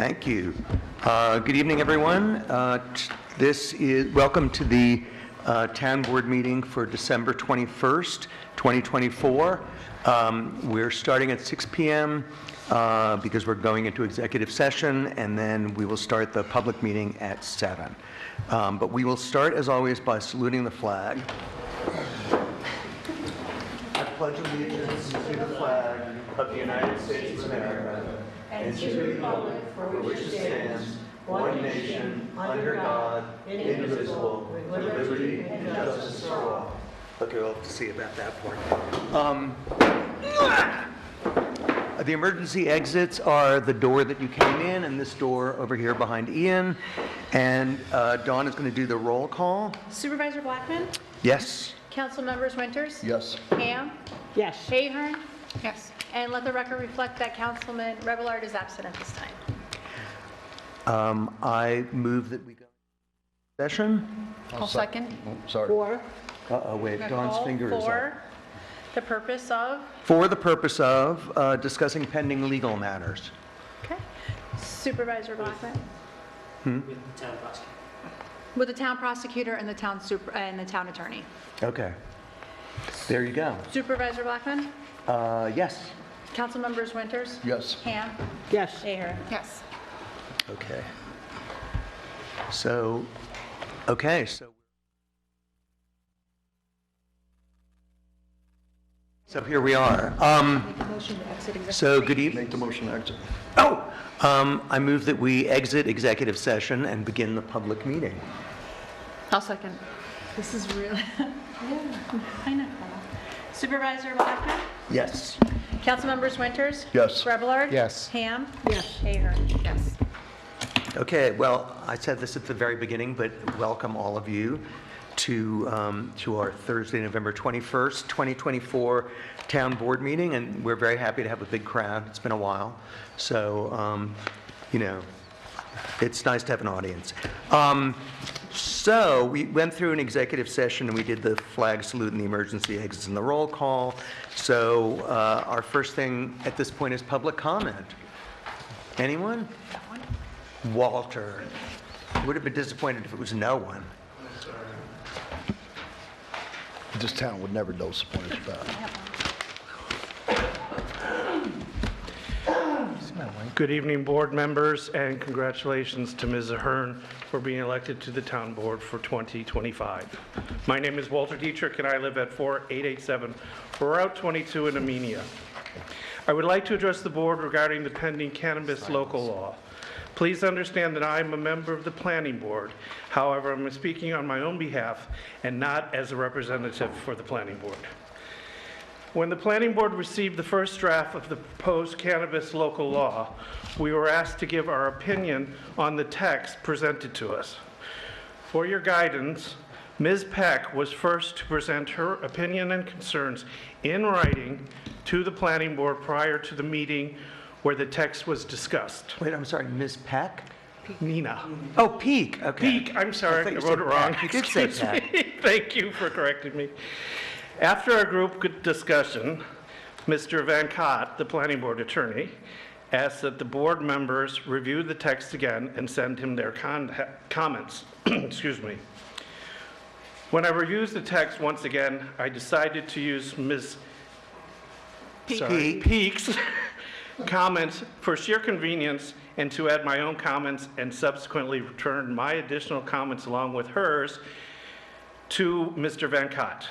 Thank you. Good evening, everyone. Welcome to the Town Board meeting for December 21st, 2024. We're starting at 6 p.m. Because we're going into executive session, and then we will start the public meeting at 7. But we will start, as always, by saluting the flag. I pledge allegiance to the flag of the United States of America and to the republic for which it stands, one nation, under God, indivisible, with liberty and justice for all. Okay, we'll have to see about that part. The emergency exits are the door that you came in and this door over here behind Ian. And Dawn is going to do the roll call. Supervisor Blackman? Yes. Council members Winters? Yes. Ham? Yes. Ahern? Yes. And let the record reflect that Councilman Revillard is absent at this time. I move that we go into session. I'll second. Oh, sorry. For. Wait, Dawn's finger is up. The purpose of? For the purpose of discussing pending legal matters. Okay. Supervisor Blackman? With the town prosecutor. With the town prosecutor and the town attorney. Okay. There you go. Supervisor Blackman? Yes. Council members Winters? Yes. Ham? Yes. Ahern? Yes. Okay. So here we are. So good evening. Make the motion to exit. I move that we exit executive session and begin the public meeting. I'll second. This is really, I know. Supervisor Blackman? Yes. Council members Winters? Yes. Revillard? Yes. Ham? Yes. Ahern? Yes. Okay, well, I said this at the very beginning, but welcome all of you to our Thursday, November 21st, 2024 Town Board meeting, and we're very happy to have a big crowd. It's been a while, so, it's nice to have an audience. So we went through an executive session and we did the flag salute and the emergency exits and the roll call. So our first thing at this point is public comment. Anyone? Walter. Would have been disappointed if it was no one. This town would never disappoint us about. Good evening, board members, and congratulations to Ms. Ahern for being elected to the town board for 2025. My name is Walter Dietrich, and I live at 4887 Route 22 in Amenia. I would like to address the board regarding the pending cannabis local law. Please understand that I am a member of the planning board. However, I'm speaking on my own behalf and not as a representative for the planning board. When the planning board received the first draft of the proposed cannabis local law, we were asked to give our opinion on the text presented to us. For your guidance, Ms. Peck was first to present her opinion and concerns in writing to the planning board prior to the meeting where the text was discussed. Wait, I'm sorry, Ms. Peck? Nina. Oh, Peak. Okay. Peak, I'm sorry, I wrote it wrong. You did say Excuse Peck. me. Thank you for correcting me. After our group discussion, Mr. Van Cott, the planning board attorney, asked that the board members review the text again and send him their comments. Excuse me. When I reviewed the text once again, I decided to use Ms. Peak's comments for sheer convenience and to add my own comments and subsequently return my additional comments along with hers to Mr. Van Cott.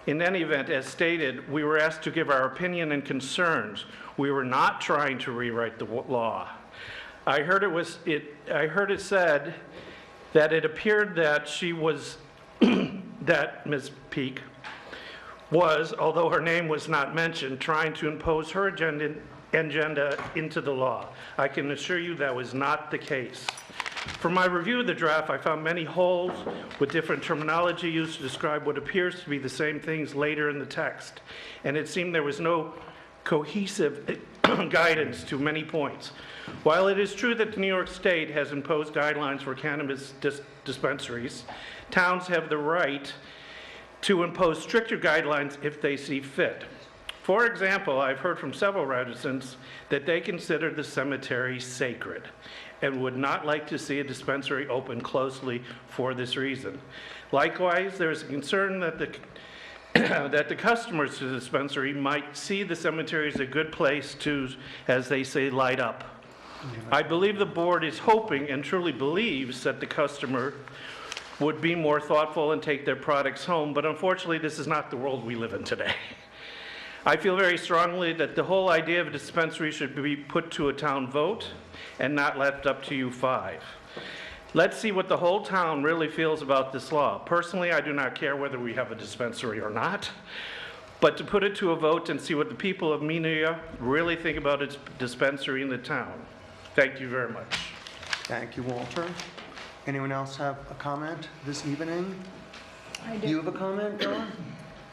In any event, as stated, we were asked to give our opinion and concerns. We were not trying to rewrite the law. I heard it said that it appeared that she was, that Ms. Peak was, although her name was not mentioned, trying to impose her agenda into the law. I can assure you that was not the case. From my review of the draft, I found many holes with different terminology used to describe what appears to be the same things later in the text, and it seemed there was no cohesive guidance to many points. While it is true that New York State has imposed guidelines for cannabis dispensaries, towns have the right to impose stricter guidelines if they see fit. For example, I've heard from several residents that they consider the cemetery sacred and would not like to see a dispensary open closely for this reason. Likewise, there is a concern that that the customers to the dispensary might see the cemetery as a good place to, as they say, light up. I believe the board is hoping and truly believes that the customer would be more thoughtful and take their products home, but unfortunately, this is not the world we live in today. I feel very strongly that the whole idea of a dispensary should be put to a town vote and not left up to you five. Let's see what the whole town really feels about this law. Personally, I do not care whether we have a dispensary or not, but to put it to a vote and see what the people of Amenia really think about its dispensary in the town. Thank you very much. Thank you, Walter. Anyone else have a comment this evening? I do. You have a comment, Dawn?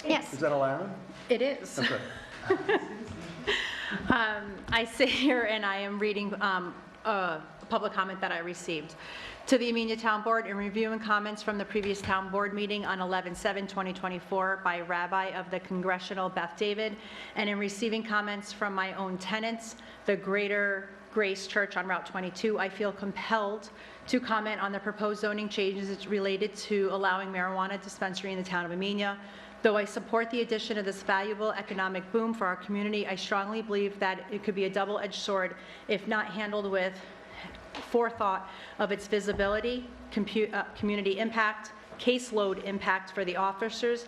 Yes, Is that allowed? it is. Okay. I sit here and I am reading a public comment that I received. To the Amenia Town Board, in reviewing comments from the previous town board meeting on 11/7/2024 by Rabbi of the Congressional Beth David, and in receiving comments from my own tenants, the Greater Grace Church on Route 22, I feel compelled to comment on the proposed zoning changes related to allowing marijuana dispensary in the town of Amenia. Though I support the addition of this valuable economic boom for our community, I strongly believe that it could be a double-edged sword if not handled with forethought of its visibility, community impact, caseload impact for the officers,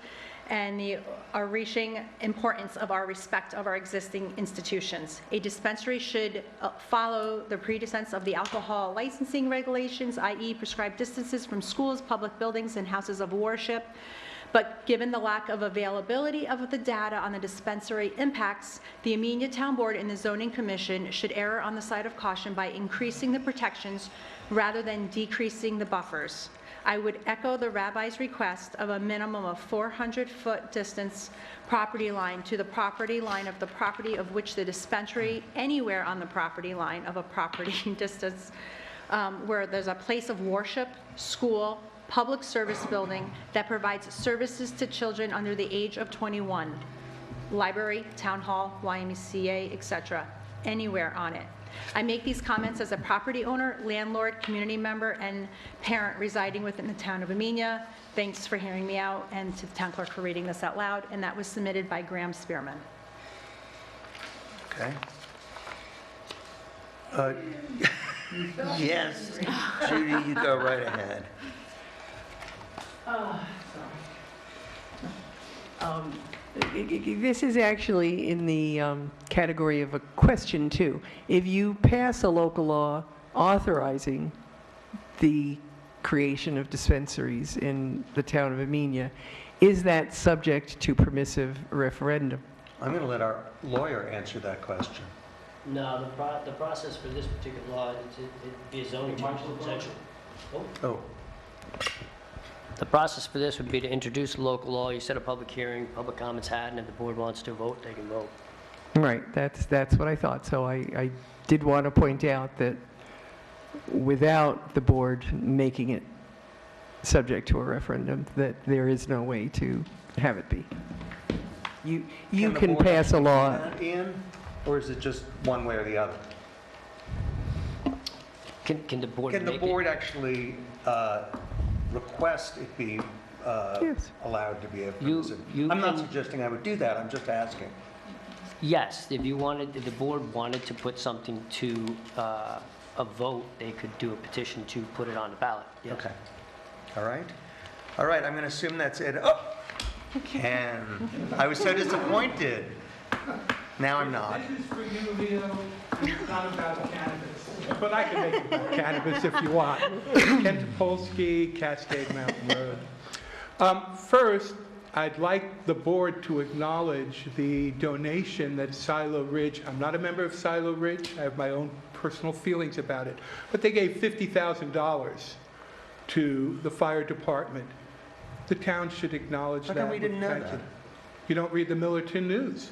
and the reaching importance of our respect of our existing institutions. A dispensary should follow the precedents of the alcohol licensing regulations, i.e. prescribed distances from schools, public buildings, and houses of worship. But given the lack of availability of the data on the dispensary impacts, the Amenia Town Board and the Zoning Commission should err on the side of caution by increasing the protections rather than decreasing the buffers. I would echo the rabbi's request of a minimum of 400-foot distance property line to the property line of the property of which the dispensary, anywhere on the property line of a property distance where there's a place of worship, school, public service building that provides services to children under the age of 21, library, town hall, YMCA, etc., anywhere on it. I make these comments as a property owner, landlord, community member, and parent residing within the town of Amenia. Thanks for hearing me out, and to the town clerk for reading this out loud, and that was submitted by Graham Spearman. Okay. Yes, Judy, you go right ahead. This is actually in the category of a question, too. If you pass a local law authorizing the creation of dispensaries in the town of Amenia, is that subject to permissive referendum? I'm going to let our lawyer answer that question. No, the process for this particular law, it'd be a zoning change section. Oh, The process for this would be to introduce a local law, you set a public hearing, public comments had, and if the board wants to vote, they can vote. Right, that's what I thought. So I did want to point out that without the board making it subject to a referendum, that there is no way to have it be. You the can board pass a law. do that, Ian, or is it just one way or the other? Can the board make Can it? the board actually request it be Yes. allowed to be a You- permissive? you I'm not can- suggesting I would do that, I'm just asking. Yes, if the board wanted to put something to a vote, they could do a petition to put it on the ballot. Yes. Okay. All right. All right, I'm going to assume that's it. Oh, Ken, I was so disappointed. Now I'm not. This is for you, Leo, and it's not about cannabis. But I can make it about cannabis if you want. Ken Topolsky, Cascade Mountain Road. First, I'd like the board to acknowledge the donation that Silo Ridge, I'm not a member of Silo Ridge, I have my own personal feelings about it, but they gave $50,000 to the fire department. The town should acknowledge How that. come we didn't know Thank that? you. You don't read the Millerton News.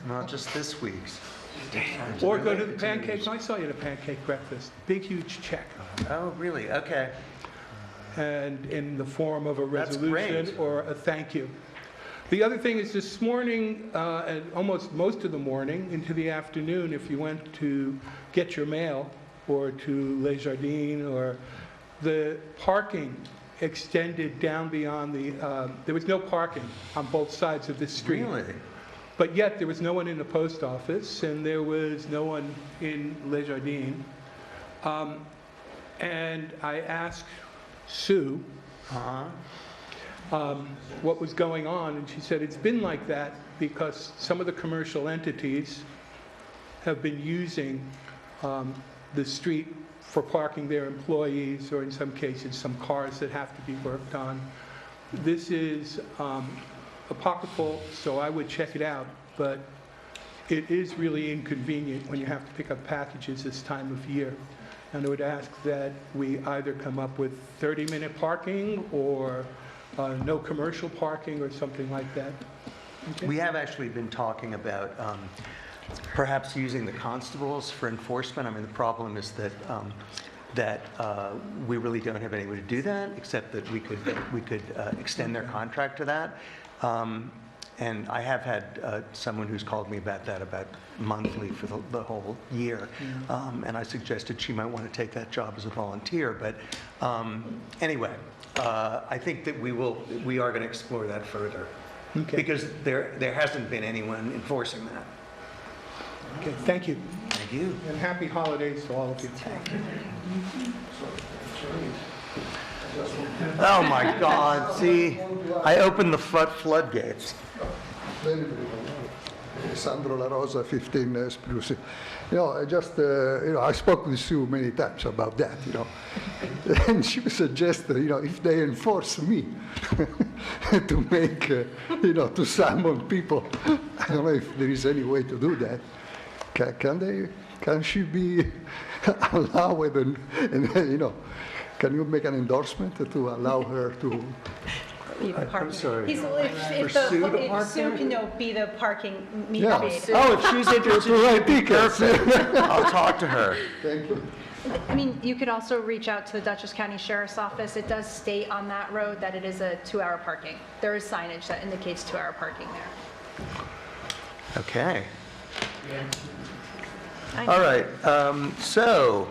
Not just this week's. Or go to the pancakes. I saw you at a pancake breakfast. Big, huge check. Oh, really? Okay. And in the form of a That's resolution great. or a thank you. The other thing is this morning, and almost most of the morning into the afternoon, if you went to get your mail or to Les Jardins, or the parking extended down beyond there was no parking on both sides of this street. Really? But yet there was no one in the post office and there was no one in Les Jardins. And I asked Sue, what was going on, and she said it's been like that because some of the commercial entities have been using the street for parking their employees, or in some cases some cars that have to be worked on. This is apocryphal, so I would check it out, but it is really inconvenient when you have to pick up packages this time of year. And I would ask that we either come up with 30-minute parking or no commercial parking or something like that. Okay. We have actually been talking about perhaps using the constables for enforcement. I mean, the problem is that we really don't have any way to do that, except that we could extend their contract to that. And I have had someone who's called me about that, about monthly for the whole year. And I suggested she might want to take that job as a volunteer. But anyway, I think that we are going to explore that further. Okay. Because there hasn't been anyone enforcing that. Okay, thank you. Thank you. And happy holidays to all of you. Oh my God, see, I opened the floodgates. Very, very well. Sandro La Rosa, 15 Spruce. I just, I spoke with Sue many times about that, And she suggested, if they enforce me to make, to summon people, I don't know if there is any way to do that. Can she be allowed and can you make an endorsement to allow her to? I'm sorry. If Sue can be the parking Yeah. meter. Oh, if she's interested, To write she'd be tickets. perfect. I'll talk to her. Thank you. I mean, you could also reach out to the Dutchess County Sheriff's Office. It does state on that road that it is a 2-hour parking. There is signage that indicates 2-hour parking there. Okay. All right, so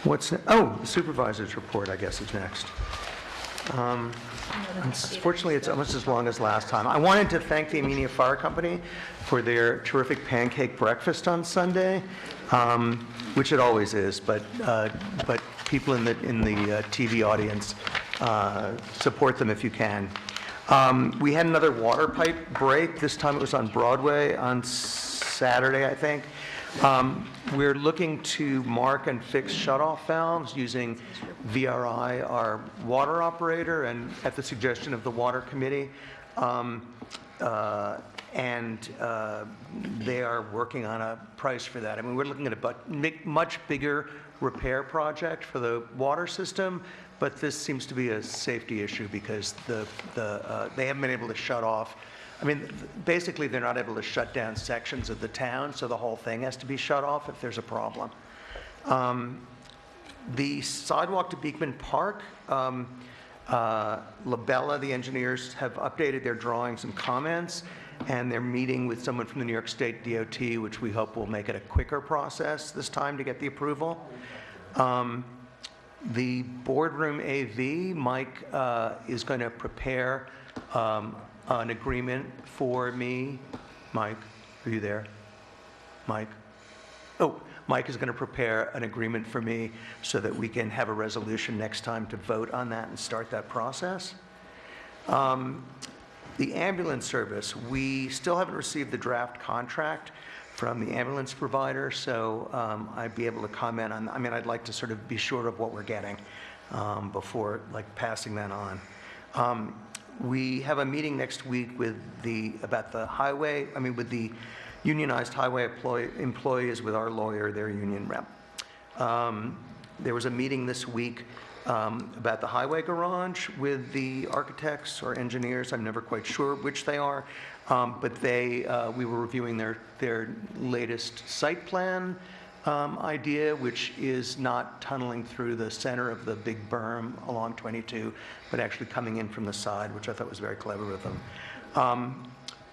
what's, the supervisor's report, I guess, is next. Unfortunately, it's almost as long as last time. I wanted to thank the Amenia Fire Company for their terrific pancake breakfast on Sunday, which it always is, but people in the TV audience, support them if you can. We had another water pipe break. This time it was on Broadway on Saturday, I think. We're looking to mark and fix shutoff valves using VRI, our water operator, and at the suggestion of the Water Committee. They are working on a price for that. I mean, we're looking at a much bigger repair project for the water system, but this seems to be a safety issue because they haven't been able to shut off. I mean, basically, they're not able to shut down sections of the town, so the whole thing has to be shut off if there's a problem. The sidewalk to Beekman Park, Labella, the engineers, have updated their drawings and comments, and they're meeting with someone from the New York State DOT, which we hope will make it a quicker process this time to get the approval. The boardroom AV, Mike is going to prepare an agreement for me. Mike, are you there? Mike? Oh, Mike is going to prepare an agreement for me so that we can have a resolution next time to vote on that and start that process. The ambulance service, we still haven't received the draft contract from the ambulance provider, so I'd be able to comment on, I mean, I'd like to sort of be sure of what we're getting before passing that on. We have a meeting next week with about the highway, with the unionized highway employees, with our lawyer, their union rep. There was a meeting this week about the highway garage with the architects or engineers. I'm never quite sure which they are, but we were reviewing their latest site plan idea, which is not tunneling through the center of the big berm along 22, but actually coming in from the side, which I thought was very clever of them. I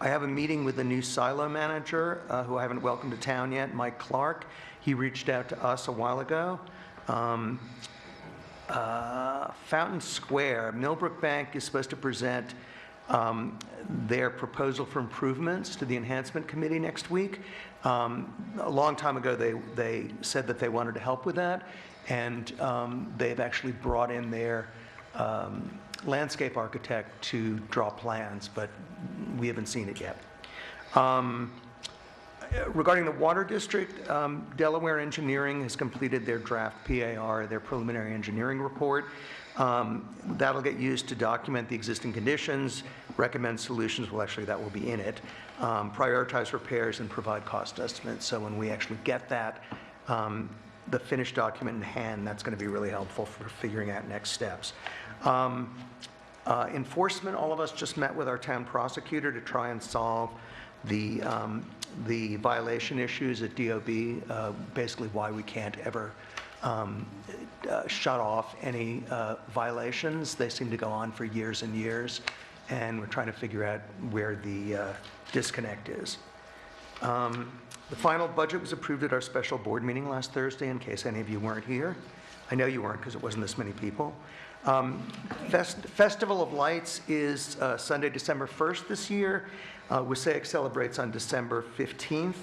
have a meeting with the new silo manager, who I haven't welcomed to town yet, Mike Clark. He reached out to us a while ago. Fountain Square, Millbrook Bank is supposed to present their proposal for improvements to the enhancement committee next week. A long time ago, they said that they wanted to help with that, and they've actually brought in their landscape architect to draw plans, but we haven't seen it yet. Regarding the Water District, Delaware Engineering has completed their draft PAR, their preliminary engineering report. That'll get used to document the existing conditions, recommend solutions, well actually that will be in it, prioritize repairs and provide cost estimates. So when we actually get that, the finished document in hand, that's going to be really helpful for figuring out next steps. Enforcement, all of us just met with our town prosecutor to try and solve the violation issues at DOB, basically why we can't ever shut off any violations. They seem to go on for years and years, and we're trying to figure out where the disconnect is. The final budget was approved at our special board meeting last Thursday, in case any of you weren't here. I know you weren't because it wasn't this many people. Festival of Lights is Sunday, December 1st this year. Wasaic celebrates on December 15th.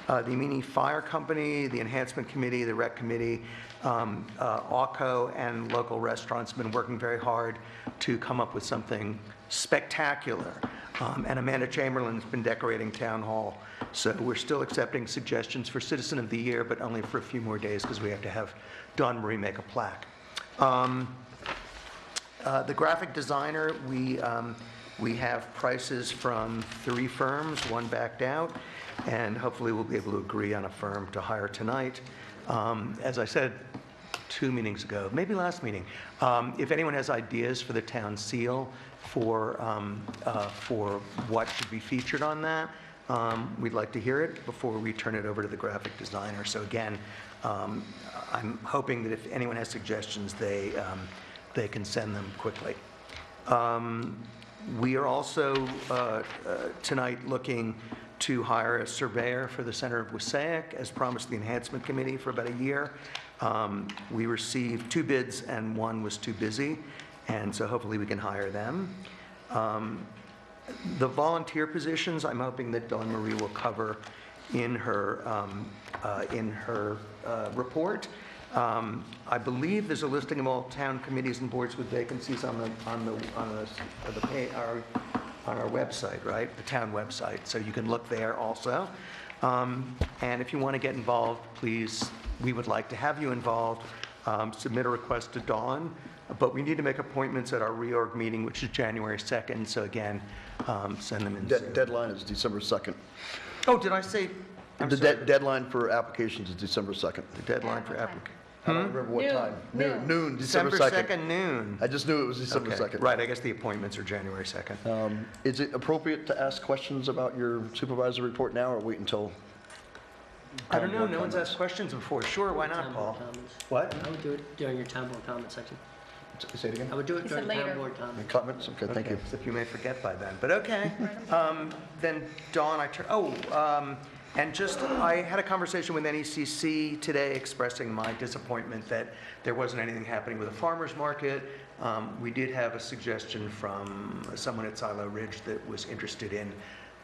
The Amenia Fire Company, the Enhancement Committee, the Rec Committee, AWCO, and local restaurants have been working very hard to come up with something spectacular. And Amanda Chamberlain's been decorating Town Hall. So we're still accepting suggestions for Citizen of the Year, but only for a few more days because we have to have Dawn Marie make a plaque. The graphic designer, we have prices from 3 firms, 1 backed out, and hopefully we'll be able to agree on a firm to hire tonight. As I said 2 meetings ago, maybe last meeting, if anyone has ideas for the town seal for what should be featured on that, we'd like to hear it before we turn it over to the graphic designer. So again, I'm hoping that if anyone has suggestions, they can send them quickly. We are also tonight looking to hire a surveyor for the center of Wasaic, as promised the Enhancement Committee for about a year. We received 2 bids and 1 was too busy, and so hopefully we can hire them. The volunteer positions, I'm hoping that Dawn Marie will cover in her report. I believe there's a listing of all town committees and boards with vacancies on our website, right? The town website. So you can look there also. And if you want to get involved, please, we would like to have you involved. Submit a request to Dawn. But we need to make appointments at our reorg meeting, which is January 2nd. So again, send them in soon. Deadline is December 2nd. Oh, did I say? The deadline for applications is December 2nd. The deadline for application. I don't remember what time. Noon, December December 2nd. 2nd, noon. I just knew it was December Okay, 2nd. right, I guess the appointments are January 2nd. Is it appropriate to ask questions about your supervisor report now, or wait until? I don't know, board no one's comments? asked questions before. Sure, why not, Town board Paul? comments. What? I would do it during your town board comment section. Say it again? I would do it He said during town later. board comment. Comments? Okay, thank you. Except you may forget by then, but okay. Then Dawn, and just, I had a conversation with NECC today expressing my disappointment that there wasn't anything happening with the farmer's market. We did have a suggestion from someone at Silo Ridge that was interested in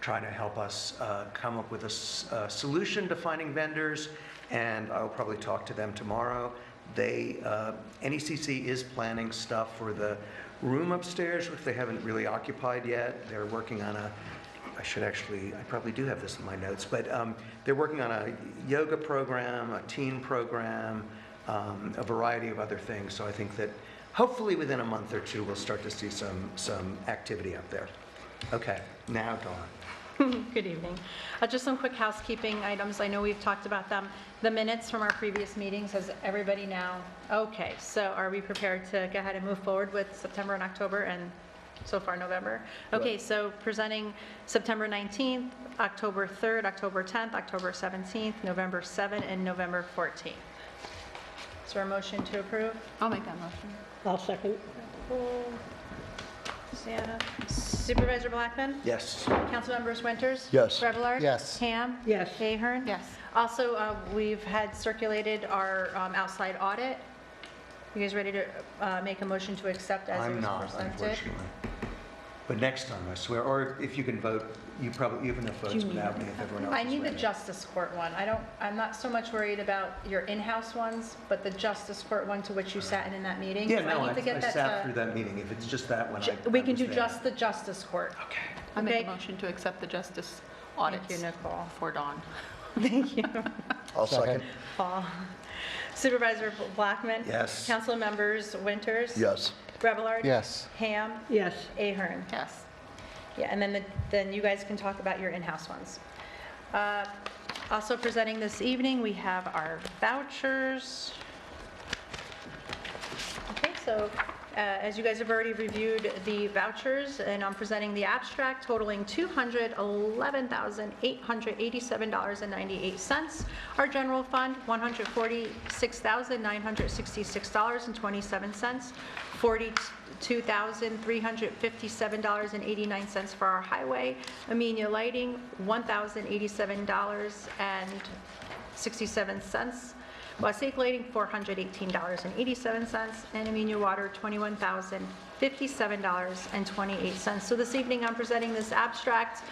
trying to help us come up with a solution to finding vendors, and I'll probably talk to them tomorrow. NECC is planning stuff for the room upstairs, which they haven't really occupied yet. They're working on I probably do have this in my notes, but they're working on a yoga program, a teen program, a variety of other things. So I think that hopefully within a month or 2, we'll start to see some activity up there. Okay, now Dawn. Good evening. Just some quick housekeeping items. I know we've talked about them. The minutes from our previous meetings, has everybody now? Okay, so are we prepared to go ahead and move forward with September and October and so far November? Okay, so presenting September 19th, October 3rd, October 10th, October 17th, November 7th, and November 14th. Is there a motion to approve? I'll make that motion. I'll second. Rosanna. Supervisor Blackman? Yes. Councilmembers Winters? Yes. Revelar? Yes. Ham? Yes. Ahern? Yes. Also, we've had circulated our outside audit. You guys ready to make a motion to accept as it I'm was not, presented? unfortunately. But next time, I swear, or if you can vote, you have enough votes without me if everyone else I is need the ready. Justice Court one. I'm not so much worried about your in-house ones, but the Justice Court one to which you sat in that meeting. Yeah, So no, need I to get that sat to- through that meeting. If it's just that one, We I can was do there. just the Justice Court. Okay. I make Okay. a motion to accept the justice Thank audits you, Nicole. for Dawn. Thank you, I'll second. Paul. Supervisor Blackman? Yes. Council members Winters? Yes. Revelard? Yes. Ham? Yes. Ahern? Yes. Yeah, and then you guys can talk about your in-house ones. Also presenting this evening, we have our vouchers. Okay, so as you guys have already reviewed the vouchers, and I'm presenting the abstract totaling $211,887.98. Our general fund, $146,966.27. $42,357.89 for our highway. Amenia Lighting, $1,087.67. Wasaik Lighting, $418.87. And Amenia Water, $21,057.28. So this evening, I'm presenting this abstract,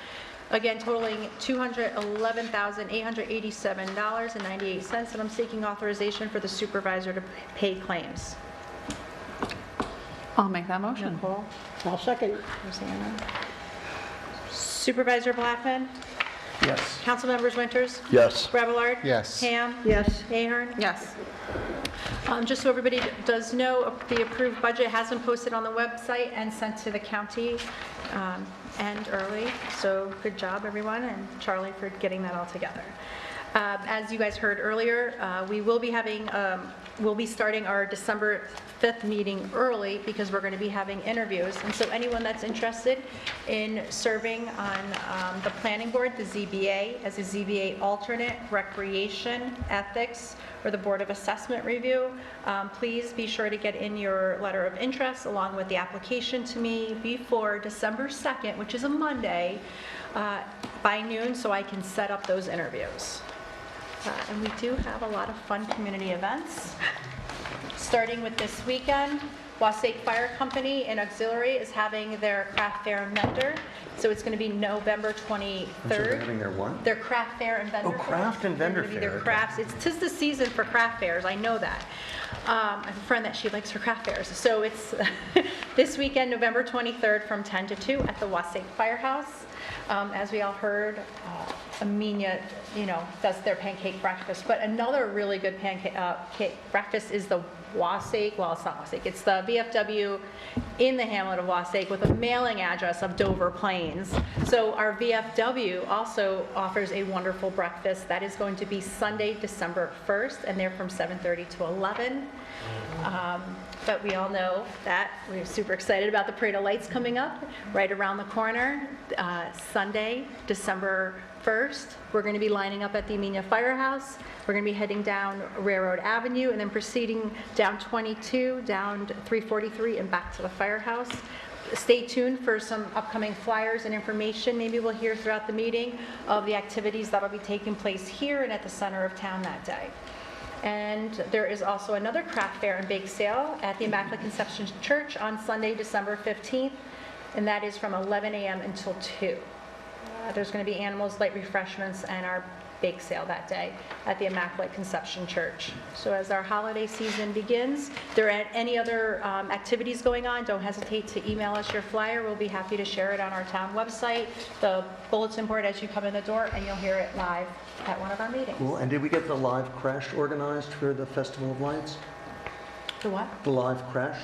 again totaling $211,887.98, and I'm seeking authorization for the supervisor to pay claims. I'll make that motion. Nicole? I'll second. Rosanna. Supervisor Blackman? Yes. Councilmembers Winters? Yes. Revelard? Yes. Ham? Yes. Ahern? Yes. Just so everybody does know, the approved budget has been posted on the website and sent to the county and early. So good job, everyone, and Charlie for getting that all together. As you guys heard earlier, we'll be starting our December 5th meeting early because we're going to be having interviews. And so anyone that's interested in serving on the planning board, the ZBA, as a ZBA alternate, recreation, ethics, or the Board of Assessment Review, please be sure to get in your letter of interest along with the application to me before December 2nd, which is a Monday, by noon, so I can set up those interviews. And we do have a lot of fun community events. Starting with this weekend, Wasaik Fire Company and Auxiliary is having their craft fair and vendor. So it's going to be November 23rd. So they're having their what? Their craft fair and vendor Oh, fair. craft and vendor They're gonna be fair, Their okay. crafts. Tis the season for craft fairs, I know that. I have a friend that she likes her craft fairs. So it's this weekend, November 23rd from 10 to 2 at the Wasaik Firehouse. As we all heard, Amenia, does their pancake breakfast. But another really good pancake cake breakfast is the Wasaik, well, it's not Wasaik, it's the VFW in the hamlet of Wasaik with a mailing address of Dover Plains. So our VFW also offers a wonderful breakfast that is going to be Sunday, December 1st, and they're from 7:30 to 11. But we all know that we're super excited about the Parade of Lights coming up right around the corner. Sunday, December 1st, we're going to be lining up at the Amenia Firehouse. We're going to be heading down Railroad Avenue and then proceeding down 22, down 343, and back to the firehouse. Stay tuned for some upcoming flyers and information. Maybe we'll hear throughout the meeting of the activities that will be taking place here and at the center of town that day. And there is also another craft fair and bake sale at the Immaculate Conception Church on Sunday, December 15th, and that is from 11 a.m. until 2. There's going to be animals, light refreshments, and our bake sale that day at the Immaculate Conception Church. So as our holiday season begins, if there are any other activities going on, don't hesitate to email us your flyer. We'll be happy to share it on our town website, the bulletin board as you come in the door, and you'll hear it live at one of our meetings. Cool. And did we get the live crash organized for the Festival of Lights? The what? The live crash?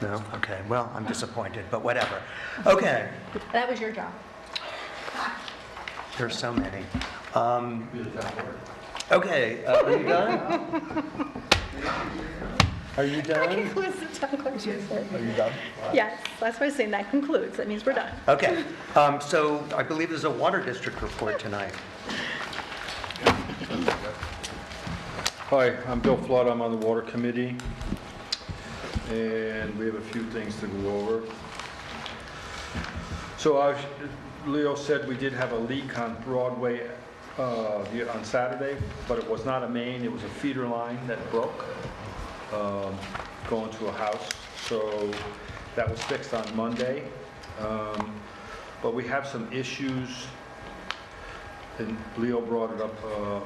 No? Okay, well, I'm disappointed, but whatever. Okay, That was your job. there's so many. Okay, are you done? Are you That done? concludes the town clerk's report. Are you done? Yes, that's what I was saying, that concludes, that means we're done. Okay, so I believe there's a water district report tonight. Hi, I'm Bill Flood, I'm on the Water Committee. and we have a few things to go over. So Leo said we did have a leak on Broadway on Saturday, but it was not a main, it was a feeder line that broke going to a house. So that was fixed on Monday. But we have some issues, and Leo brought it up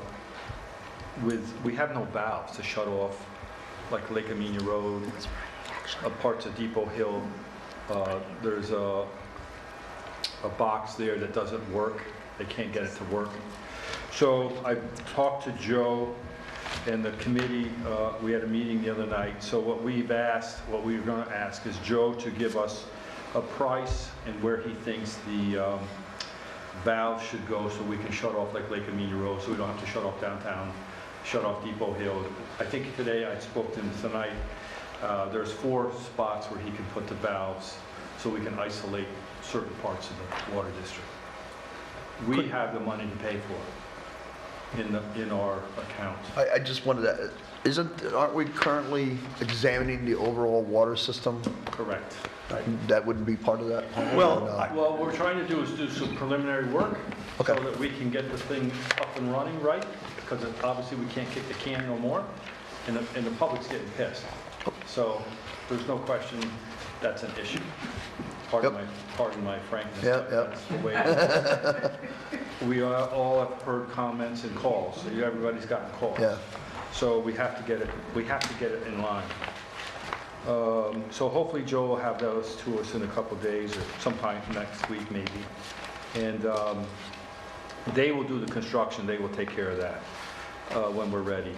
we have no valves to shut off, like Lake Amenia Road, parts of Depot Hill. There's a box there that doesn't work. They can't get it to work. So I talked to Joe and the committee. We had a meeting the other night. So what we were going to ask is Joe to give us a price and where he thinks the valve should go so we can shut off like Lake Amenia Road, so we don't have to shut off downtown, shut off Depot Hill. I think today, I spoke to him tonight, there's 4 spots where he can put the valves so we can isolate certain parts of the water district. We have the money to pay for it in our account. I just wanted to, aren't we currently examining the overall water system? Correct. That wouldn't be part of that? Well, what we're trying to do is do some preliminary work so Okay. that we can get the thing up and running right, because obviously we can't kick the can no more, and the public's getting pissed. So there's no question that's an issue. Pardon my frankness. Yeah, yeah. That's the way it is. We all have heard comments and calls, so everybody's gotten calls. Yeah. So we have to get it in line. So hopefully Joe will have those to us in a couple of days or sometime next week maybe. And they will do the construction, they will take care of that when we're ready.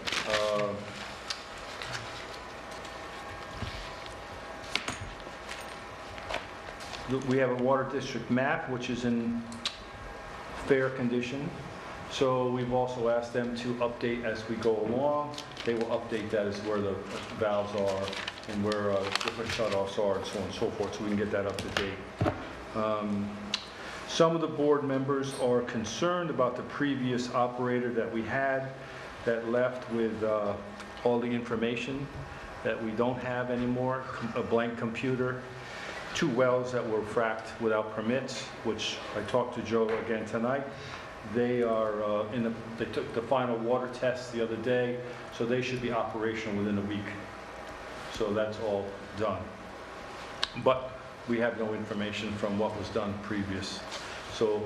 We have a water district map which is in fair condition. So we've also asked them to update as we go along. They will update that as where the valves are and where different shutoffs are and so on and so forth, so we can get that up to date. Some of the board members are concerned about the previous operator that we had that left with all the information that we don't have anymore, a blank computer, 2 wells that were fracked without permits, which I talked to Joe again tonight. They are they took the final water test the other day, so they should be operational within a week. So that's all done. But we have no information from what was done previous. So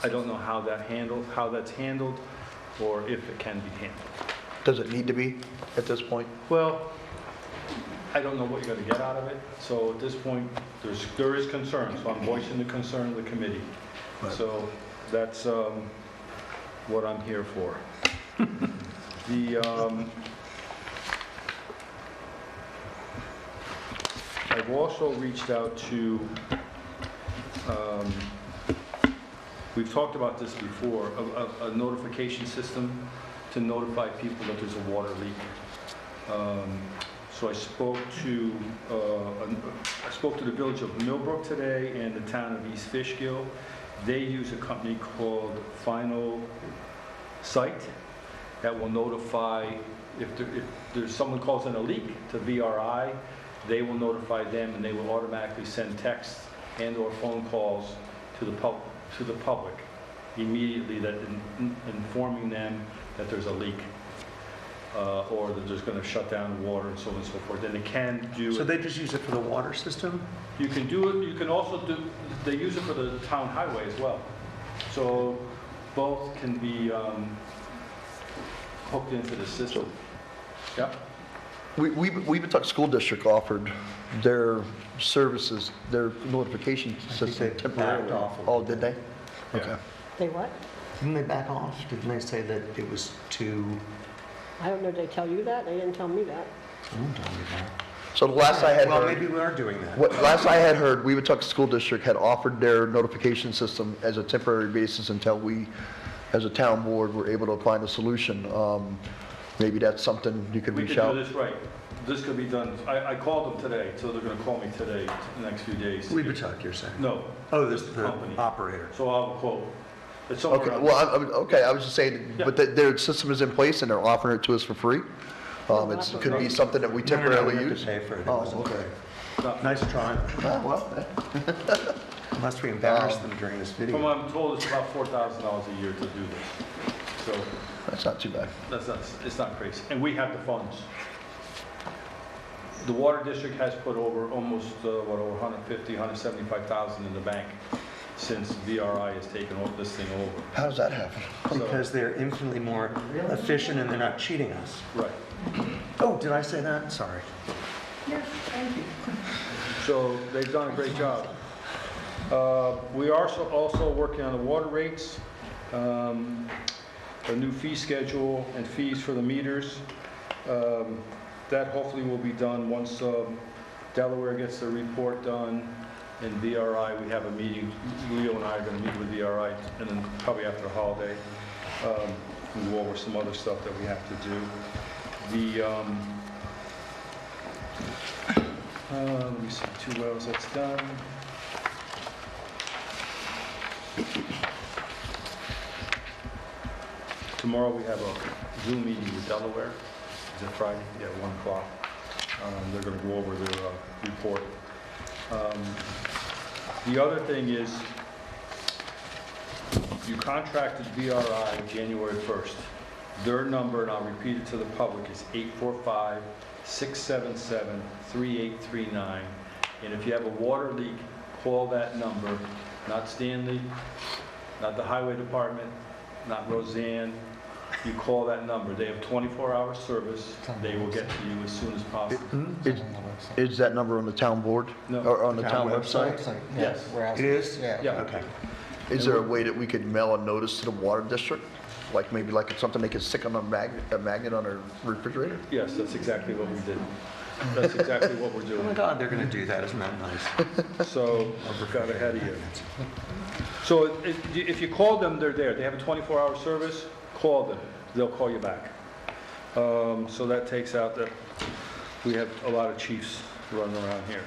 I don't know how that's handled, or if it can be handled. Does it need to be at this point? Well, I don't know what you're going to get out of it. So at this point, there is concern. So I'm voicing the concern of the committee. Right. So that's what I'm here for. I've also reached out to, we've talked about this before, a notification system to notify people that there's a water leak. So I spoke to the village of Millbrook today and the town of East Fishkill. They use a company called Final Site that will notify if there's someone calls in a leak to VRI. They will notify them, and they will automatically send texts and/or phone calls to the public immediately, that informing them that there's a leak or that there's going to shut down water and so on and so forth. And they can do. So they just use it for the water system? You can do it. You can also do. They use it for the town highway as well. So both can be hooked into the system. Yeah. We've talked, school district offered their services, their notification system they temporarily. backed off a Oh, little did they? Yeah. Okay. They what? Didn't they back off? Didn't they say that it was too... I don't know, did they tell you that? They didn't tell me that. Don't tell me that. So the last I had Well, heard, maybe we are doing that. last I had heard, Weavetuck School District had offered their notification system as a temporary basis until we, as a town board, were able to find a solution. Maybe that's something you could We reach could out. do this right. This could be done. I called them today, so they're going to call me today, the next few days. Weavetuck, you're saying? No. Oh, this the company. operator. So I'll quote. It's somewhere Okay, around- well, okay, I was just saying, Yeah. but their system is in place and they're offering it to us for free? It could be something that we temporarily we have use. to pay for it. It Oh, wasn't- okay. Nice try. Oh, well, Unless we embarrass them during this From video. what I'm told, it's about $4,000 a year to do this. So that's not too bad. it's not crazy. And we have the funds. The water district has put over almost, over 150, 175,000 in the bank since VRI has taken this thing over. How does that happen? Because they're infinitely more efficient and they're not cheating us. Right. Oh, did I say that? Sorry. So they've done a great job. We are also working on the water rates, a new fee schedule and fees for the meters. That hopefully will be done once Delaware gets their report done and VRI. We have a meeting. Leo and I are going to meet with VRI, and then probably after the holiday, we'll go over some other stuff that we have to do. Let me see, 2 wells, that's done. Tomorrow we have a Zoom meeting with Delaware. Is it Friday? Yeah, 1 o'clock. They're going to go over their report. The other thing is, you contracted VRI January 1st. Their number, and I'll repeat it to the public, is 845-677-3839. And if you have a water leak, call that number, not Stanley, not the highway department, not Roseanne. You call that number. They have 24-hour service. They will get to you as soon as possible. Is that number on the town board? No. Or on the town website? Yes. It is? Yeah. Okay. Is there a way that we could mail a notice to the water district? Like maybe like it's something they could stick on a magnet on their refrigerator? Yes, that's exactly what we did. That's exactly what we're Oh my doing. God, they're going to do that. Isn't that nice? So, got ahead of you. So if you call them, they're there. They have a 24-hour service. Call them. They'll call you back. So that takes out that we have a lot of chiefs running around here.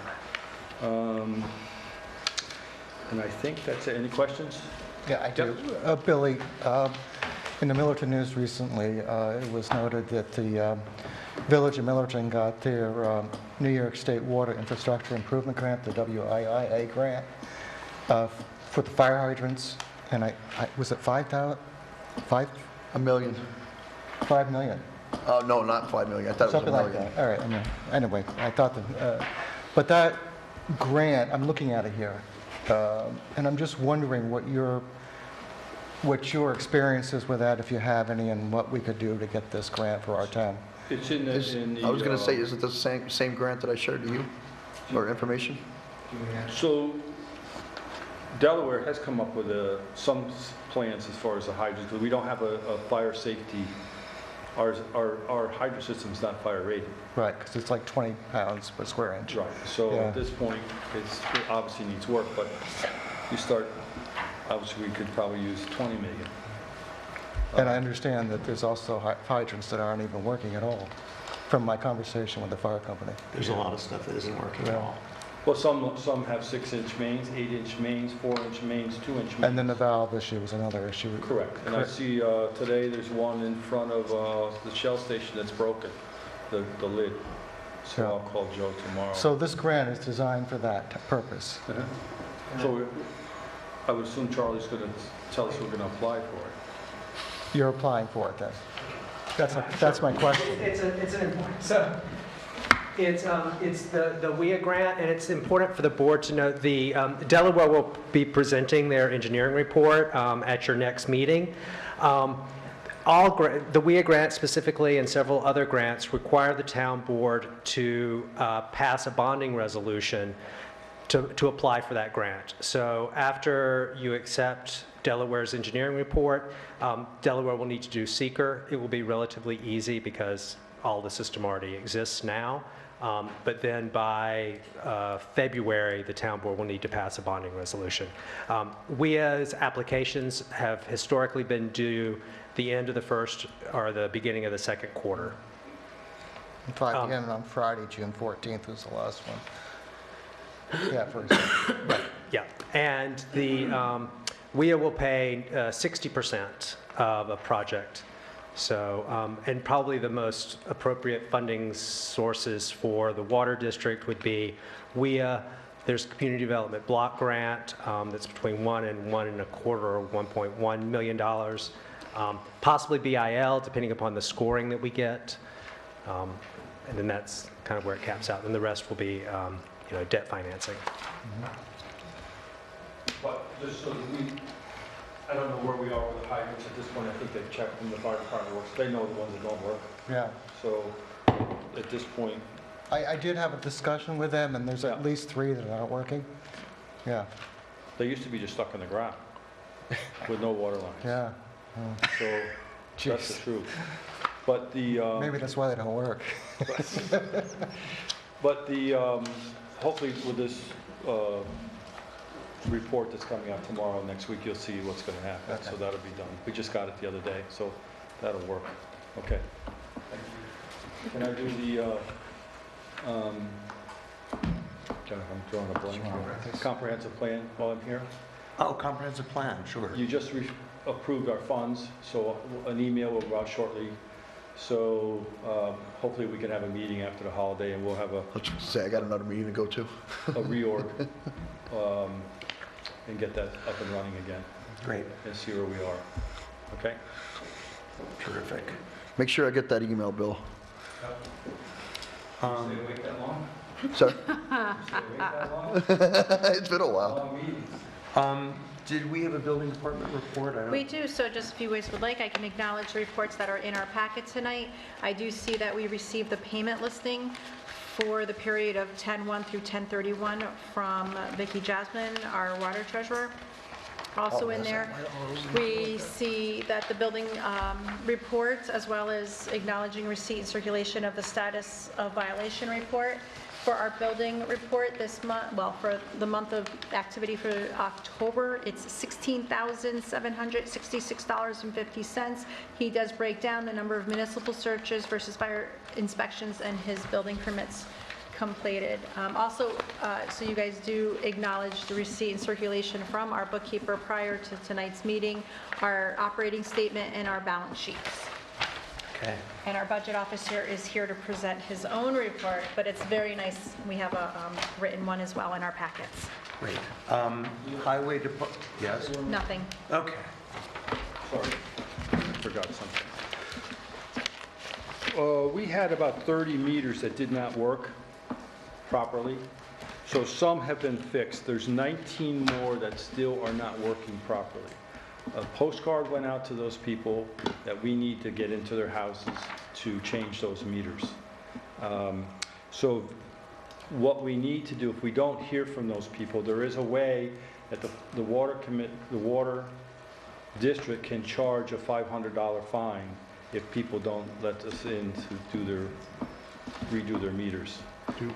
And I think that's it. Any questions? Yeah, I do. Billy, in the Millerton News recently, it was noted that the Village of Millerton got their New York State Water Infrastructure Improvement Grant, the WIIA grant, for the fire hydrants, and was it 5,000? $1 million. 5 million? No, not 5 million. I thought it was Something $1 like million. that. All right, I mean, anyway, I thought that, but that grant, I'm looking at it here, and I'm just wondering what your experience is with that, if you have any, and what we could do to get this grant for our town. It's in the... I was going to say, is it the same grant that I shared to you, or information? So Delaware has come up with some plans as far as the hydrants, but we don't have a fire safety. Our hydrant system is not fire rated. Right, because it's like 20 pounds per square inch. Right. So Yeah. at this point, it obviously needs work, but you start, obviously we could probably use 20 million. And I understand that there's also hydrants that aren't even working at all, from my conversation with the fire company. There's a lot of stuff that isn't working at all. Well, some have 6-inch mains, 8-inch mains, 4-inch mains, 2-inch mains. And then the valve issue is another issue. Correct. And I see today there's one in front of the Shell station that's broken, the lid. So Yeah. I'll call Joe tomorrow. So this grant is designed for that purpose. So I would assume Charlie's going to tell us we're going to apply for it. You're applying for it then? That's my question. It's an important, so, it's the WIA grant, and it's important for the board to know, the Delaware will be presenting their engineering report at your next meeting. The WIA grant specifically, and several other grants, require the town board to pass a bonding resolution to apply for that grant. So after you accept Delaware's engineering report, Delaware will need to do seeker. It will be relatively easy because all the system already exists now. But then by February, the town board will need to pass a bonding resolution. WIA's applications have historically been due the end of the first or the beginning of the second quarter. Again, on Friday, June 14th was the last one. Yeah, for example. Yeah, and the WIA will pay 60% of a project So, and probably the most appropriate funding sources for the water district would be WIA. There's community development block grant that's between $1 and $1.25 or $1.1 million. Possibly BIL, depending upon the scoring that we get. And then that's kind of where it caps out. And the rest will be, debt financing. But just so that I don't know where we are with the hydrants at this point. I think they've checked from the fire department works. They know the ones that don't work. Yeah. So at this point, I did have a discussion with them, and there's at least 3 that aren't working. Yeah, they used to be just stuck in the ground with no water lines. yeah. So that's the truth. But the Maybe that's why they don't work. but the hopefully with this report that's coming out tomorrow, next week, you'll see what's going to happen. Okay. So that'll be done. We just got it the other day, so that'll work. Okay. Can I do the? I'm drawing a blank here. Comprehensive plan while I'm here. Oh, comprehensive plan, sure. You just approved our funds, so an email will go out shortly. So hopefully we can have a meeting after the holiday, and we'll have a Let's say I got another meeting to go to. reorg and get that up and running again. Great. And see where we are. Okay? Terrific. Make sure I get that email, Bill. Stay awake that long? Sorry? Stay awake that long? It's been a while. Long meetings. Did we have a building department report? I don't- We do, so just if you guys would like, I can acknowledge the reports that are in our packet tonight. I do see that we received the payment listing for the period of 10/1 through 10/31 from Vicki Jasmine, our water treasurer. Also in there, we see that the building reports, as well as acknowledging receipt and circulation of the status of violation report. For our building report this month, well, for the month of activity for October, it's $16,766.50. He does break down the number of municipal searches versus fire inspections and his building permits completed. Also, so you guys do acknowledge the receipt and circulation from our bookkeeper prior to tonight's meeting, our operating statement, and our balance sheets. Okay. And our budget officer is here to present his own report, but it's very nice. We have a written one as well in our packets. Great. Highway Department, yes? Nothing. Okay. Sorry, I forgot something. We had about 30 meters that did not work properly. So some have been fixed. There's 19 more that still are not working properly. A postcard went out to those people that we need to get into their houses to change those meters. So what we need to do, if we don't hear from those people, there is a way that the water district can charge a $500 fine if people don't let us in to redo their meters.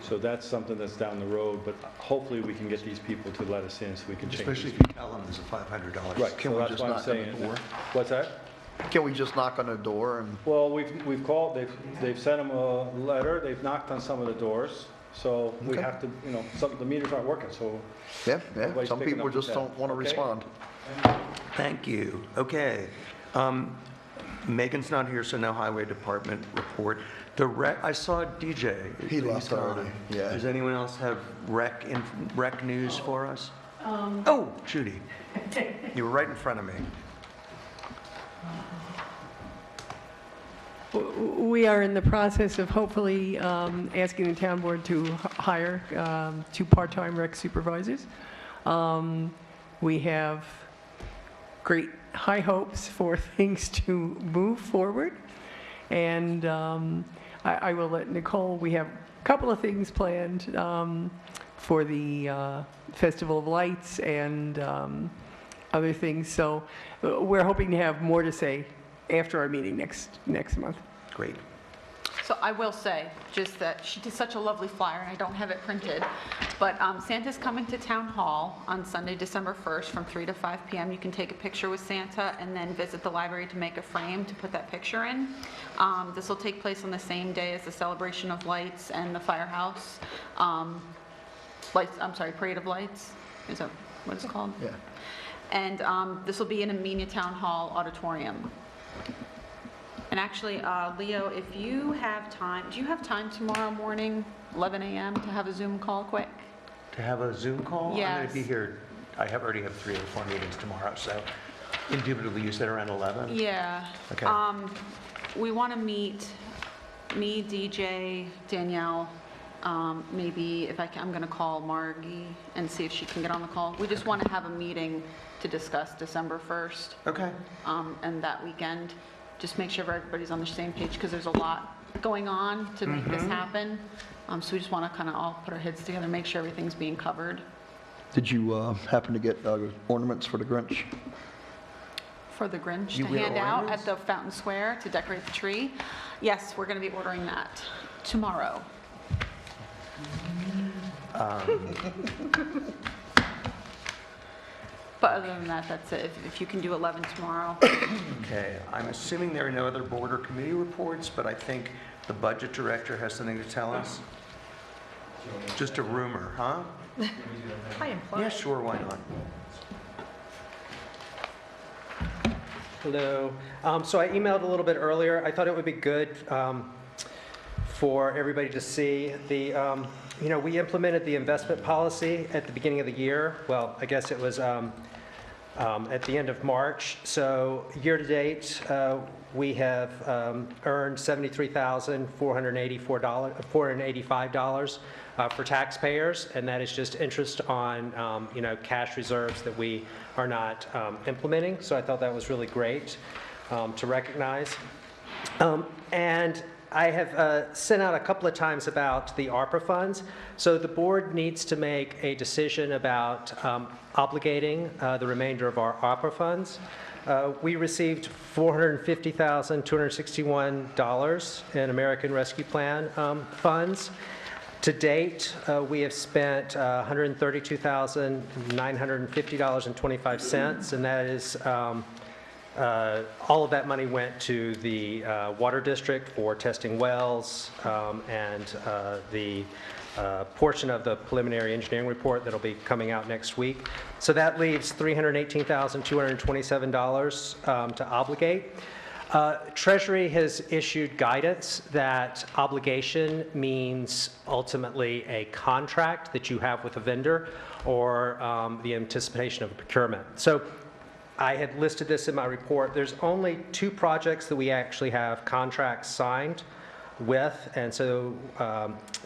So that's something that's down the road, but hopefully we can get these people to let us in so we can change. Especially these if you tell them there's a $500. Right, Can so we that's just what I'm knock on the saying. door? What's that? Can we just knock on the door and, Well, we've called, they've sent them a letter, they've knocked on some of the doors, so we Okay. have to, the meters aren't working, so. yeah, Nobody's some picking people up just the don't tab. want to Okay. respond. Thank you. Okay. Megan's not here, so no highway department report. I saw DJ. He He's left gone. already, yeah. Does anyone else have rec news for us? Oh, Judy. You were right in front of me. We are in the process of hopefully asking the town board to hire 2 part-time rec supervisors. We have great high hopes for things to move forward. And I will let Nicole, we have a couple of things planned for the Festival of Lights and other things. So we're hoping to have more to say after our meeting next month. Great. So I will say, just that she did such a lovely flyer, and I don't have it printed, but Santa's coming to Town Hall on Sunday, December 1st from 3 to 5 p.m. You can take a picture with Santa and then visit the library to make a frame to put that picture in. This will take place on the same day as the celebration of lights and the firehouse. Parade of Lights, is that what it's called? Yeah. And this will be in Amenia Town Hall auditorium. And And actually, Leo, if you have time, do you have time tomorrow morning, 11 a.m., to have a Zoom call quick? To have a Zoom call? I'm going Yes. to be here, already have 3 or 4 meetings tomorrow, so indubitably you said around 11? Yeah. Okay. We want to meet, me, DJ, Danielle, maybe if I can, I'm going to call Margie and see if she can get on the call. We just want to have a meeting to discuss December 1st. Okay. And that weekend, just make sure everybody's on the same page, because there's a lot going on to make this happen. So we just want to kind of all put our heads together, make sure everything's being covered. Did you happen to get ornaments for the Grinch? For the Grinch You to wear hand out ornaments? at the Fountain Square to decorate the tree. Yes, we're going to be ordering that tomorrow. But other than that, that's it. If you can do 11 tomorrow. Okay, I'm assuming there are no other board or committee reports, but I think the budget director has something to tell us. Just a rumor, huh? Hi, employee. Yeah, sure, why not? Hello. So I emailed a little bit earlier. I thought it would be good for everybody to see the, we implemented the investment policy at the beginning of the year. Well, I guess it was at the end of March. So year to date, we have earned $73,485 for taxpayers, and that is just interest on, cash reserves that we are not implementing. So I thought that was really great to recognize. And I have sent out a couple of times about the ARPA funds. So the board needs to make a decision about obligating the remainder of our ARPA funds. We received $450,261 in American Rescue Plan funds. To date, we have spent $132,950.25, and that is all of that money went to the water district for testing wells and the portion of the preliminary engineering report that'll be coming out next week. So that leaves $318,227 to obligate. Treasury has issued guidance that obligation means ultimately a contract that you have with a vendor or the anticipation of a procurement. So I had listed this in my report. There's only 2 projects that we actually have contracts signed with, and so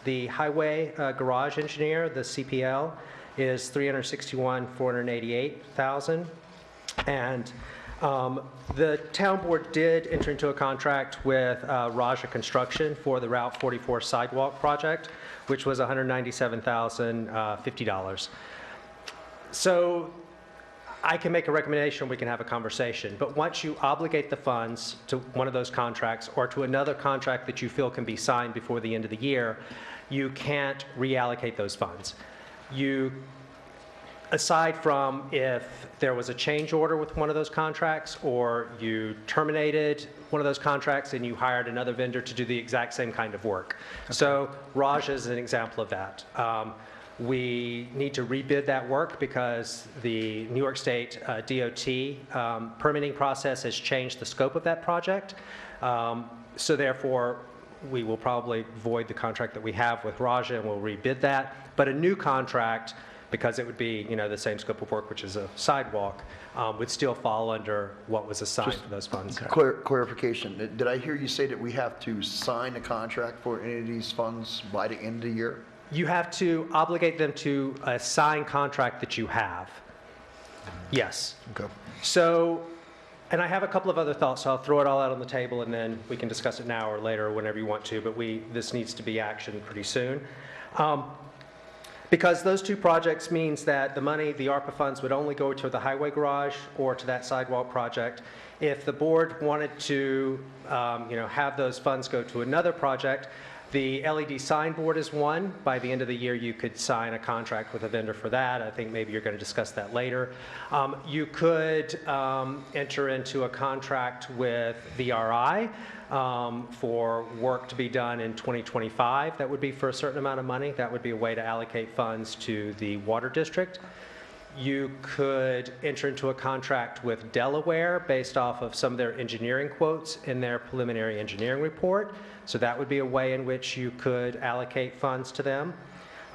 the highway garage engineer, the CPL, is $361,488,000, and the town board did enter into a contract with Raja Construction for the Route 44 sidewalk project, which was $197,050. So I can make a recommendation, we can have a conversation, but once you obligate the funds to one of those contracts or to another contract that you feel can be signed before the end of the year, you can't reallocate those funds. Aside from if there was a change order with one of those contracts, or you terminated one of those contracts and you hired another vendor to do the exact same kind of work. Okay. So Raj is an example of that. We need to rebid that work because the New York State DOT permitting process has changed the scope of that project. So therefore, we will probably void the contract that we have with Raja and we'll rebid that. But a new contract, because it would be, the same scope of work, which is a sidewalk, would still fall under what was assigned for those funds. Clarification, did I hear you say that we have to sign a contract for any of these funds by the end of the year? You have to obligate them to a signed contract that you have. Yes. Okay. So, and I have a couple of other thoughts, so I'll throw it all out on the table and then we can discuss it now or later or whenever you want to, but this needs to be actioned pretty soon. Because those 2 projects means that the money, the ARPA funds, would only go to the highway garage or to that sidewalk project. If the board wanted to, have those funds go to another project, the LED signboard is one. By the end of the year, you could sign a contract with a vendor for that. I think maybe you're going to discuss that later. You could enter into a contract with VRI for work to be done in 2025. That would be for a certain amount of money. That would be a way to allocate funds to the water district. you could enter into a contract with Delaware based off of some of their engineering quotes in their preliminary engineering report. So that would be a way in which you could allocate funds to them.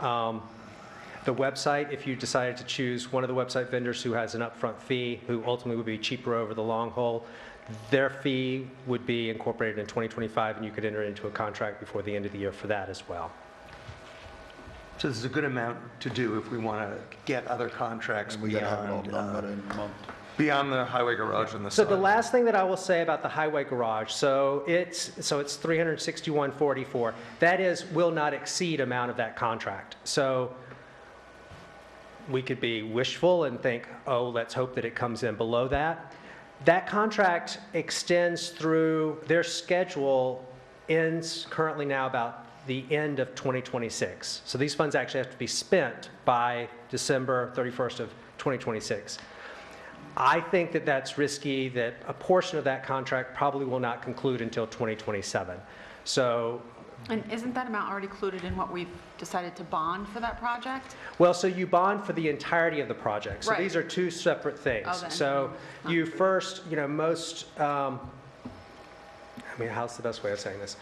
The website, if you decided to choose one of the website vendors who has an upfront fee, who ultimately would be cheaper over the long haul, their fee would be incorporated in 2025, and you could enter into a contract before the end of the year for that as well. So this is a good amount to do if we want to get other contracts We gotta have it all beyond, done by the end of the month. beyond the highway garage on the So side. the last thing that I will say about the highway garage, so it's $361.44. That will not exceed amount of that contract. So we could be wishful and think, oh, let's hope that it comes in below that. That contract extends through, their schedule ends currently now about the end of 2026. So these funds actually have to be spent by December 31st of 2026. I think that that's risky, that a portion of that contract probably will not conclude until 2027. So, And isn't that amount already included in what we've decided to bond for that project? well, so you bond for the entirety of the project. So Right. these are two separate things. Oh, then. So you first, most, how's the best way of saying this?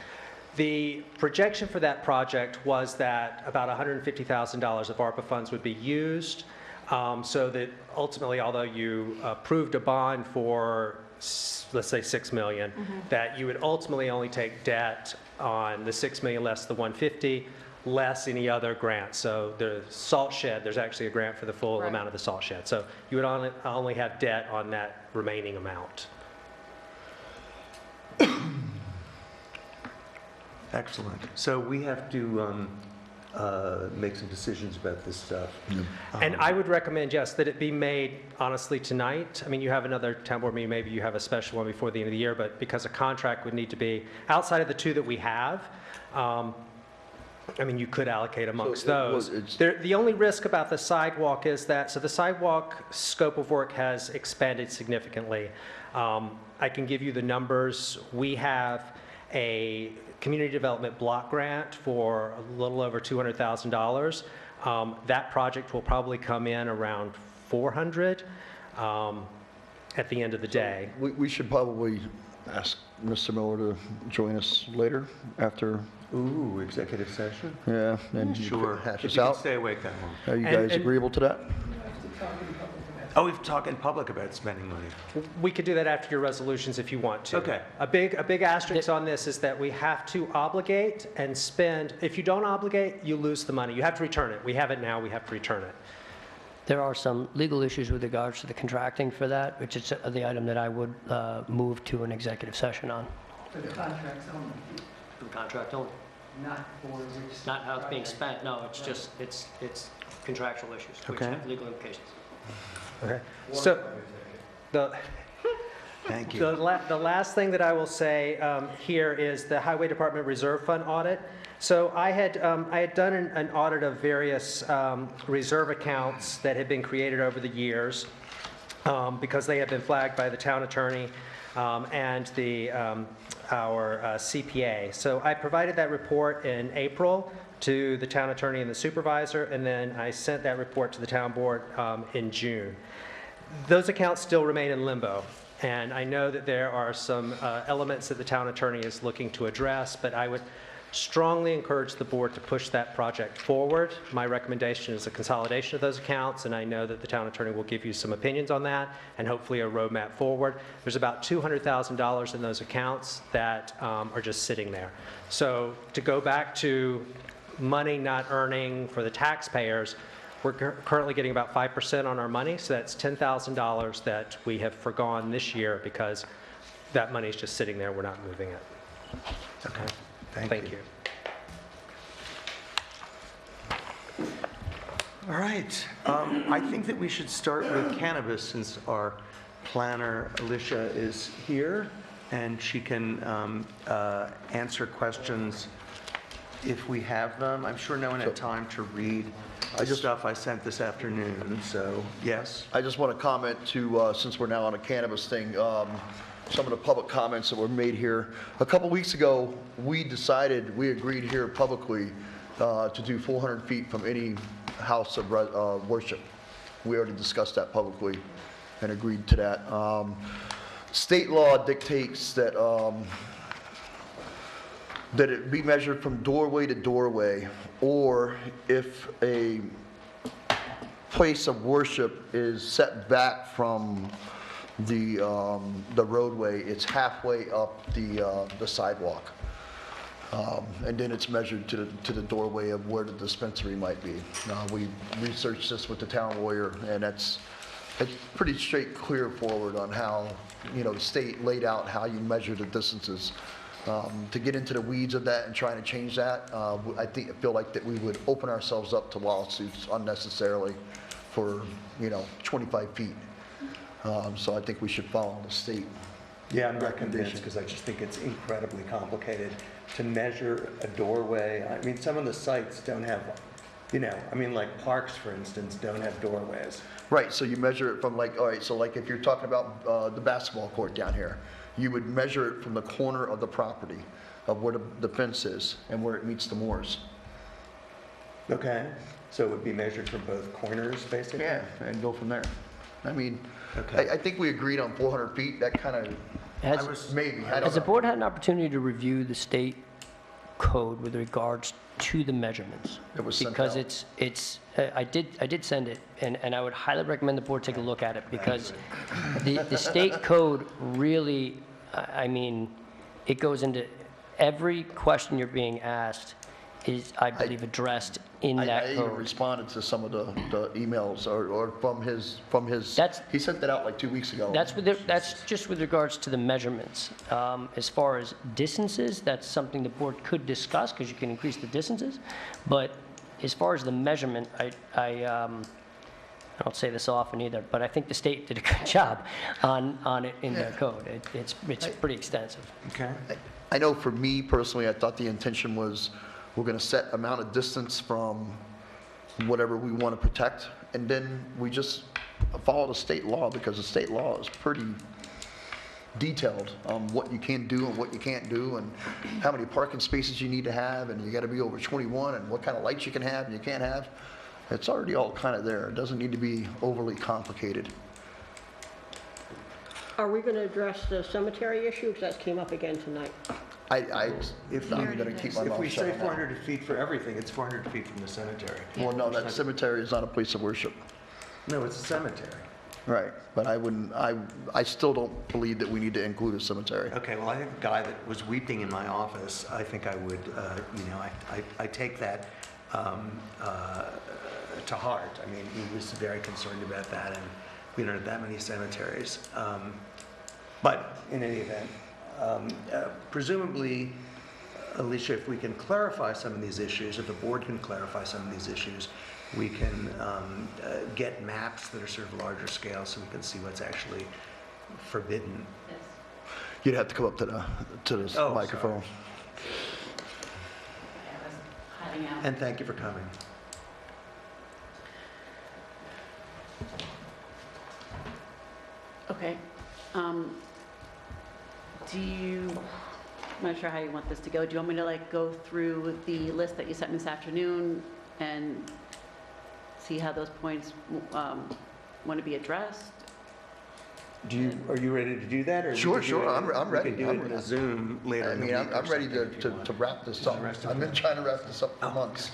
The projection for that project was that about $150,000 of ARPA funds would be used, so that ultimately, although you approved a bond for, let's say, $6 million, that you would ultimately only take debt on the $6 million less the $150, less any other grant. So the salt shed, there's actually a grant for the full Right. amount of the salt shed. So you would only have debt on that remaining amount. Excellent. So we have to make some decisions about this stuff. And I would recommend, yes, that it be made honestly tonight. I mean, you have another town board meeting, maybe you have a special one before the end of the year, but because a contract would need to be, outside of the two that we have, you could allocate amongst those. The only risk about the sidewalk is that, so the sidewalk scope of work has expanded significantly. I can give you the numbers. We have a community development block grant for a little over $200,000. That project will probably come in around 400 at the end of the day. We should probably ask Mr. Miller to join us later after, Ooh, executive session? yeah, and you Sure. could hash If us you can out. stay awake that long. Are you And- guys agreeable to that? Oh, we've talked in public about spending money. We could do that after your resolutions if you want to. Okay. A big asterisk on this is that we have to obligate and spend. If you don't obligate, you lose the money. You have to return it. We have it now, we have to return it. There are some legal issues with regards to the contracting for that, which is the item that I would move to an executive session on. For the contracts only, For the contract only. not for which. Not how it's being spent, no, it's just, it's contractual issues, which Okay. have legal implications. Okay. So, Thank you. the last thing that I will say here is the Highway Department Reserve Fund audit. So I had done an audit of various reserve accounts that had been created over the years because they had been flagged by the town attorney and our CPA. So I provided that report in April to the town attorney and the supervisor, and then I sent that report to the town board in June. Those accounts still remain in limbo, and I know that there are some elements that the town attorney is looking to address, but I would strongly encourage the board to push that project forward. My recommendation is a consolidation of those accounts, and I know that the town attorney will give you some opinions on that and hopefully a roadmap forward. There's about $200,000 in those accounts that are just sitting there. So to go back to money not earning for the taxpayers, we're currently getting about 5% on our money, so that's $10,000 that we have forgone this year because that money is just sitting there, we're not moving it. Okay. Thank you. All right. I think that we should start with cannabis since our planner, Alicia, is here, and she can answer questions if we have them. I'm sure no one had time to read the stuff I sent this afternoon, so yes. I just want to comment to, since we're now on a cannabis thing, some of the public comments that were made here. A couple weeks ago, we agreed here publicly to do 400 feet from any house of worship. We already discussed that publicly and agreed to that. State law dictates that, that it be measured from doorway to doorway, or if a place of worship is set back from the roadway, it's halfway up the sidewalk. And then it's measured to the doorway of where the dispensary might be. We researched this with the town lawyer, and it's pretty straight, clear forward on how, the state laid out how you measure the distances. To get into the weeds of that and trying to change that, I feel like that we would open ourselves up to lawsuits unnecessarily for, 25 feet. So I think we should follow the state. Yeah, I'm not convinced, because I just think it's incredibly complicated to measure a doorway. I mean, some of the sites don't have, like parks, for instance, don't have doorways. Right, so you measure it from all right, so if you're talking about the basketball court down here, you would measure it from the corner of the property of where the fence is and where it meets the moors. Okay, so it would be measured from both corners, basically? Yeah, and go from there. I mean, Okay. I think we agreed on 400 feet, that kind of, maybe, I don't Has the know. board had an opportunity to review the state code with regards to the measurements? It was sent Because out. I did send it, and I would highly recommend the board take a look at it, because the state code really, I mean, it goes into every question you're being asked is, I believe, addressed in I that even code. responded to some of the emails or from his, he sent that out like 2 weeks ago. That's just with regards to the measurements. As far as distances, that's something the board could discuss, because you can increase the distances. But as far as the measurement, I don't say this often either, but I think the state did a good job on it in their code. It's pretty extensive. Okay. I know for me personally, I thought the intention was, we're going to set amount of distance from whatever we want to protect, and then we just follow the state law, because the state law is pretty detailed on what you can do and what you can't do, and how many parking spaces you need to have, and you got to be over 21, and what kind of lights you can have and you can't have. It's already all kind of there. It doesn't need to be overly complicated. Are we going to address the cemetery issue? Because that came up again tonight. I'm going to keep my If mouth we shut say on that. 400 feet for everything, it's 400 feet from the cemetery. Well, no, that cemetery is not a place of worship. No, it's a cemetery. Right, but I still don't believe that we need to include a cemetery. Okay, well, I think the guy that was weeping in my office, I think I would, I take that to heart. I mean, he was very concerned about that, and we don't have that many cemeteries. But in any event, presumably, Alicia, if we can clarify some of these issues, if the board can clarify some of these issues, we can get maps that are sort of larger scale, so we can see what's actually forbidden. You'd have to come up to the microphone. And thank you for coming. Okay. I'm not sure how you want this to go. Do you want me to go through the list that you sent me this afternoon and see how those points want to be addressed? Are you ready to do that? Or Sure, I'm ready. We could do it in a Zoom later. I mean, I'm ready to wrap this up. I've been trying to wrap this up for months.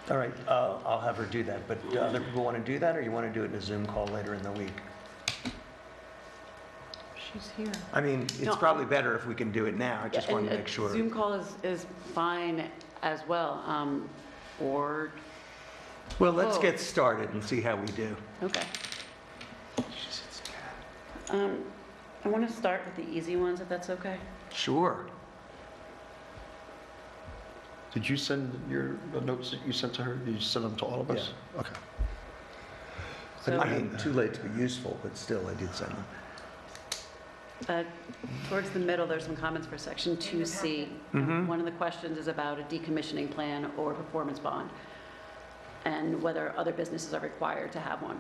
All right, I'll have her do that, but do other people want to do that, or you want to do it in a Zoom call later in the week? She's here. I mean, it's probably better if we can do it now, I just want to make sure. Zoom call is fine as well, or... Well, let's get started and see how we do. Okay. I want to start with the easy ones, if that's okay. Sure. Did you send the notes that you sent to her? Did you send them to all of us? Yeah. Okay. So, I mean, too late to be useful, but still, I did send them. towards the middle, there's some comments for section 2C. One of the questions is about a decommissioning plan or performance bond, and whether other businesses are required to have one.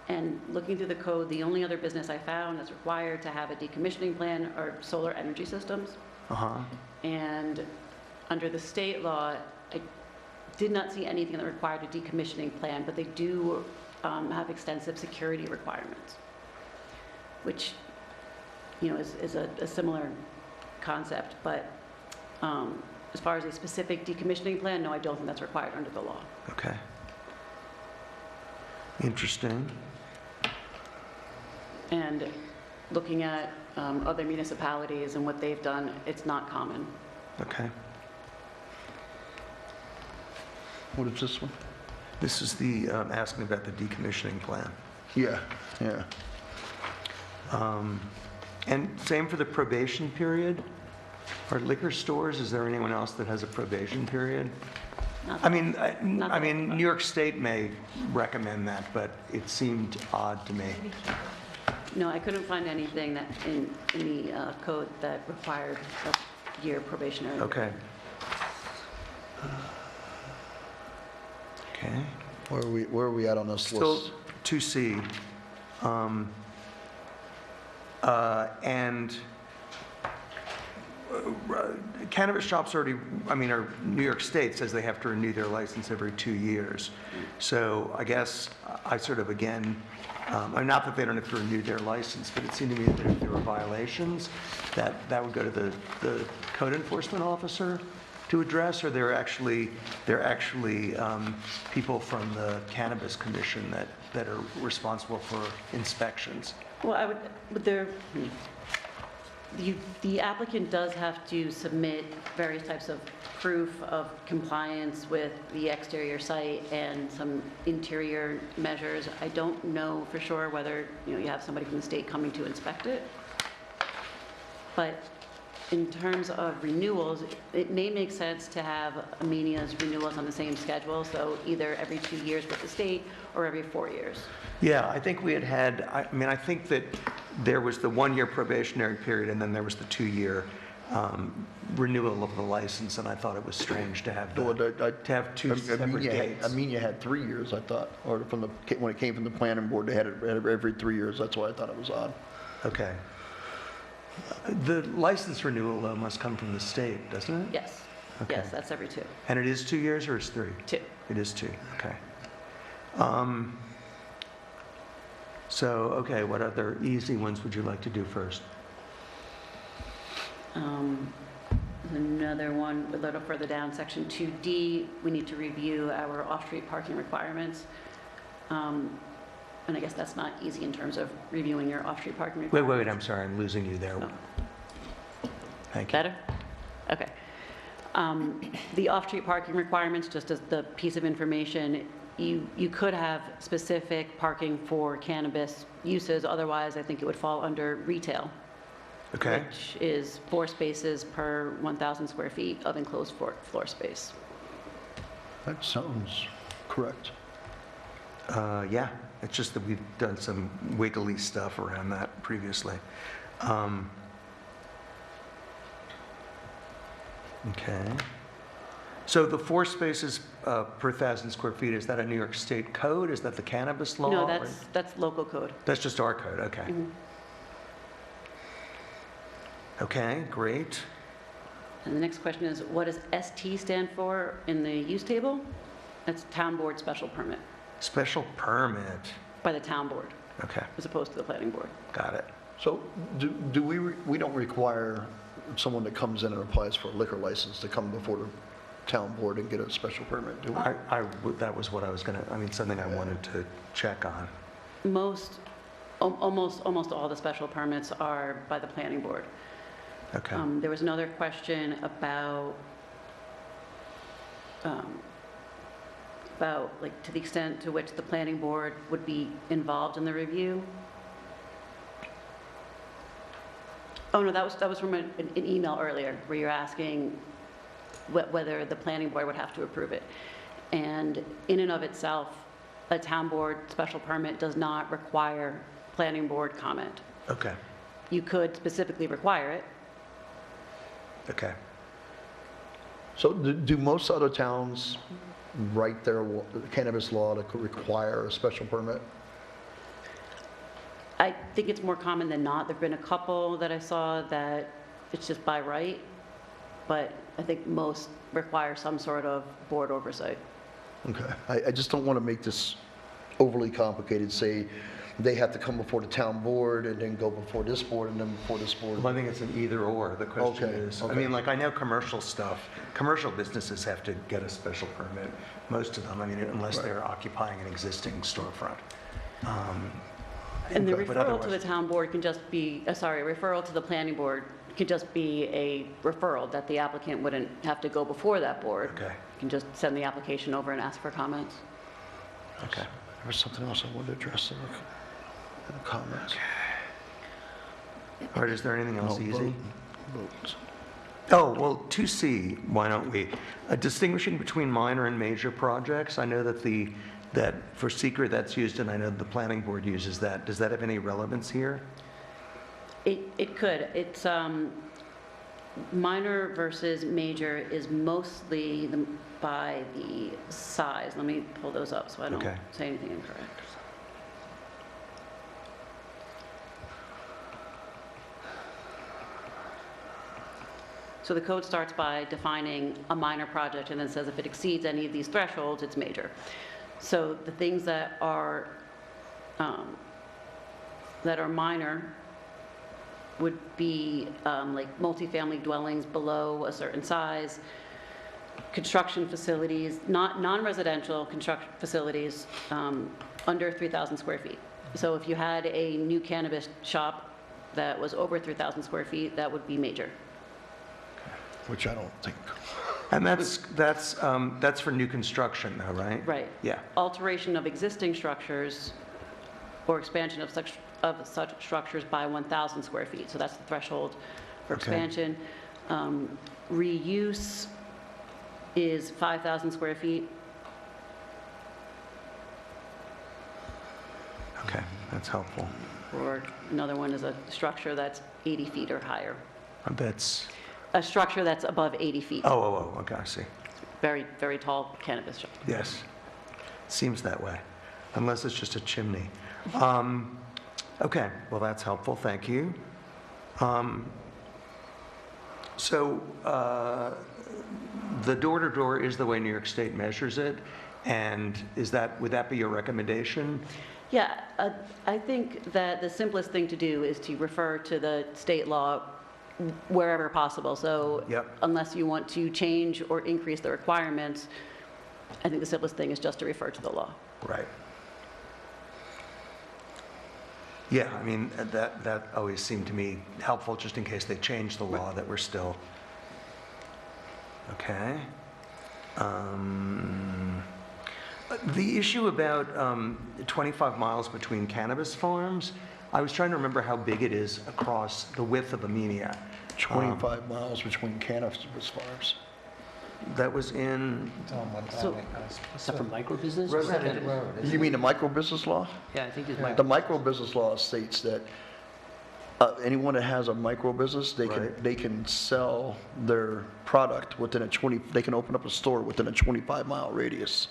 And looking through the code, the only other business I found that's required to have a decommissioning plan are solar energy systems. And under the state law, I did not see anything that required a decommissioning plan, but they do have extensive security requirements, which, you know, is a similar concept. But as far as a specific decommissioning plan, no, I don't think that's required under the law. Okay. Interesting. And looking at other municipalities and what they've done, it's not common. Okay. What is this one? This is the, asking about the decommissioning plan. Yeah, yeah. And same for the probation period? Are liquor stores, is there anyone else that has a probation period? I mean, New York State may recommend that, but it seemed odd to me. No, I couldn't find anything that in the code that required a year probationary. Okay. Okay. Where are we at on this Still list? 2C. And cannabis shops already, I mean, New York State says they have to renew their license every 2 years. So I guess I sort of, again, not that they don't have to renew their license, but it seemed to me that if there were violations, that would go to the code enforcement officer to address, or they're actually people from the Cannabis Commission that are responsible for inspections. Well, the applicant does have to submit various types of proof of compliance with the exterior site and some interior measures. I don't know for sure whether, you have somebody from the state coming to inspect it. But in terms of renewals, it may make sense to have Amenia's renewals on the same schedule, so either every 2 years with the state or every 4 years. Yeah, I think we had, I think that there was the 1-year probationary period, and then there was the 2-year renewal of the license, and I thought it was strange to have two separate dates. Amenia had 3 years, I thought, or when it came from the planning board, they had it every 3 years. That's why I thought it was odd. Okay. The license renewal, though, must come from the state, doesn't it? Yes. Okay. Yes, that's every 2. And it is 2 years, or it's 3? 2. It is 2, okay. So, okay, what other easy ones would you like to do first? Another one, a little further down, section 2D, we need to review our off-street parking requirements. And I guess that's not easy in terms of reviewing your off-street parking requirements. Wait, I'm sorry, I'm losing you there. Oh. Thank you. Better? Okay. The off-street parking requirements, just as the piece of information, you could have specific parking for cannabis uses, otherwise I think it would fall under retail. Okay. Which is 4 spaces per 1,000 square feet of enclosed floor space. That sounds correct. Yeah, it's just that we've done some wiggly stuff around that previously. Okay. So the 4 spaces per 1,000 square feet, is that a New York State code? Is that the cannabis law? No, that's local code. That's just our code, okay. Mhm. Okay, great. And the next question is, what does ST stand for in the use table? That's Town Board Special Permit, Special permit, by the Town Board, okay, as opposed to the Planning Board. got it. So do we don't require someone that comes in and applies for a liquor license to come before the town board and get a special permit, do we? That was what I was something I wanted to check on. Almost all the special permits are by the Planning Board. Okay. There was another question about like to the extent to which the Planning Board would be involved in the review. Oh, no, that was from an email earlier where you're asking whether the Planning Board would have to approve it. And in and of itself, a town board special permit does not require Planning Board comment. Okay. You could specifically require it. Okay. So do most other towns write their cannabis law to require a special permit? I think it's more common than not. There've been a couple that I saw that it's just by right, but I think most require some sort of board oversight. Okay. I just don't want to make this overly complicated, say they have to come before the town board and then go before this board and then before this board. Well, I think it's an either or. The question Okay, is, I okay. mean, like, I know commercial stuff, commercial businesses have to get a special permit, most of them, I mean, unless they're occupying an existing storefront. And the But referral to otherwise- the town board can just be, referral to the planning board could just be a referral that the applicant wouldn't have to go before that board. Okay. You can just send the application over and ask for comments. Okay. There was something else I wanted to address in the comments. All right, is there anything else No, easy? votes. Oh, well, 2C, why don't we? Distinguishing between minor and major projects. I know that that for secret that's used, and I know the planning board uses that. Does that have any relevance here? It could. It's minor versus major is mostly by the size. Let me pull those up so I don't Okay. say anything incorrect. So the code starts by defining a minor project and then says if it exceeds any of these thresholds, it's major. So the things that are minor would be like multifamily dwellings below a certain size, construction facilities, non-residential construction facilities under 3,000 square feet. So if you had a new cannabis shop that was over 3,000 square feet, that would be major. Which I don't think. And that's for new construction though, right? Right. Yeah. Alteration of existing structures or expansion of such structures by 1,000 square feet. So that's the threshold for Okay. expansion. Reuse is 5,000 square feet. Okay, that's helpful. Or another one is a structure that's 80 feet or higher. That's, A structure that's above 80 feet. okay, I see. Very, very tall cannabis shop. Yes, seems that way, unless it's just a chimney. Okay, well, that's helpful, thank you. So the door-to-door is the way New York State measures it, and would that be your recommendation? Yeah, I think that the simplest thing to do is to refer to the state law wherever possible. So Yep. unless you want to change or increase the requirements, I think the simplest thing is just to refer to the law. Right. Yeah, I mean, that always seemed to me helpful, just in case they change the law, that we're still, okay. The issue about 25 miles between cannabis farms, I was trying to remember how big it is across the width of Amenia. 25 miles between cannabis farms. That was in, So- Is that for micro business? Resident- You mean the micro business law? Yeah, I think it's The micro. micro business law states that anyone that has a micro business, Right. they can sell their product within they can open up a store within a 25-mile radius.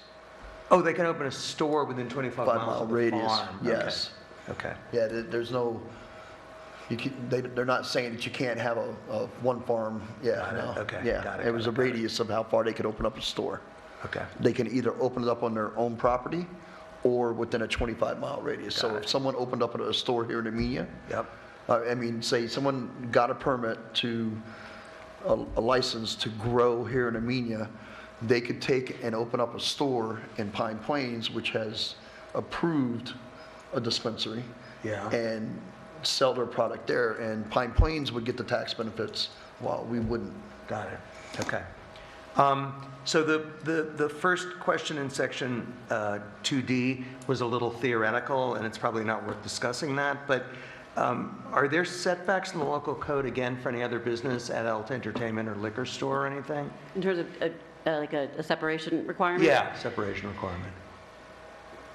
oh, they can open a store within 25 miles 5-mile of the radius, farm. Okay. yes. Okay. Yeah, there's no, they're not saying that you can't have a one farm, yeah, Got it, no. okay, Yeah, got it, it was got a it, got it. radius of how far they could open up a store. Okay. They can either open it up on their own property or within a 25-mile radius. So Got if it. someone opened up a store here in Amenia, Yep. I mean, say someone got a permit a license to grow here in Amenia, they could take and open up a store in Pine Plains, which has approved a dispensary. Yeah. And sell their product there, and Pine Plains would get the tax benefits while we wouldn't. Got it. Okay. So the first question in section 2D was a little theoretical, and it's probably not worth discussing that, but are there setbacks in the local code, again, for any other business, adult entertainment or liquor store or anything? In terms of like a separation requirement? Yeah, separation requirement.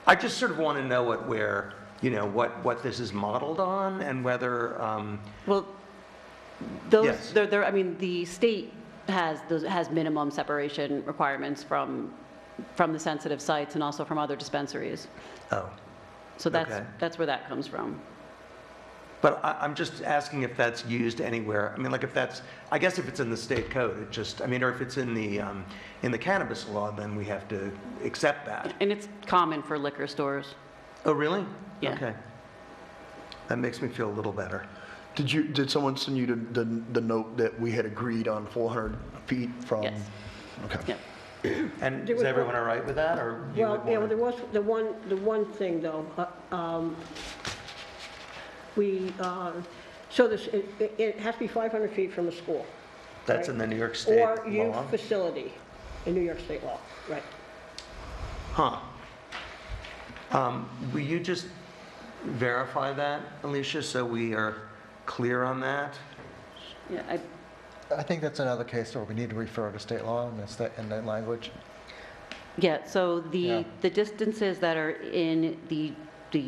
I just sort of want to know what this is modeled on, and whether, Well, Yes. I mean, the state has minimum separation requirements from the sensitive sites and also from other dispensaries. oh, So Okay. that's where that comes from. But I'm just asking if that's used anywhere. I mean, like if that's, I guess if it's in the state code, it just, I mean, or if it's in the cannabis law, then we have to accept that. And it's common for liquor stores. Oh, really? Yeah. Okay. That makes me feel a little better. Did someone send you the note that we had agreed on 400 feet from? Yes. Okay. Yeah. And There is was everyone all right with that, or you Well, would yeah, well, want there was the one thing, though. So it has to be 500 feet from a school. That's right? in the New York State law? Or youth facility in New York State law, right. Huh. Will you just verify that, Alicia, so we are clear on that? Yeah, I think that's another case where we need to refer to state law in that language. Yeah, so Yeah. the distances that are in the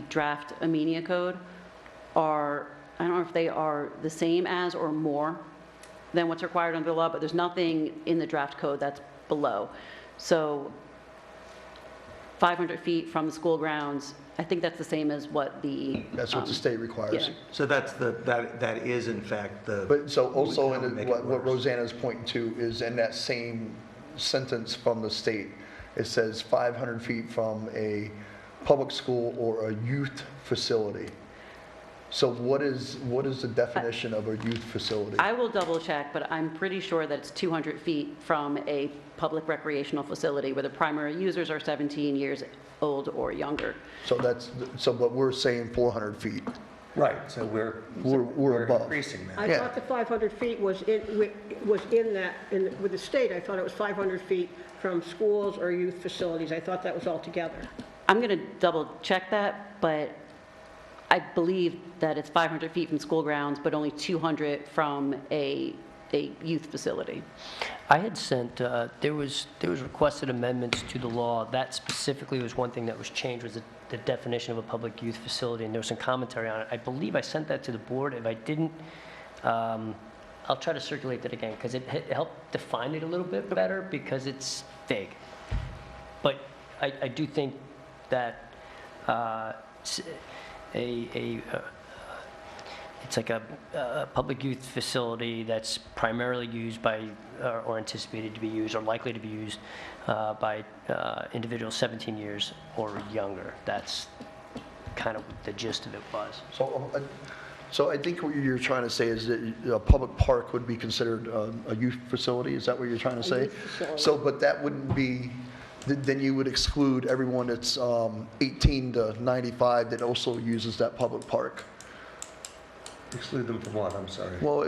draft Amenia code are, I don't know if they are the same as or more than what's required under the law, but there's nothing in the draft code that's below. So 500 feet from the school grounds, I think that's the same as what the... That's what the state requires. yeah. So that's that is in fact the. But so also, That would make it what worse. Rosanna's pointing to is in that same sentence from the state, it says 500 feet from a public school or a youth facility. So what is the definition of a youth facility? I will double check, but I'm pretty sure that it's 200 feet from a public recreational facility where the primary users are 17 years old or younger. So but we're saying 400 feet. Right, so We're above. increasing that. I Yeah. thought the 500 feet was in that, with the state, I thought it was 500 feet from schools or youth facilities. I thought that was all together. I'm going to double check that, but I believe that it's 500 feet from school grounds, but only 200 from a youth facility. I had sent, there was requested amendments to the law. That specifically was one thing that was changed, was the definition of a public youth facility, and there was some commentary on it. I believe I sent that to the board. If I didn't, I'll try to circulate that again, because it helped define it a little bit better, because it's vague. But I do think that it's like a public youth facility that's primarily used by, or anticipated to be used, or likely to be used by individuals 17 years or younger. That's kind of what the gist of it was. So I think what you're trying to say is that a public park would be considered a youth facility? Is that what you're trying to say? youth facility. So, but that wouldn't be, then you would exclude everyone that's 18 to 95 that also uses that public park? Exclude them from what, I'm sorry? Well,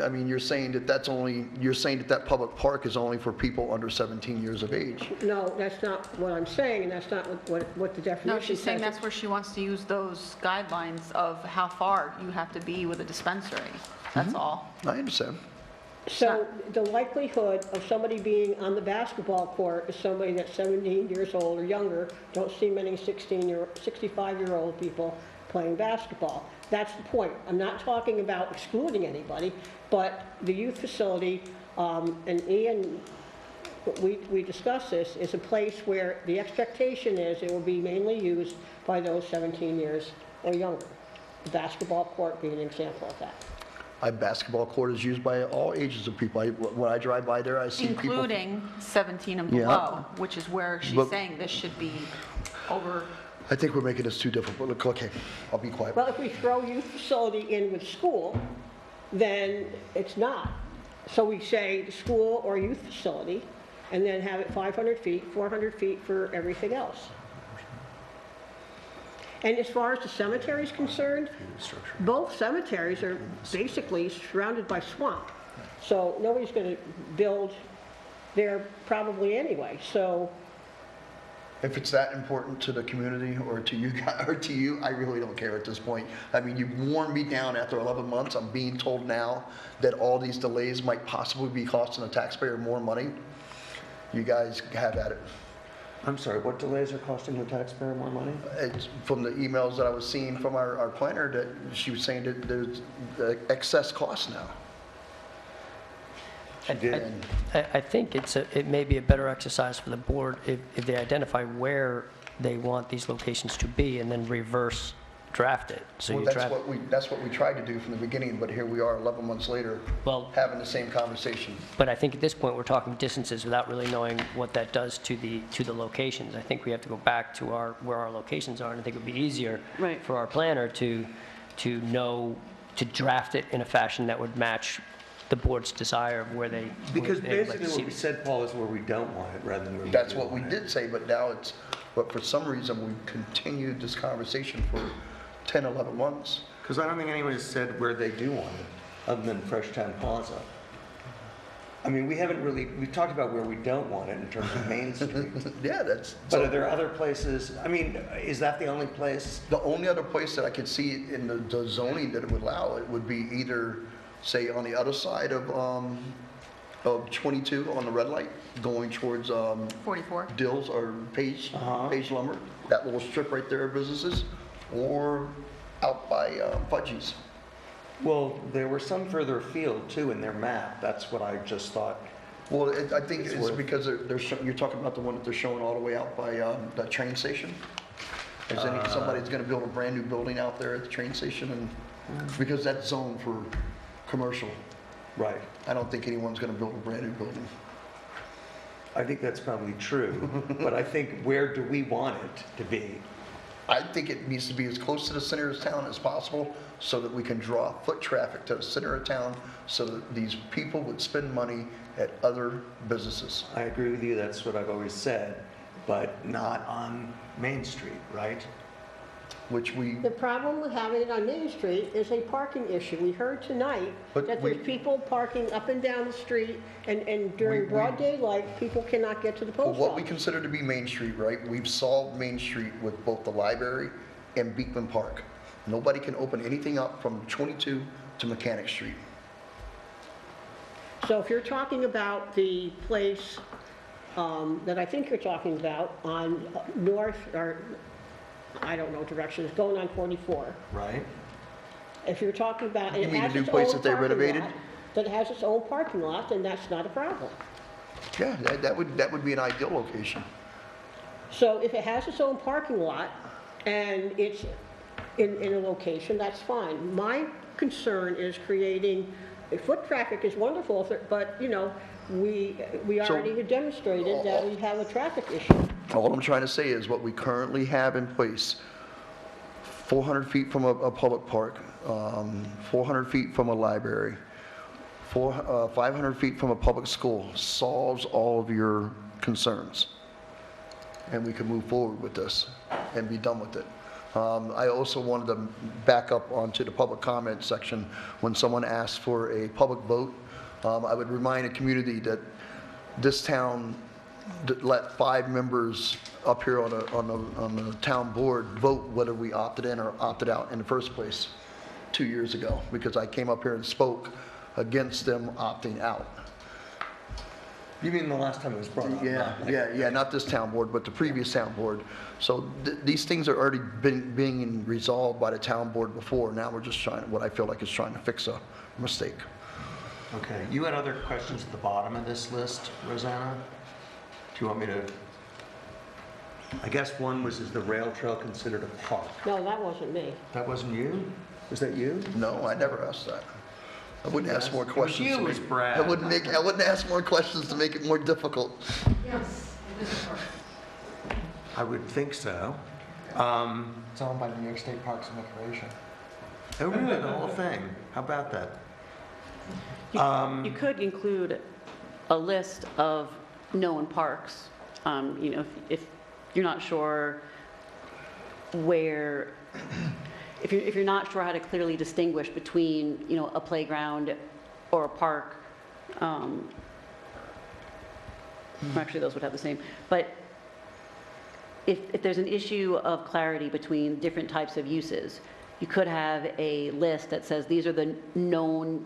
I mean, you're saying that that public park is only for people under 17 years of age. No, that's not what I'm saying, and that's not what the definition No, says. she's saying that's where she wants to use those guidelines of how far you have to be with a dispensary. That's all. I understand. So the likelihood of somebody being on the basketball court is somebody that's 17 years old or younger. Don't see many 65-year-old people playing basketball. That's the point. I'm not talking about excluding anybody, but the youth facility, and Ian, we discussed this, is a place where the expectation is it will be mainly used by those 17 years or younger. The basketball court being an example of that. A basketball court is used by all ages of people. When I drive by there, I see people. Including 17 and Yeah. below, which is where she's But- saying this should be over. I think we're making this too difficult. Look, okay, I'll be quiet. Well, if we throw youth facility in with school, then it's not. So we say school or youth facility, and then have it 500 feet, 400 feet for everything else. And as far as the cemetery is concerned, both cemeteries are basically surrounded by swamp. So nobody's going to build there probably anyway, so. If it's that important to the community or to you, I really don't care at this point. I mean, you worn me down after 11 months. I'm being told now that all these delays might possibly be costing the taxpayer more money. You guys have at it. I'm sorry, what delays are costing the taxpayer more money? It's from the emails that I was seeing from our planner, that she was saying that there's excess costs now. I think it may be a better exercise for the board if they identify where they want these locations to be and then reverse draft it. So Well, you that's draft, what we tried to do from the beginning, but here we are 11 months later, well, having the same conversation. but I think at this point, we're talking distances without really knowing what that does to the locations. I think we have to go back to where our locations are, and I think it would be easier Right. for our planner to know, to draft it in a fashion that would match the board's desire of where they Because where they'd like to basically see what we it. said, Paul, is where we don't want it rather than where we do That's what we want it. did say, but now but for some reason, we've continued this conversation for 10, 11 months. Because I don't think anyone has said where they do want it, other than Fresh Town Plaza. I mean, we've talked about where we don't want it in terms of Main Street. Yeah, But are there other places, I mean, is that the only place? the only other place that I could see in the zoning that it would allow it would be either, say, on the other side of 22 on the red light, going towards 44. Dills or Page Lumber, that little strip right there of businesses, or out by Fudgies. Well, there were some further afield too in their map. That's what I just thought. Well, I think It's it's worth- because you're talking about the one that they're showing all the way out by that train station? Somebody's gonna build a brand-new building out there at the train station, and, because that's zoned for commercial. Right. I don't think anyone's gonna build a brand-new building. I think that's probably true. But I think, where do we want it to be? I think it needs to be as close to the center of town as possible, so that we can draw foot traffic to the center of town, so that these people would spend money at other businesses. I agree with you, that's what I've always said, but not on Main Street, right? Which we, The problem with having it on Main Street is a parking issue. We heard tonight But that we- there's people parking up and down the street, and during broad daylight, people cannot get to the post what we office. consider to be Main Street, right? We've solved Main Street with both the library and Beekman Park. Nobody can open anything up from 22 to Mechanic Street. So if you're talking about the place that I think you're talking about on north, or I don't know directions, going on 44. Right. If you're talking about, You and it mean the has new its place own that they parking renovated? lot, that it has its own parking lot, then that's not a problem. Yeah, that would be an ideal location. So if it has its own parking lot and it's in a location, that's fine. My concern is creating, foot traffic is wonderful, but, you know, we So- already have demonstrated that we have a traffic issue. All I'm trying to say is what we currently have in place, 400 feet from a public park, 400 feet from a library, 500 feet from a public school, solves all of your concerns. And we can move forward with this and be done with it. I also wanted to back up onto the public comment section. When someone asks for a public vote, I would remind the community that this town let 5 members up here on the town board vote whether we opted in or opted out in the first place 2 years ago, because I came up here and spoke against them opting out. You mean the last time it was brought up? Yeah, not this town board, but the previous town board. So these things are already being resolved by the town board before. Now we're just trying, what I feel like is trying to fix a mistake. Okay, you had other questions at the bottom of this list, Rosanna? Do you want me to? I guess one was, is the rail trail considered a park? No, that wasn't me. That wasn't you? Was that you? No, I never asked that. I wouldn't ask more It was questions. you, to it was make- Brad. I wouldn't ask more questions to make it more difficult. Yes, it is a park. I would think so. It's owned by New York State Parks and Recreation. Oh, really, the whole thing? How about that? You could include a list of known parks. You know, if you're not sure where, if you're not sure how to clearly distinguish between, you know, a playground or a park, actually those would have the same, but if there's an issue of clarity between different types of uses, you could have a list that says these are the known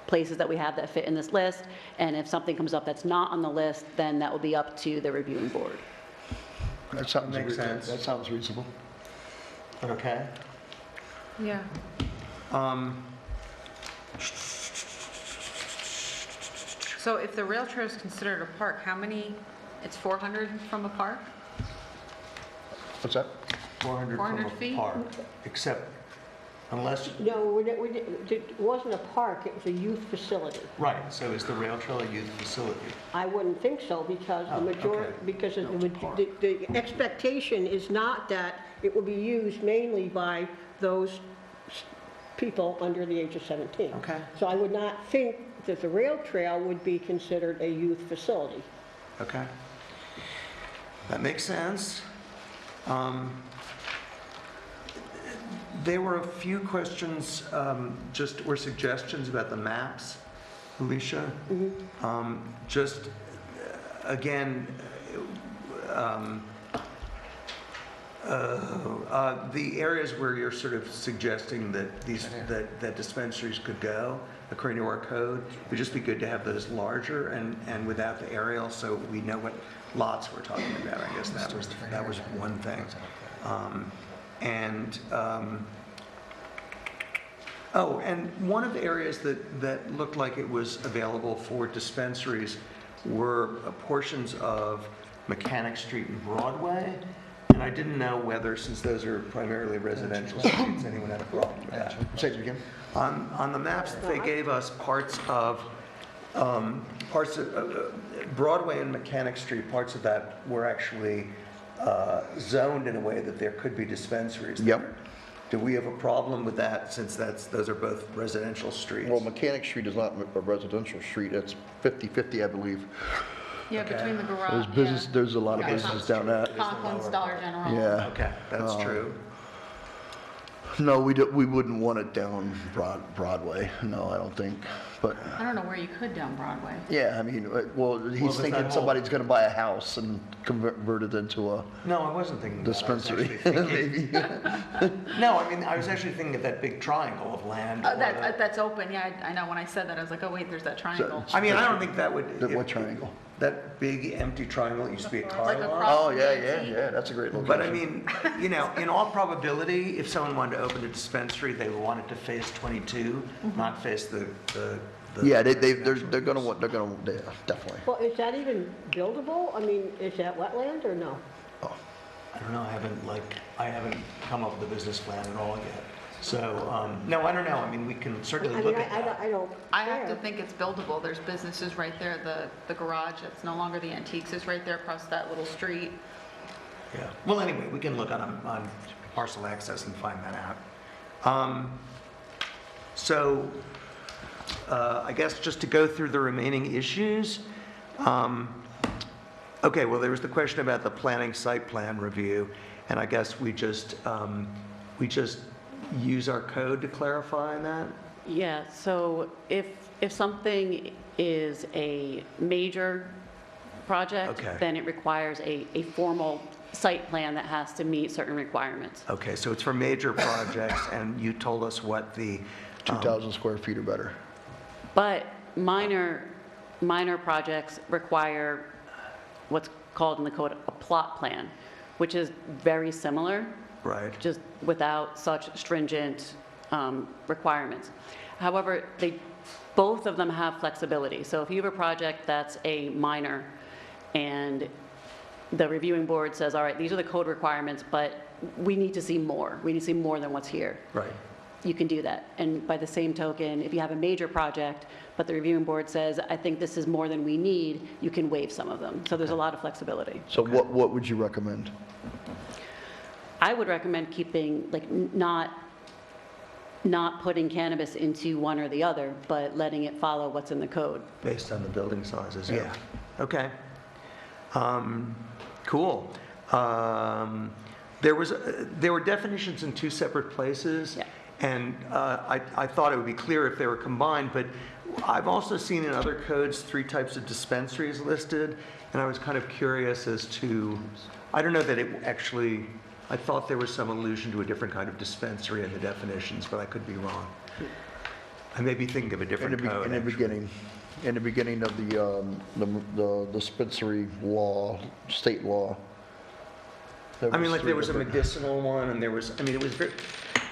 places that we have that fit in this list, and if something comes up that's not on the list, then that will be up to the reviewing board. That sounds Makes sense. That sounds reasonable. Okay. Yeah. So if the rail trail is considered a park, how many, it's 400 from a park? What's that? 400 400 from a feet? park, except unless, No, it wasn't a park, it was a youth facility. right, so is the rail trail a youth facility? I wouldn't think so, because Oh, the majority, okay. because the expectation is not that it will be used mainly by those people under the age of 17. Okay. So I would not think that the rail trail would be considered a youth facility. Okay. That makes sense. There were a few questions, or suggestions about the maps, Alicia. Just, again, the areas where you're sort of suggesting that that dispensaries could go, according to our code, it would just be good to have those larger and without the aerial, so we know what lots we're talking about. I guess that was one thing. And one of the areas that looked like it was available for dispensaries were portions of Mechanic Street and Broadway. And I didn't know whether, since those are primarily residential streets, anyone had a problem with that. Say it again. On the maps that they gave us, parts of Broadway and Mechanic Street, parts of that were actually zoned in a way that there could be dispensaries there. Yep. Do we have a problem with that, since those are both residential streets? Well, Mechanic Street is not a residential street, it's 50/50, I believe. Yeah, Okay. between the garage. There's business, yeah. there's a lot of Yeah, businesses down that. Conklin's, Dollar General. Yeah. Okay, that's true. No, we wouldn't want it down Broadway, no, I don't think, but, I don't know where you could down Broadway. yeah, I mean, well, he's there's thinking that whole- somebody's gonna buy a house and convert it into a No, I wasn't thinking that. I was dispensary, actually thinking- maybe. No, I mean, I was actually thinking of that big triangle of land. or the- That's open, yeah, I know, when I said that, I was like, oh, wait, there's that triangle. I mean, I don't think that would. What triangle? That big empty triangle that used to be a car Like lot. across- Oh, yeah, that's a great location. But I mean, in all probability, if someone wanted to open a dispensary, they would want it to face 22, not face the. Yeah, they're gonna want, yeah, definitely. Well, is that even buildable? I mean, is that wetland or no? I don't know, I haven't come up with a business plan at all yet. So, no, I don't know, I mean, we can certainly I mean, look at that. I don't I have to care. think it's buildable, there's businesses right there, the garage, it's no longer the antiques, is right there across that little street. Yeah, well, anyway, we can look on parcel access and find that out. So, I guess just to go through the remaining issues, okay, well, there was the question about the planning site plan review, and I guess we just use our code to clarify that? Yeah, so if something is a major project, Okay. then it requires a formal site plan that has to meet certain requirements. Okay, so it's for major projects, and you told us what the, 2,000 square feet or better. But minor projects require what's called in the code a plot plan, which is very similar, right? just without such stringent requirements. However, both of them have flexibility. So if you have a project that's a minor and the reviewing board says, all right, these are the code requirements, but we need to see more. We need to see more than what's here. Right. You can do that. And by the same token, if you have a major project, but the reviewing board says, I think this is more than we need, you can waive some of them. So there's a lot of flexibility. So what would you recommend? I would recommend keeping, like, not putting cannabis into one or the other, but letting it follow what's in the code. Based on the building sizes, yeah. Okay. Cool. There were definitions in two separate places. Yeah. And I thought it would be clear if they were combined, but I've also seen in other codes 3 types of dispensaries listed, and I was kind of curious as to, I don't know that it actually, I thought there was some allusion to a different kind of dispensary in the definitions, but I could be wrong. I may be thinking of a different code. In the beginning of the dispensary law, state law. I mean, like, there was a 3 different- medicinal one, and there was, I mean,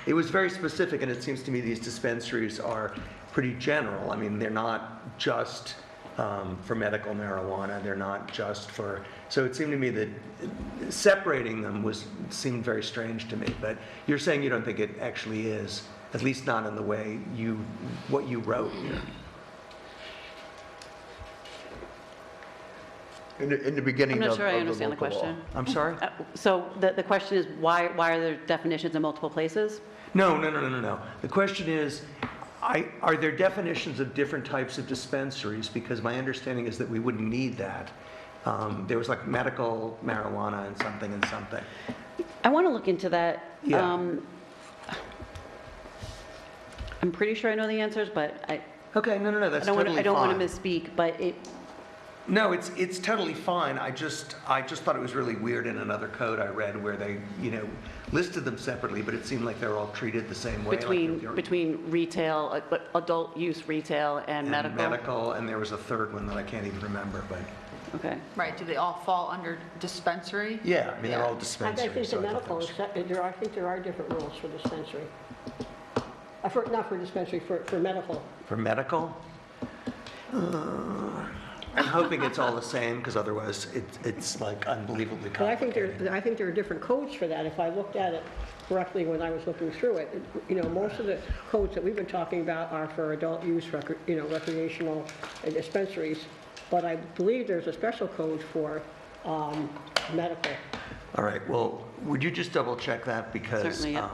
it was very specific, and it seems to me these dispensaries are pretty general. I mean, they're not just for medical marijuana. They're not just for, so it seemed to me that separating them seemed very strange to me. But you're saying you don't think it actually is, at least not in the way what you wrote here. In the beginning I'm of not sure I of understand the local law. question. I'm sorry? So the question is, why are there definitions in multiple places? No. The question is, are there definitions of different types of dispensaries? Because my understanding is that we wouldn't need that. There was like medical marijuana and something and something. I want to look into that. Yeah. I'm pretty sure I know the answers, but Okay, no, that's totally fine. I don't want to misspeak, but No, it's totally fine. I just thought it was really weird in another code I read where they, listed them separately, but it seemed like they were all treated the same way. between retail, adult use retail and medical? Medical, and there was a third one that I can't even remember, but, Okay. Right, do they all fall under dispensary? yeah, I mean, they're all I dispensaries. think so the I thought that medical, was- I think there are different rules for dispensary. Not for dispensary, for medical. For medical? I'm hoping it's all the same, because otherwise it's like unbelievably But I think complicated. there are different codes for that. If I looked at it correctly when I was looking through it, most of the codes that we've been talking about are for adult use, recreational dispensaries. But I believe there's a special code for medical. All right, well, would you just double check that? Because Certainly, yeah.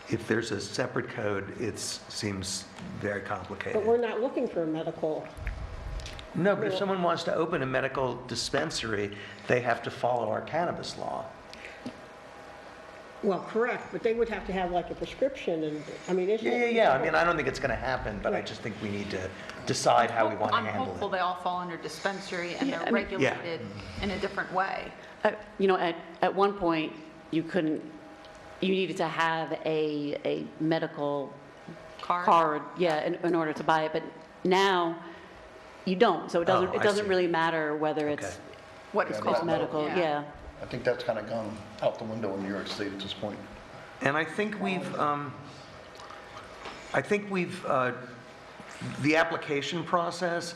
if there's a separate code, it seems very complicated. But we're not looking for a medical. No, but if someone wants to open a medical dispensary, they have to follow our cannabis law. Well, correct, but they would have to have like a prescription and, I mean, isn't it? Yeah. I mean, I don't think it's going to happen, but I just think we need to decide how we want to I'm handle hopeful it. they all fall under dispensary and Yeah, they're I mean- regulated in a different way. At one point, you needed to have a medical card, yeah, in order to buy it, but now you don't, so it I doesn't see. really matter whether it's What is Yeah, called medical, yeah. I think that's kind of gone out the window in New York State at this point. And I think the application process,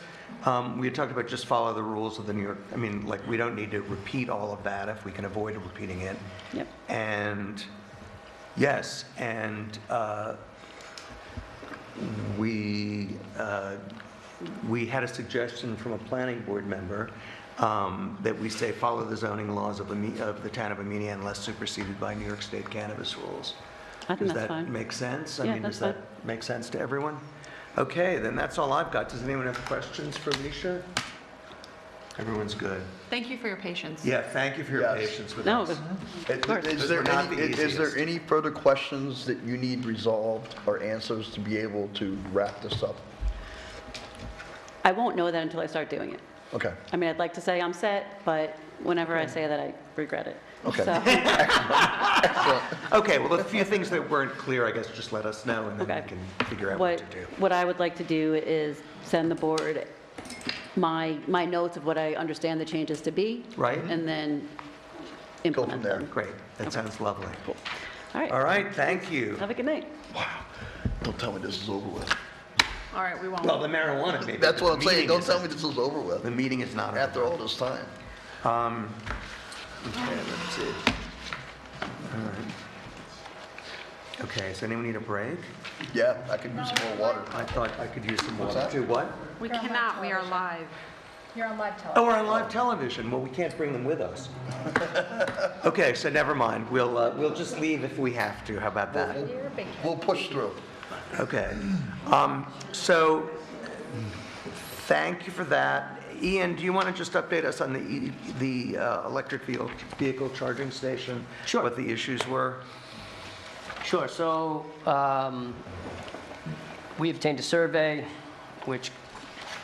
we had talked about just follow the rules of the New York, I mean, like, we don't need to repeat all of that if we can avoid repeating it. Yep. And, yes, and we had a suggestion from a planning board member that we say follow the zoning laws of the town of Amenia unless superseded by New York State cannabis rules. I think that's Does fine. that make sense? Yeah, I mean, that's does that make sense to everyone? Okay, then that's all I've got. Does anyone have questions for Alicia? Everyone's good. Thank you for your patience. Yeah, thank you for your Yes. patience with No, us. course. Is Those there were not the is easiest. there any further questions that you need resolved or answers to be able to wrap this up? I won't know that until I start doing it. Okay. I mean, I'd like to say I'm set, but whenever I say that, I regret it. Okay. So, Okay, well, a few things that weren't clear, I guess, just let us know, and then Okay. we can figure out what to do. what I would like to do is send the board my notes of what I understand the changes to be. Right. And then Go from implement there. them. Great, that sounds lovely. Cool. All right. All right, thank you. Have a good night. Don't tell me this is over with. All right, we won't. Well, the marijuana maybe. That's but what I'm the saying. meeting Don't is- tell me this is over with The meeting is not. after over. all this time. Okay, let's see. All right. Okay, does anyone need a break? Yeah, I could use some more water. I thought I could use some What's water. that? Do what? We cannot, we are live. You're on live television. Oh, we're on live television. Well, we can't bring them with us. Okay, so never mind. We'll just leave if we have to. How about that? We'll push through. Okay. So, thank you for that. Ian, do you want to just update us on the electric vehicle charging station? Sure. What the issues were? Sure, so we obtained a survey which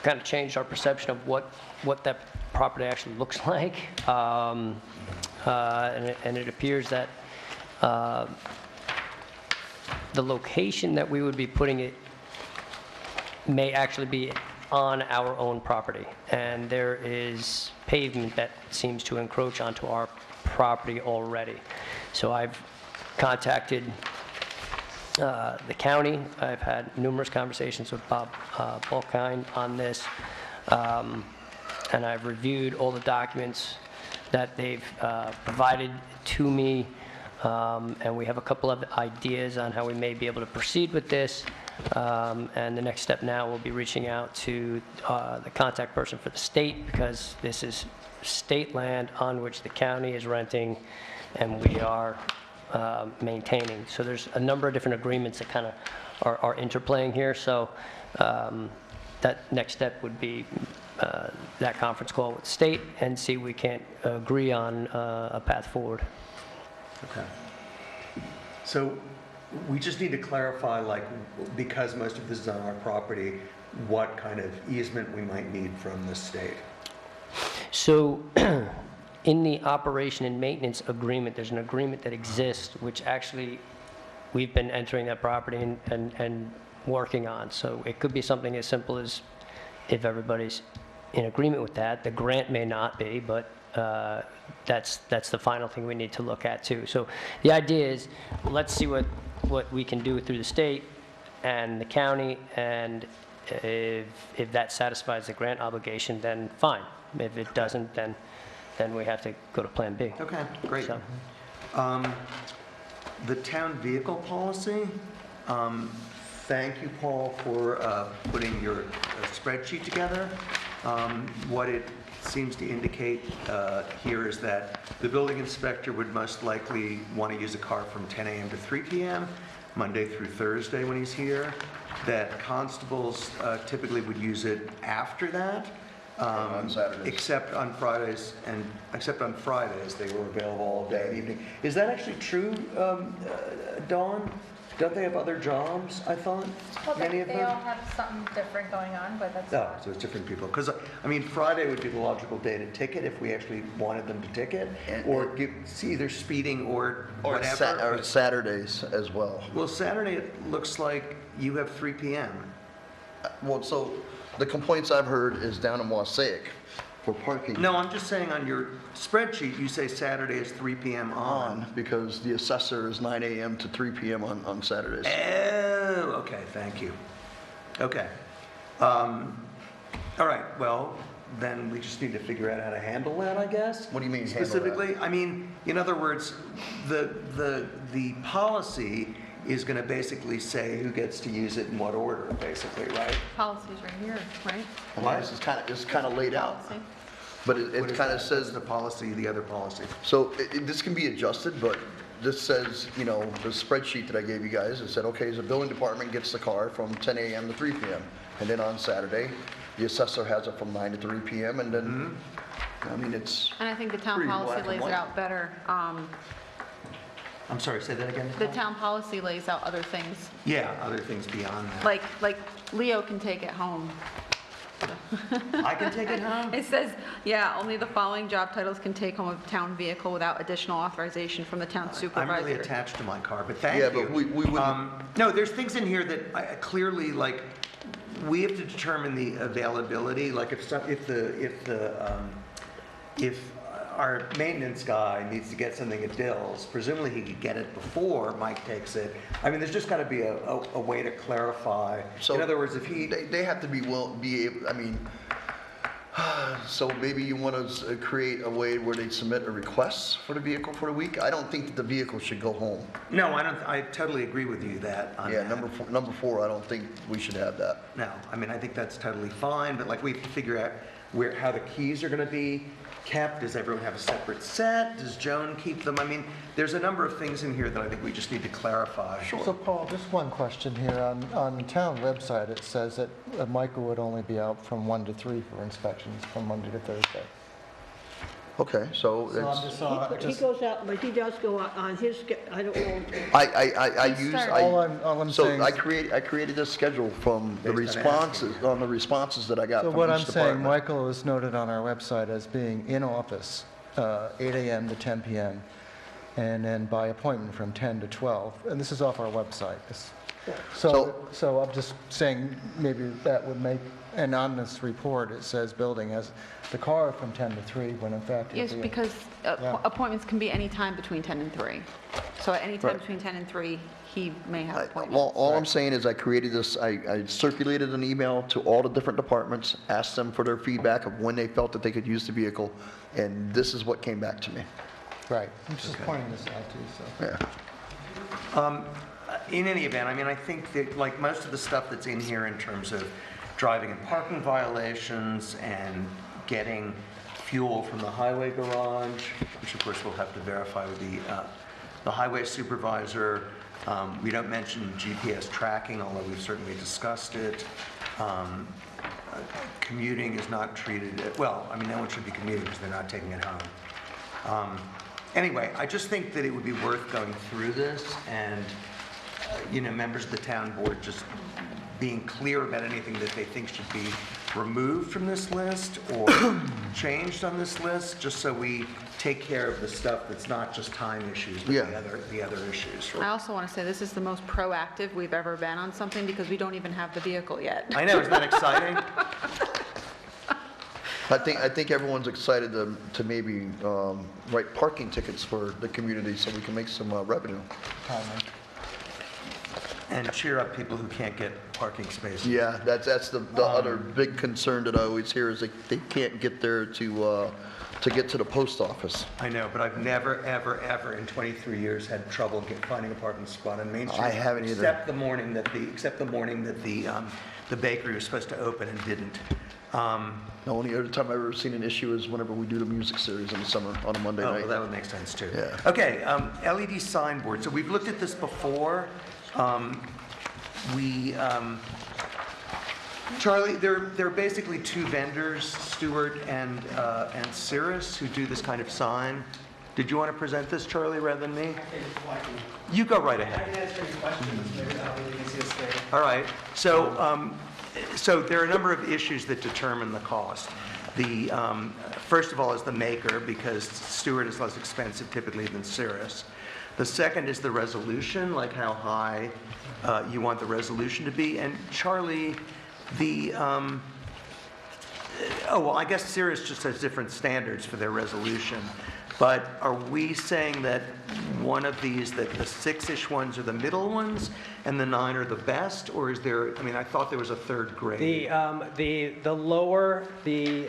kind of changed our perception of what that property actually looks like. And it appears that the location that we would be putting it may actually be on our own property. And there is pavement that seems to encroach onto our property already. So I've contacted the county. I've had numerous conversations with Bob Balkine on this. And I've reviewed all the documents that they've provided to me, and we have a couple of ideas on how we may be able to proceed with this. And the next step now will be reaching out to the contact person for the state, because this is state land on which the county is renting and we are maintaining. So there's a number of different agreements that kind of are interplaying here. So that next step would be that conference call with the state and see if we can't agree on a path forward. Okay. So we just need to clarify, like, because most of this is on our property, what kind of easement we might need from the state. So in the operation and maintenance agreement, there's an agreement that exists, which actually we've been entering that property and working on. So it could be something as simple as, if everybody's in agreement with that, the grant may not be, but that's the final thing we need to look at too. So the idea is, let's see what we can do through the state and the county, and if that satisfies the grant obligation, then fine. If it doesn't, then we have to go to Plan B. Okay, great. So. The town vehicle policy, thank you, Paul, for putting your spreadsheet together. What it seems to indicate here is that the building inspector would most likely want to use a car from 10 a.m. to 3 p.m., Monday through Thursday when he's here, that constables typically would use it after that. On Saturdays. Except on Fridays, they were available all day and evening. Is that actually true, Dawn? Don't they have other jobs, I thought? Well, Many of they them? all have something different going on, but that's. Oh, so it's different people. Because, I mean, Friday would be the logical day to ticket if we actually wanted them to ticket, or see either speeding or whatever. Or Saturdays as well. Well, Saturday, it looks like you have 3 p.m. Well, so the complaints I've heard is down in Wassaic for parking. No, I'm just saying on your spreadsheet, you say Saturday is 3 p.m. on. Because the assessor is 9 a.m. to 3 p.m. on Saturdays. Oh, okay, thank you. Okay. All right, well, then we just need to figure out how to handle that, I guess. What do you mean, handle that? Specifically, I mean, in other words, the policy is going to basically say who gets to use it in what order, basically, right? Policy's right here, right? What? This is kind of laid out. Policy. But it kind of says, the policy, the other policy. so this can be adjusted, but this says, you know, the spreadsheet that I gave you guys, it said, okay, the building department gets the car from 10 a.m. to 3 p.m. And then on Saturday, the assessor has it from 9 to 3 p.m. And then, I mean, it's, And I think the town Pretty policy black and lays it white. out better. I'm sorry, say that again? The town policy lays out other things, Yeah, other things beyond that. like Leo can take it home. I can take it home? It says, yeah, only the following job titles can take home a town vehicle without additional authorization from the town supervisor. I'm really attached to my car, but thank you. yeah, but we wouldn't, No, there's things in here that I clearly, like, we have to determine the availability, like if our maintenance guy needs to get something at Dill's, presumably he could get it before Mike takes it. I mean, there's just got to be a way to clarify. So in other words, if he... they have to be able, I mean, so maybe you want to create a way where they submit a request for the vehicle for the week? I don't think that the vehicle should go home. No, I totally agree with you on Yeah, that. number four, I don't think we should have that. No, I mean, I think that's totally fine, but like we have to figure out how the keys are going to be kept. Does everyone have a separate set? Does Joan keep them? I mean, there's a number of things in here that I think we just need to clarify. So Paul, just one question here. On the town website, it says that Michael would only be out from 1 to 3 for inspections from Monday to Thursday. Okay, so So it's, I'm He goes out, but he does go out on his, I don't know. All I'm saying I is- created a schedule from the Based on responses that I got So from what each I'm saying, department. Michael is noted on our website as being in office 8 a.m. to 10 p.m. and then by appointment from 10 to 12. And this is off our website. So I'm just saying, maybe that would make, and on this report, it says building has the car from 10 to 3, when in fact. Yes, it'll be- because appointments can be any time between 10 and 3. So at any time Right. between 10 and 3, he may have Well, appointments. all I'm saying is I created this, I circulated an email to all the different departments, asked them for their feedback of when they felt that they could use the vehicle, and this is what came back to me. Right, I'm just pointing this out to you, so. Yeah. In any event, I mean, I think that, like, most of the stuff that's in here in terms of driving and parking violations and getting fuel from the highway garage, which of course we'll have to verify with the highway supervisor. We don't mention GPS tracking, although we've certainly discussed it. Commuting is not treated, well, I mean, no one should be commuting because they're not taking it home. Anyway, I just think that it would be worth going through this and, members of the town board just being clear about anything that they think should be removed from this list or changed on this list, just so we take care of the stuff that's not just time issues, but the other issues. I also want to say this is the most proactive we've ever been on something because we don't even have the vehicle yet. I know, isn't that exciting? I think everyone's excited to maybe write parking tickets for the community so we can make some revenue. And cheer up people who can't get parking spaces. Yeah, that's the other big concern that I always hear is they can't get there to get to the post office. I know, but I've never, ever, ever in 23 years had trouble finding a parking spot on Main Street. I haven't either. Except the morning that the bakery was supposed to open and didn't. The only other time I've ever seen an issue is whenever we do the music series in the summer on a Monday night. Well, that would make sense too. Yeah. Okay, LED signboard. So we've looked at this before. Charlie, there are basically two vendors, Stewart and Cirrus, who do this kind of sign. Did you want to present this, Charlie, rather than me? You go right ahead. I can answer any questions. Maybe that'll be the easiest thing. All right. So there are a number of issues that determine the cost. The first of all is the maker, because Stewart is less expensive typically than Cirrus. The second is the resolution, like how high you want the resolution to be. And Charlie, I guess Cirrus just has different standards for their resolution. But are we saying that one of these, that the 6-ish ones are the middle ones and the 9 are the best? Or is there, I thought there was a third grade. The lower the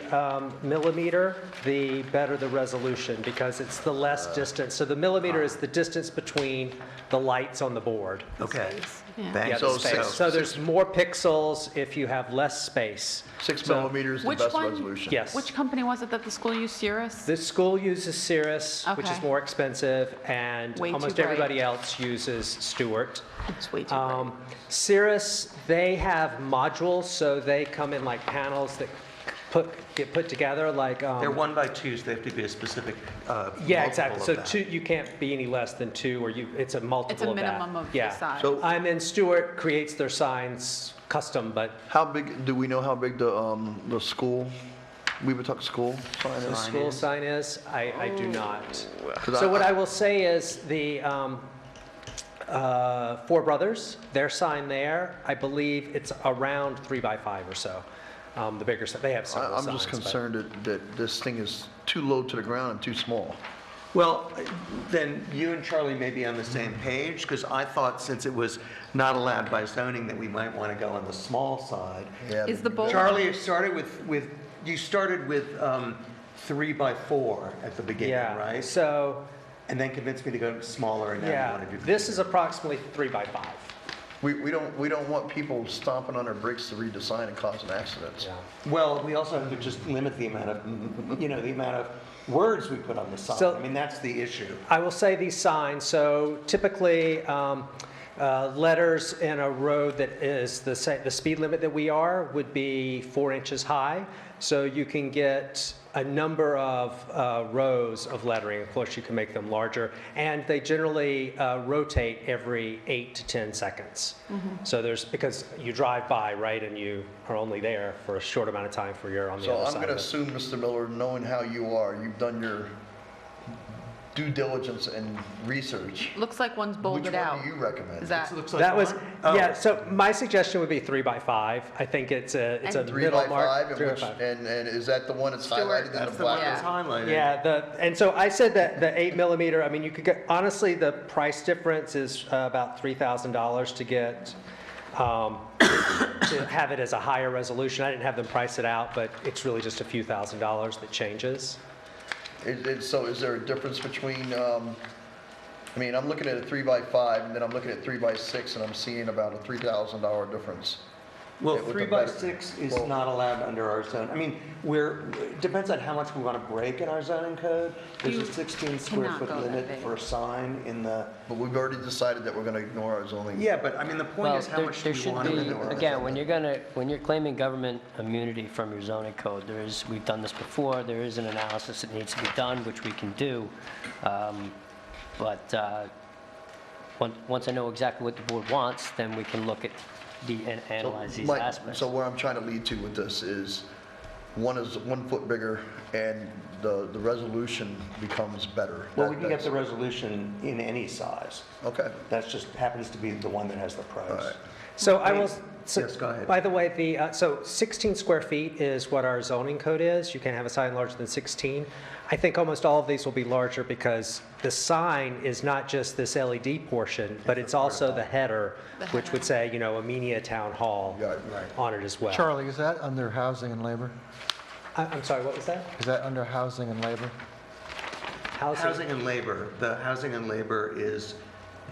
millimeter, the better the resolution, because it's the less distance. So the millimeter is the distance between the lights on the board. Okay. Yeah, the space. So there's more pixels if you have less space. 6 millimeters, the Which best one? resolution. Yes. Which company was it that the school used, Cirrus? The school uses Cirrus, which is Okay. more expensive, and Way too almost bright. everybody else uses Stewart. It's way too bright. Cirrus, they have modules, so they come in like panels that get put together like. They're 1 by 2s, so they have to be a specific Yeah, multiple exactly. of So that. 2, you can't be any less than 2, or it's a multiple of that. minimum of the Yeah. size. So- And then Stewart creates their signs custom, but How big, do we know how big the school, we would talk school sign the is? school sign is, I do not. 'Cause So what I will say is the Four Brothers, their sign there, I believe it's around 3 by 5 or so. The bigger, they have several signs. I'm just but- concerned that this thing is too low to the ground and too small. Well, then you and Charlie may be on the same page, because I thought since it was not allowed by zoning that we might want to go on the small side. Yeah, Is the bold? Charlie, you started with 3 by 4 at the beginning, Yeah, right? so, And then convinced me to go smaller, and now you yeah, want to do. this is approximately 3 by 5. We don't want people stomping on their brakes to read the sign and causing accidents. Yeah. Well, we also have to just limit the amount of, the amount of words we put on the sign. So- That's the issue. I will say these signs, so typically, letters in a road that is the speed limit that we are would be 4 inches high. So you can get a number of rows of lettering. Of course, you can make them larger. And they generally rotate every 8 to 10 seconds. So because you drive by, right, and you are only there for a short amount of time for you're on the So other I'm side going to of it. assume, Mr. Miller, knowing how you are, you've done your due diligence and research, Looks like one's which bolded out. one do you recommend? Is that, That was, Oh. yeah, so my suggestion would be 3 by 5. I think it's a And- Three middle by mark. five, and 3 by which, 5. and is that the one that's Stuart, highlighted in the That's the one black? that's highlighted. Yeah, and so I said that the 8 millimeter, I mean, you could get, honestly, the price difference is about $3,000 to get, to have it as a higher resolution. I didn't have them price it out, but it's really just a few $1,000s that changes. So is there a difference between, I mean, I'm looking at a 3 by 5, and then I'm looking at 3 by 6, and I'm seeing about a $3,000 difference. Well, With the 3 by better- 6 is well- not allowed under our zone. I mean, it depends on how much we want to break in our zoning code. There's a 16 square cannot foot go that limit big. for a sign in the, But we've already decided that we're going to ignore our zoning. yeah, but I mean, the point Well, is how there much do there we should want to be, ignore? again, when you're claiming government immunity from your zoning code, we've done this before, there is an analysis that needs to be done, which we can do. But once I know exactly what the board wants, then we can look at and analyze these aspects. So where I'm trying to lead to with this is 1 foot bigger, and the resolution becomes better. Well, we can get the resolution in any size. Okay. That just happens to be the one that has the All price. right. So I will, Yes, go ahead. by the way, so 16 square feet is what our zoning code is. You can have a sign larger than 16. I think almost all of these will be larger because the sign is not just this LED portion, but it's also the header, which would say, Amenia Town Hall Right. on it as well. Charlie, is that under housing and labor? I'm sorry, what was that? Is that under housing and labor? Housing and labor. The housing and labor is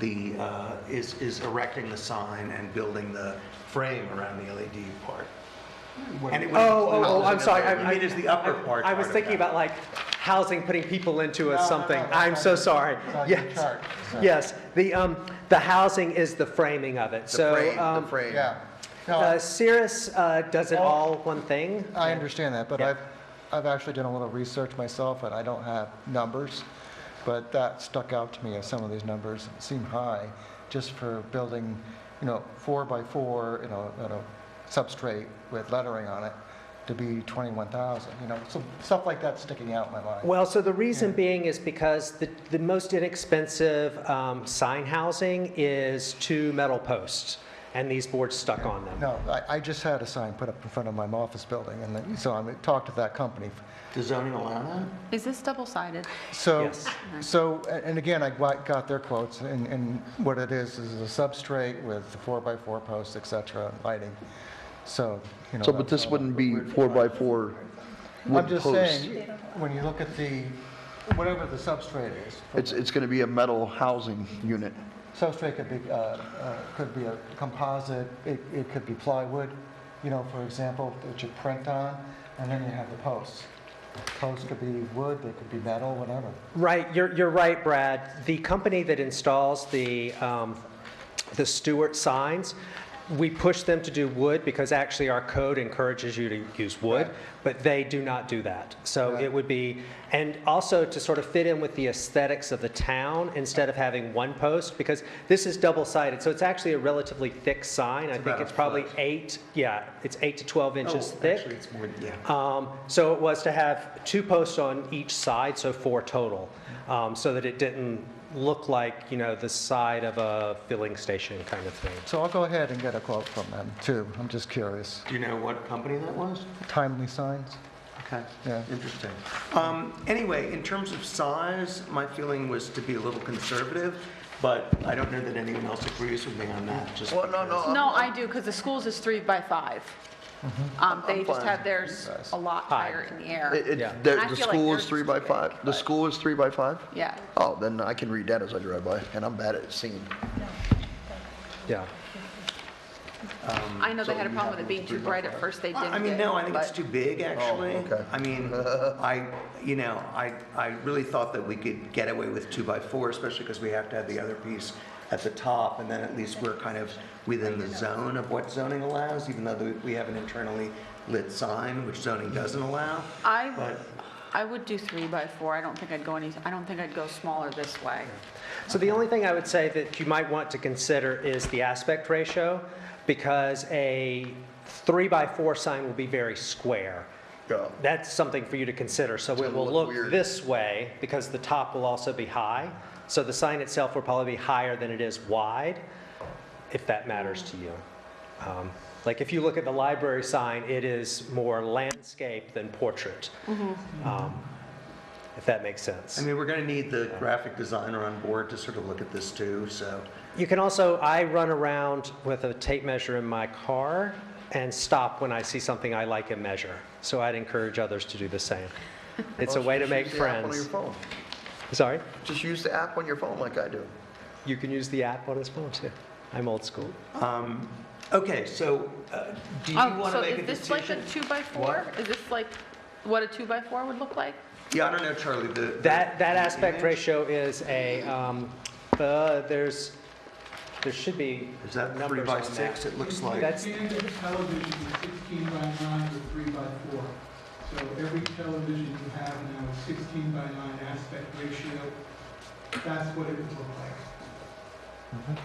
is erecting the sign and building the frame around the LED part. And it would include I'm housing sorry. and labor. It is the upper part. I was of thinking that. about like housing, putting people into a No, something. no, I'm so sorry. It's on your Yes, chart. So- yes. The housing is the framing of it. So The frame. Yeah. No, Cirrus does it all one thing. I understand that, but Yeah. I've actually done a little research myself, and I don't have numbers, but that stuck out to me as some of these numbers seem high, just for building, 4 by 4, substrate with lettering on it, to be 21,000, so stuff like that sticking out in my mind. Well, so the reason being is because the most inexpensive sign housing is 2 metal posts, and these boards stuck on them. No, I just had a sign put up in front of my office building, and so I talked to that company. Does zoning allow that? is this double-sided? So, Yes. and again, I got their quotes, and what it is a substrate with 4 by 4 posts, et cetera, lighting. So, So, but that's this all wouldn't be we're 4 by defining. 4 I'm wood just posts. saying, when you look at whatever the substrate is. It's going to be a metal housing unit. Substrate could be a composite, it could be plywood, for example, that you print on, and then you have the posts. Posts could be wood, they could be metal, whatever. Right, you're right, Brad. The company that installs the Stewart signs, we push them to do wood because actually our code encourages you to use wood, Right. but they do not do that. So Right. it would be, and also to sort of fit in with the aesthetics of the town, instead of having 1 post, because this is double-sided, so it's actually a relatively thick sign. I think about it's a probably foot. 8 to 12 inches thick. Actually, it's more, yeah. So it was to have 2 posts on each side, so 4 total, so that it didn't look like, the side of a filling station kind of thing. So I'll go ahead and get a quote from them, too. I'm just curious. Do you know what company that was? Timely Signs? Okay, Yeah. interesting. Anyway, in terms of size, my feeling was to be a little conservative, but I don't know that anyone else agrees with me on that. Just Well, no, because- no. No, I do, because the schools is 3 by 5. They just fine. have theirs a lot higher in the air. Yeah. The And I feel like school theirs is is 3 by too 5? big, The school is 3 by 5? Yeah. Oh, then I can read that as I drive by, and I'm bad at seeing. Yeah. I know they had a problem with it being too bright at first, they didn't. I mean, no, I think it's too big, actually. okay. I mean, I really thought that we could get away with 2 by 4, especially because we have to have the other piece at the top, and then at least we're kind of within the zone of what zoning allows, even though we have an internally lit sign, which zoning doesn't allow. But I would do 3 by 4. I don't think I'd go smaller this way. So the only thing I would say that you might want to consider is the aspect ratio, because a 3 by 4 sign will be very square. That's something for you to consider. So it will look look weird. this way because the top will also be high. So the sign itself will probably be higher than it is wide, if that matters to you. Like if you look at the library sign, it is more landscape than portrait, if that makes sense. I mean, we're going to need the graphic designer on board to sort of look at this too, so. You can also, I run around with a tape measure in my car and stop when I see something I like and measure. So I'd encourage others to do the same. It's a way to make Just use the app on your friends. phone. Sorry? Just use the app on your phone like I do. You can use the app on his phone too. I'm old school. Okay, so do you want to So make a is this like a decision? 2x4? What? Is this like what a 2x4 would look like? Yeah, I don't know, Charlie, That aspect image? ratio is a, there should be Is that 3 numbers by on 6? that. It looks like. That's, Standard television is 16 by 9 or 3 by 4. So every television you have now is 16 by 9 aspect ratio. That's what it would look like.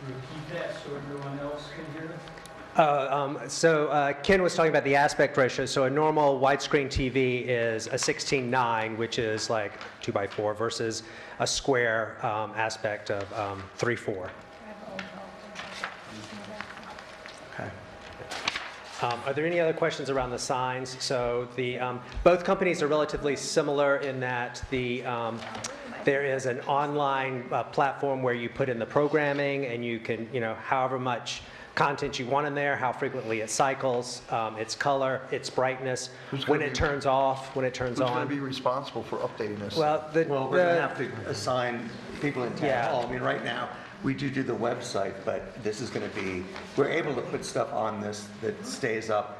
Repeat that so everyone else can hear it. So Ken was talking about the aspect ratio. So a normal widescreen TV is a 16:9, which is like 2 by 4 versus a square aspect of 3:4. Okay. Are there any other questions around the signs? So both companies are relatively similar in that there is an online platform where you put in the programming and you can, however much content you want in there, how frequently it cycles, its color, its brightness, when it turns off, when it turns Who's going on. to be responsible for updating this? Well, Well, we're going to have to assign people in town Yeah. hall. I mean, right now, we do the website, but this is going to be, we're able to put stuff on this that stays up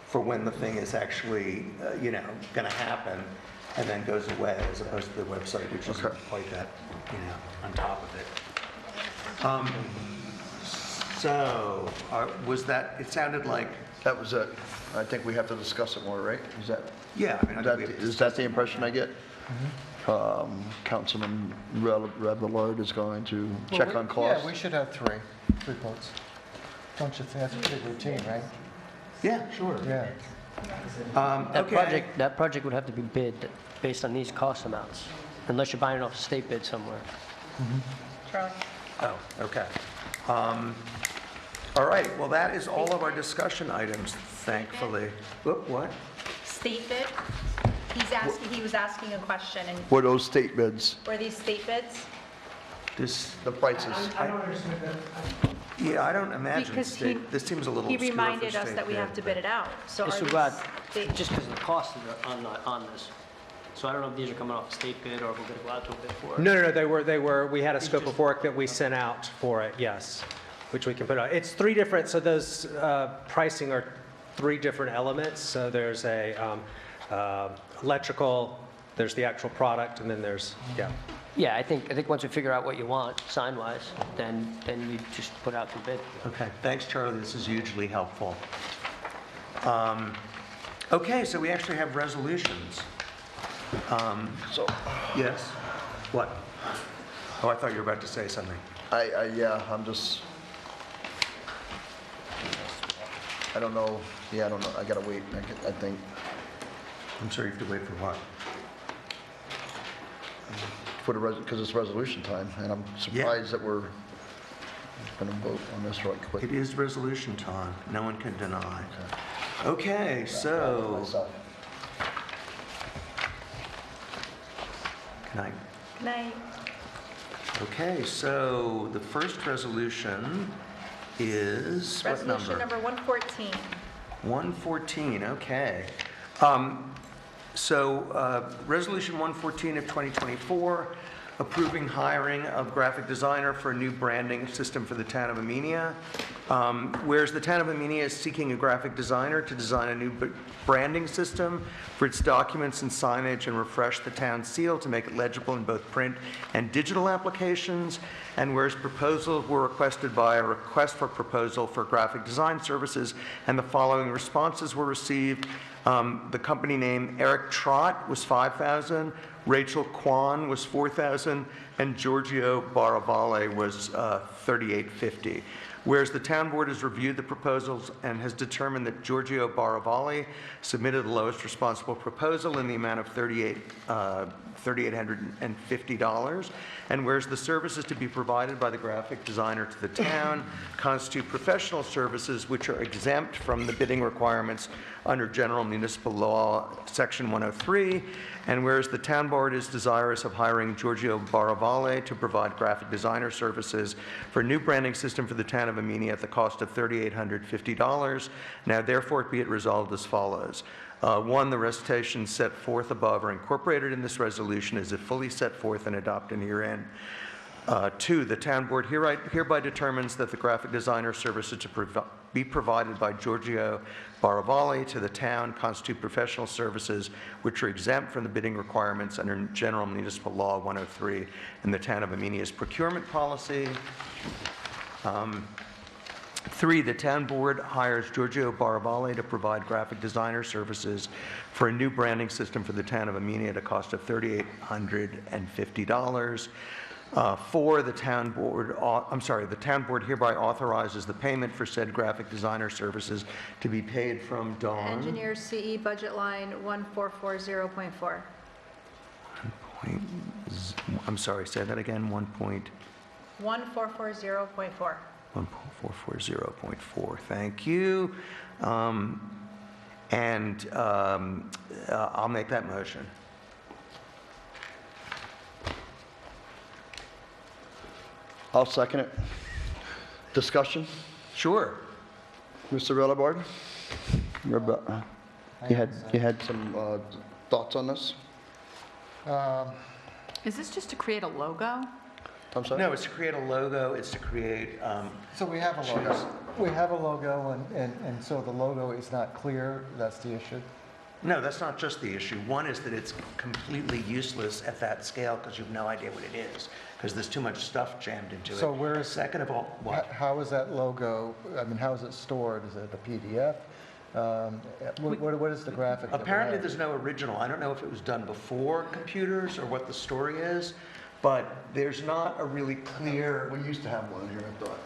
for when the thing is actually, going to happen and then goes away, as opposed to the website, which isn't quite that, on top of it. So, was that, it sounded like, That was it. I think we have to discuss it more, right? Is that, yeah, I mean, I think we have to is that the impression I get? Councilman Revillard is going to check on costs? Yeah, we should have three quotes. Don't you think that's pretty routine, right? Yeah, sure. Yeah. Okay. That project would have to be bid based on these cost amounts, unless you're buying it off a state bid somewhere. Charlie? Oh, okay. All right, well, that is all of our discussion items, thankfully. Whoop, what? State bid? He was asking a question, and Were those state bids? were these state bids? The prices? I don't understand that. Yeah, I don't imagine Because state, this seems a little He obscure for reminded us state that we have to bid it out, so This are would about, these state- just because of the cost of on this. So I don't know if these are coming off a state bid or if we're going to go out to a bid for it. No, they were, we had a scope of work that we sent out for it, yes, which we can put out. It's three different, so those pricing are three different elements. So there's a electrical, there's the actual product, and then there's, yeah. Yeah, I think once we figure out what you want, sign-wise, then you just put out the bid. Okay, thanks, Charlie, this is hugely helpful. Okay, so we actually have resolutions. So, Yes? What? Oh, I thought you were about to say something. yeah, I'm just, I don't know. Yeah, I don't know. I gotta wait, I think. I'm sorry, you have to wait for what? Because it's resolution time, and I'm surprised that we're gonna vote on this right quick. It is resolution time, no one can deny. Okay, so, can I? Night. Okay, so the first resolution is, what number? Resolution number 114. 114, okay. Resolution 114 of 2024, approving hiring of graphic designer for a new branding system for the town of Amenia. Whereas the town of Amenia is seeking a graphic designer to design a new branding system for its documents and signage and refresh the town seal to make it legible in both print and digital applications. And whereas proposals were requested by a request for proposal for graphic design services, and the following responses were received. The company name Eric Trott was $5,000, Rachel Kwan was $4,000, and Giorgio Baravale was $3,850. Whereas the town board has reviewed the proposals and has determined that Giorgio Baravalli submitted the lowest responsible proposal in the amount of $3,850, and whereas the services to be provided by the graphic designer to the town constitute professional services which are exempt from the bidding requirements under General Municipal Law, Section 103, and whereas the town board is desirous of hiring Giorgio Baravalli to provide graphic designer services for a new branding system for the town of Amenia at the cost of $3,850, now therefore be it resolved as follows. One, the recitations set forth above are incorporated in this resolution as if fully set forth and adopted herein. Two, the town board hereby determines that the graphic designer services to be provided by Giorgio Baravalli to the town constitute professional services which are exempt from the bidding requirements under General Municipal Law 103 and the town of Amenia's procurement policy. Three, the town board hires Giorgio Baravalli to provide graphic designer services for a new branding system for the town of Amenia at a cost of $3,850. Four, the town board hereby authorizes the payment for said graphic designer services to be paid from Dawn. Engineer CE budget line 1440.4. I'm sorry, say that again, 1440.4. 1440.4, thank you. I'll make that motion. I'll second it. Discussion? Sure. Mr. Relabard? You had some thoughts on this? Is this just to create a logo? I'm sorry? No, it's to create a logo, it's to create... So we have a logo. We have a logo, and so the logo is not clear. That's the issue. No, that's not just the issue. One is that it's completely useless at that scale because you have no idea what it is, because there's too much stuff jammed into it. So where is... Second of all, what? How is that logo, I mean, how is it stored? Is it a PDF? What is the graphic? Apparently there's no original. I don't know if it was done before computers or what the story is, but there's not a really clear... We used to have one here, I thought.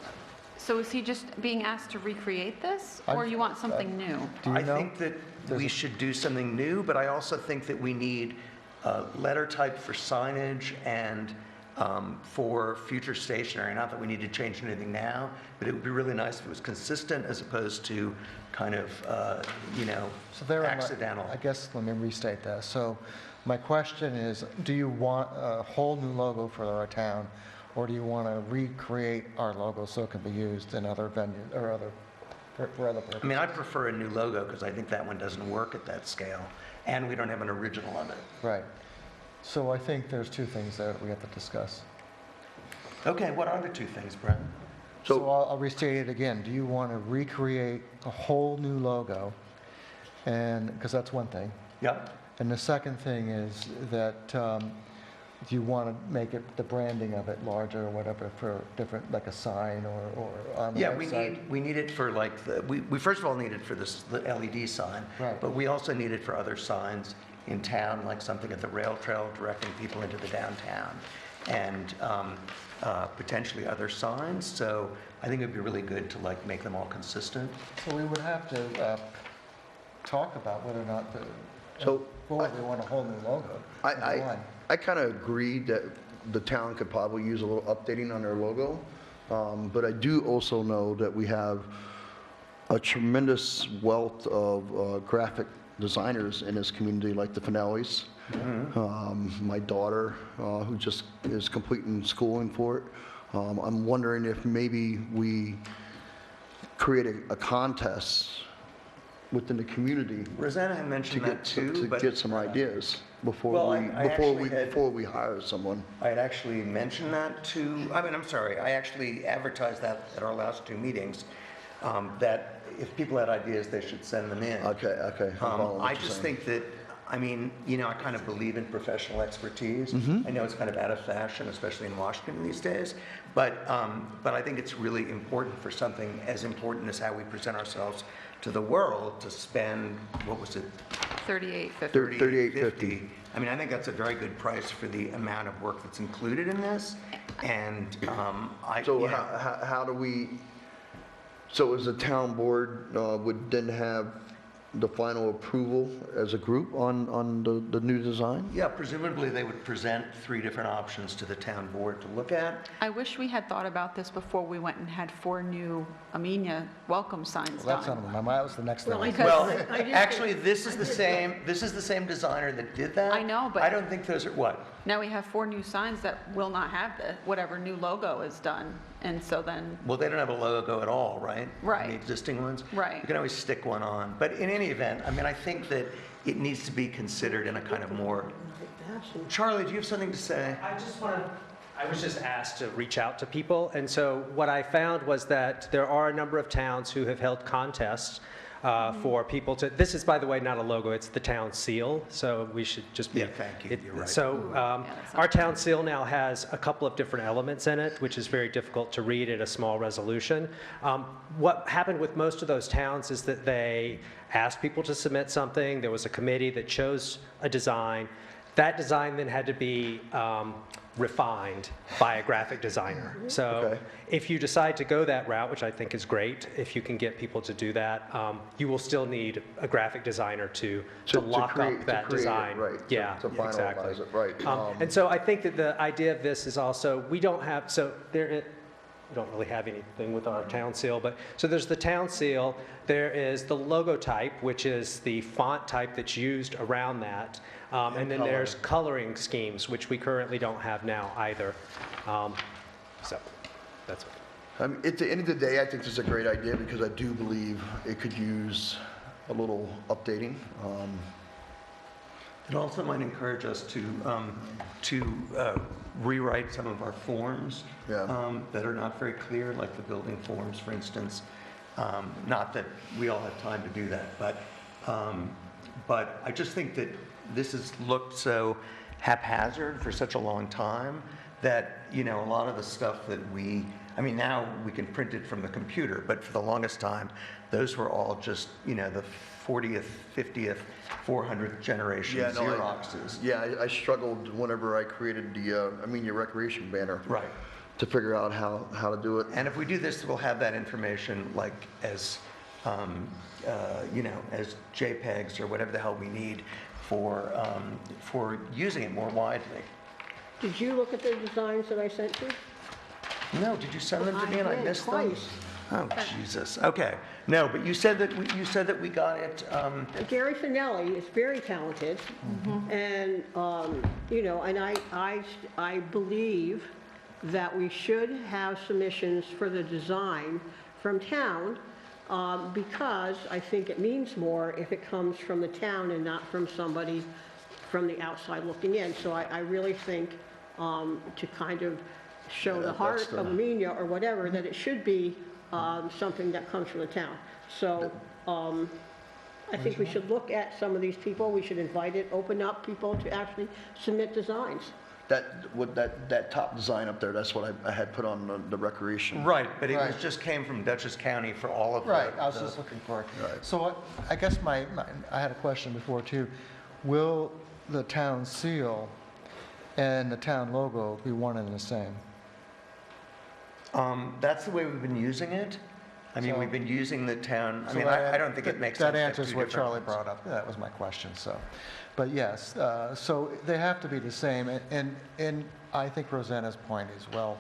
So is he just being asked to recreate this, or you want something new? I think that we should do something new, but I also think that we need letter type for signage and for future stationery. Not that we need to change anything now, but it would be really nice if it was consistent as opposed to kind of, So there accidental. I guess let me restate that. So my question is, do you want a whole new logo for our town, or do you want to recreate our logo so it can be used in other venues or for other purposes? I mean, I prefer a new logo because I think that one doesn't work at that scale, and we don't have an original of it. Right. So I think there's two things that we have to discuss. Okay, what are the two things, Brent? So I'll restate it again. Do you want to recreate a whole new logo? And because that's one thing. Yep. And the second thing is that do you want to make it, the branding of it larger or whatever for different, like a sign or on the website? We need it for like, we first of all need it for the LED sign. Right. But we also need it for other signs in town, like something at the rail trail directing people into the downtown. And potentially other signs. So I think it'd be really good to like make them all consistent. So we would have to talk about whether or not we want a whole new logo. I kind of agree that the town could probably use a little updating on their logo, but I do also know that we have a tremendous wealth of graphic designers in this community, like the Finellis. Mm-hmm. My daughter, who just is completing schooling for it. I'm wondering if maybe we create a contest within the community. Rosanna had mentioned that too, to get some ideas before we hire someone. I had actually mentioned that I actually advertised that at our last two meetings, that if people had ideas, they should send them in. Okay. I just think that, I kind of believe in professional expertise. Mm-hmm. I know it's kind of out of fashion, especially in Washington these days, but I think it's really important for something as important as how we present ourselves to the world to spend, what was it? $38.50. $38.50. I think that's a very good price for the amount of work that's included in this, and how do we So as the town board would then have the final approval as a group on the new design? Yeah, presumably they would present 3 different options to the town board to look at. I wish we had thought about this before we went and had 4 new Amenia welcome signs Well, that's done. on my mind. That was the next thing. Well, actually, this is the same designer that did that. I know, but- I don't think those are, what? Now we have 4 new signs that will not have whatever new logo is done, and so then, Well, they don't have a logo at all, right? Right. The existing ones? Right. You can always stick one on. But in any event, I mean, I think that it needs to be considered in a kind of more... Charlie, do you have something to say? I was just asked to reach out to people, and so what I found was that there are a number of towns who have held contests for people to, this is, by the way, not a logo, it's the town seal, so we should just be... Yeah, thank you, you're right. So our town seal now has a couple of different elements in it, which is very difficult to read at a small resolution. What happened with most of those towns is that they asked people to submit something, there was a committee that chose a design. That design then had to be refined by a graphic designer. So if you decide to go that route, which I think is great, if you can get people to do that, you will still need a graphic designer to lock up that design. Right, Yeah, to finalize exactly. it, right. And so I think that the idea of this is also, we don't really have anything with our town seal, but, so there's the town seal, there is the logo type, which is the font type that's used around that, and then there's coloring schemes, which we currently don't have now either. So, that's it. At the end of the day, I think this is a great idea because I do believe it could use a little updating. It also might encourage us to rewrite some of our forms that are not very clear, like the building forms, for instance. Not that we all have time to do that, but I just think that this has looked so haphazard for such a long time that, you know, a lot of the stuff that now we can print it from the computer, but for the longest time, those were all just, you know, the 40th, 50th, 400th generation Xeroxes. I struggled whenever I created the Amenia Recreation banner. Right. To figure out how to do it. And if we do this, we'll have that information like as, as JPEGs or whatever the hell we need for using it more widely. Did you look at the designs that I sent you? No, did you send them to me and I did, missed twice. them? Oh, Jesus. Okay. No, but you said that we got it. Gary Finelli is very talented, and, and I believe that we should have submissions for the design from town, because I think it means more if it comes from the town and not from somebody from the outside looking in. So I really think to kind of show the heart of Amenia or whatever, that it should be something that comes from the town. So I think we should look at some of these people. We should open up people to actually submit designs. That top design up there, that's what I had put on the recreation. Right, but it just came from Dutchess County for all of Right, I was just looking for it. Right. So I guess I had a question before too. Will the town seal and the town logo be one and the same? That's the way we've been using it. I mean, we've been using the town, I don't think it makes sense. That answers what Charlie brought up. That was my question, so. But yes, so they have to be the same, and I think Rosanna's point is well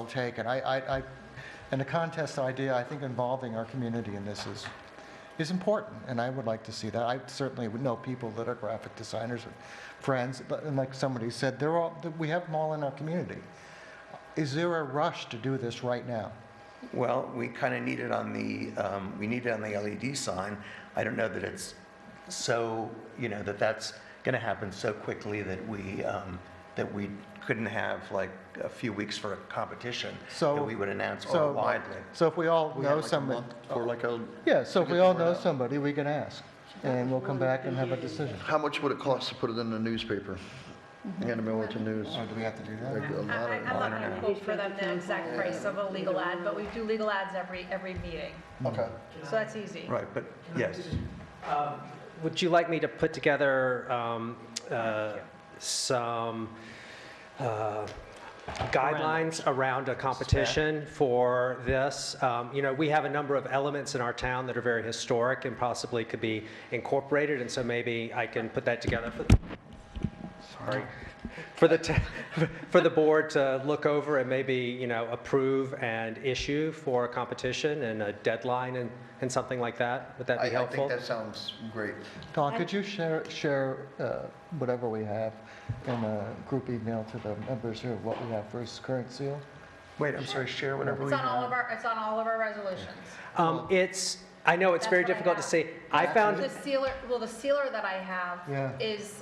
taken. And the contest idea, I think involving our community in this is important, and I would like to see that. I certainly would know people that are graphic designers and friends, and like somebody said, we have them all in our community. Is there a rush to do this right now? Well, we kind of need it on the LED sign. I don't know that it's so, that's going to happen so quickly that we couldn't have like a few weeks for a competition that we would announce all widely. So if we all know somebody, so if we all know somebody, we can ask, and we'll come back and have a decision. How much would it cost to put it in the newspaper? And the Millerton News. Or do we have to do that? I'm not going to quote for them the exact price of a legal ad, but we do legal ads every meeting. Okay. So that's easy. Right, but yes. Would you like me to put together some guidelines around a competition for this. We have a number of elements in our town that are very historic and possibly could be incorporated, and so maybe I can put that together for the board to look over and maybe, approve and issue for a competition and a deadline and something like that. Would that be helpful? I think that sounds great. Don, could you share whatever we have in a group email to the members here, what we have for his current seal? Wait, I'm sorry, share whatever we It's have. on all of our resolutions. I know it's That's very what I difficult to have. see. I found, The sealer that I have Yeah. is,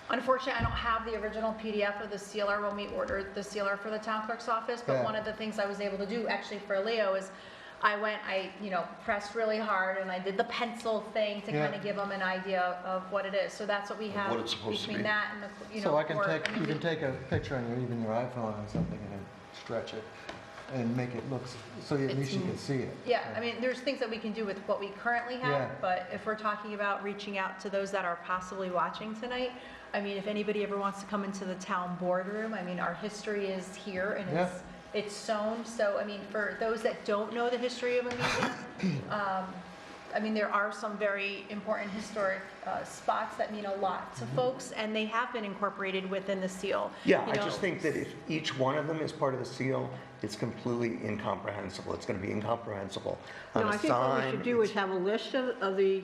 unfortunately, I don't have the original PDF of the sealer when we ordered the sealer for the town clerk's office, but Yeah. one of the things I was able to do actually for Leo is I pressed really hard and I did the pencil thing to Yeah. kind of give them an idea of what it is. So that's what we have what it's supposed to between be. that and the, So I can or- you can take a picture on even your iPhone or something and then stretch it and make it look, so at least you can see it. Yeah, I mean, there's things that we can do with what we currently have, Yeah. but if we're talking about reaching out to those that are possibly watching tonight, I mean, if anybody ever wants to come into the town boardroom, I mean, our history is here and Yeah. it's sewn. So, I mean, for those that don't know the history of Amenia, I mean, there are some very important historic spots that mean a lot to folks, and they have been incorporated within the seal. Yeah, You I know, just think that if each one of them is part of the seal, it's completely incomprehensible. It's going to be incomprehensible. On No, a I think what we sign, should do is have a list of the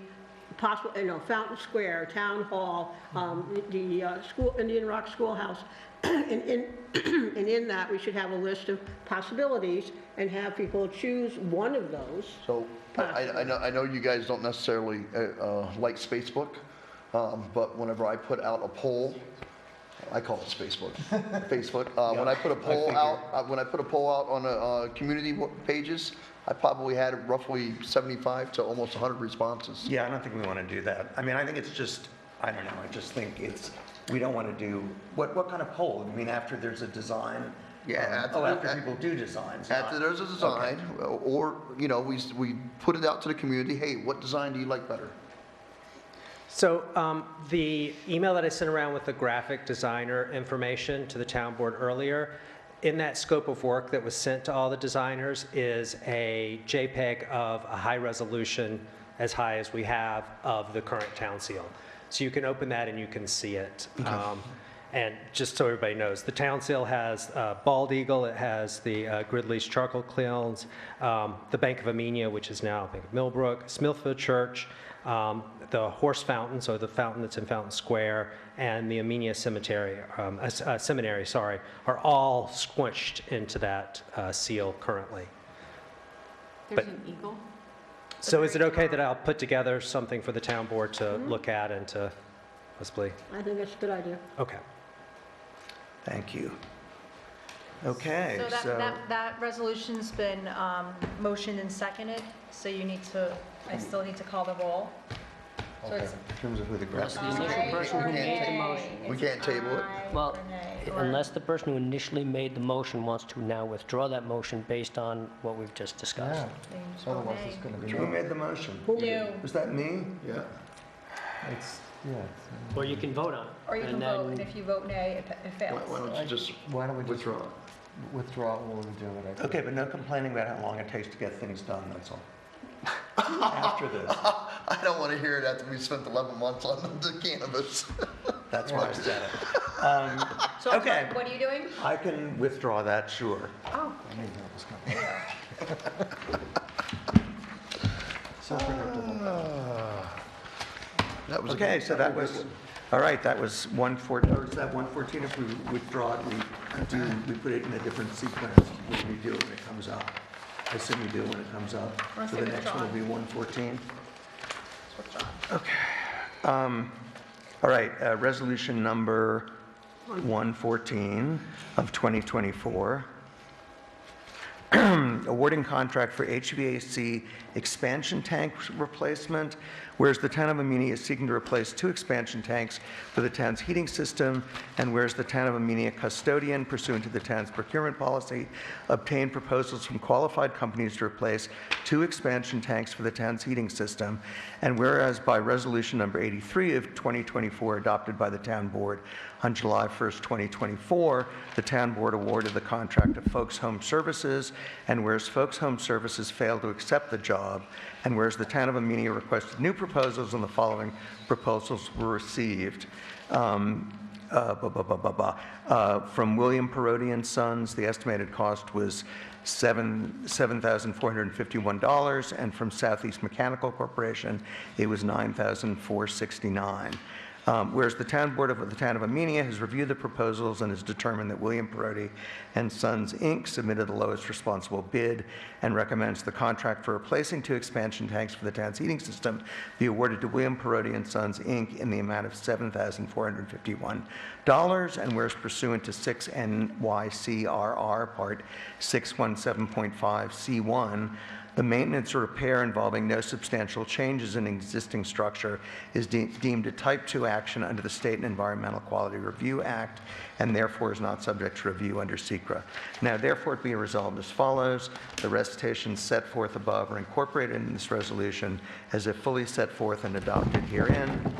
possible, Fountain Square, Town Hall, the school, Indian Rock Schoolhouse. And in that, we should have a list of possibilities and have people choose one of those. So I know you guys don't necessarily like Facebook, but whenever I put out a poll, I call it Facebook. Facebook. When I put a poll out on community pages, I probably had roughly 75 to almost 100 responses. yeah, I don't think we want to do that. I mean, I think it's just, I don't know, I just think we don't want to do, what kind of poll? I mean, after there's a design? Yeah, After people do designs. After there's a design, or, we put it out to the community, hey, what design do you like better? So the email that I sent around with the graphic designer information to the town board earlier, in that scope of work that was sent to all the designers is a JPEG of a high resolution, as high as we have, of the current town seal. So you can open that and you can see it. And just so everybody knows, the town seal has Bald Eagle, it has the Gridley's charcoal kilns, the Bank of Amenia, which is now Bank of Millbrook, Smithfield Church, the horse fountain, so the fountain that's in Fountain Square, and the Amenia Cemetery, are all squished into that seal currently. There's an eagle. So is it okay that I'll put together something for the town board to look at and to possibly, I think that's a good idea. okay. Thank you. Okay, So that resolution's been motioned and seconded, so I still need to call the roll. So it's in terms of who the Unless graphic the initial person who made the motion, We can't table it. well, unless the person who initially made the motion wants to now withdraw that motion based on what we've just discussed. Yeah, otherwise it's going to be, Who made the motion? You, Was that me? Yeah. it's, Or you can vote on it. or you can and vote, then- and if you vote nay, it fails. Why don't you just why don't we just withdraw? withdraw when we do it? I think. Okay, but no complaining about how long it takes to get things done, that's all. After this, I don't want to hear it after we spent 11 months on the cannabis. that's why I said it. So Okay. what are you doing? I can withdraw that, sure. Oh, I knew that was coming. So predictable. That was a Okay, good- so that was, all right, that was 114, or is that 114? If we withdraw it, we put it in a different sequence when we do it when it comes up. I assume we do when it comes up. Unless So they the next one will be 114. it's withdrawn. Okay. All right, resolution number 114 of 2024. awarding contract for HVAC expansion tank replacement, whereas the town of Amenia is seeking to replace 2 expansion tanks for the town's heating system, and whereas the town of Amenia custodian, pursuant to the town's procurement policy, obtained proposals from qualified companies to replace 2 expansion tanks for the town's heating system, and whereas by resolution number 83 of 2024 adopted by the town board on July 1st, 2024, the town board awarded the contract to Folks Home Services, and whereas Folks Home Services failed to accept the job, and whereas the town of Amenia requested new proposals and the following proposals were received. From William Perotti and Sons, the estimated cost was $7,451, and from Southeast Mechanical Corporation, it was $9,469. Whereas the town board of the town of Amenia has reviewed the proposals and has determined that William Perotti and Sons, Inc. submitted the lowest responsible bid and recommends the contract for replacing 2 expansion tanks for the town's heating system be awarded to William Perotti and Sons, Inc. in the amount of $7,451. And whereas pursuant to 6 NYCRR Part 617.5 C1, the maintenance or repair involving no substantial changes in existing structure is deemed a Type 2 action under the State Environmental Quality Review Act, and therefore is not subject to review under SECRA. Now, therefore, it be resolved as follows. The recitations set forth above are incorporated in this resolution as if fully set forth and adopted herein.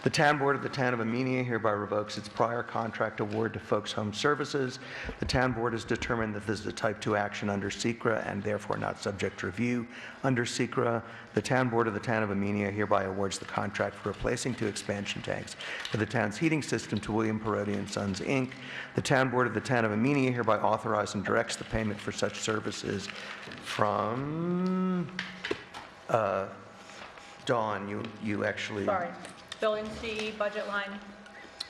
The town board of the town of Amenia hereby revokes its prior contract award to Folks Home Services. The town board has determined that this is a Type 2 action under SECRA and therefore not subject to review under SECRA. The town board of the town of Amenia hereby awards the contract for replacing 2 expansion tanks for the town's heating system to William Perotti and Sons, Inc. The town board of the town of Amenia hereby authorizes and directs the payment for such services from Dawn. You actually. Sorry. Building C, budget line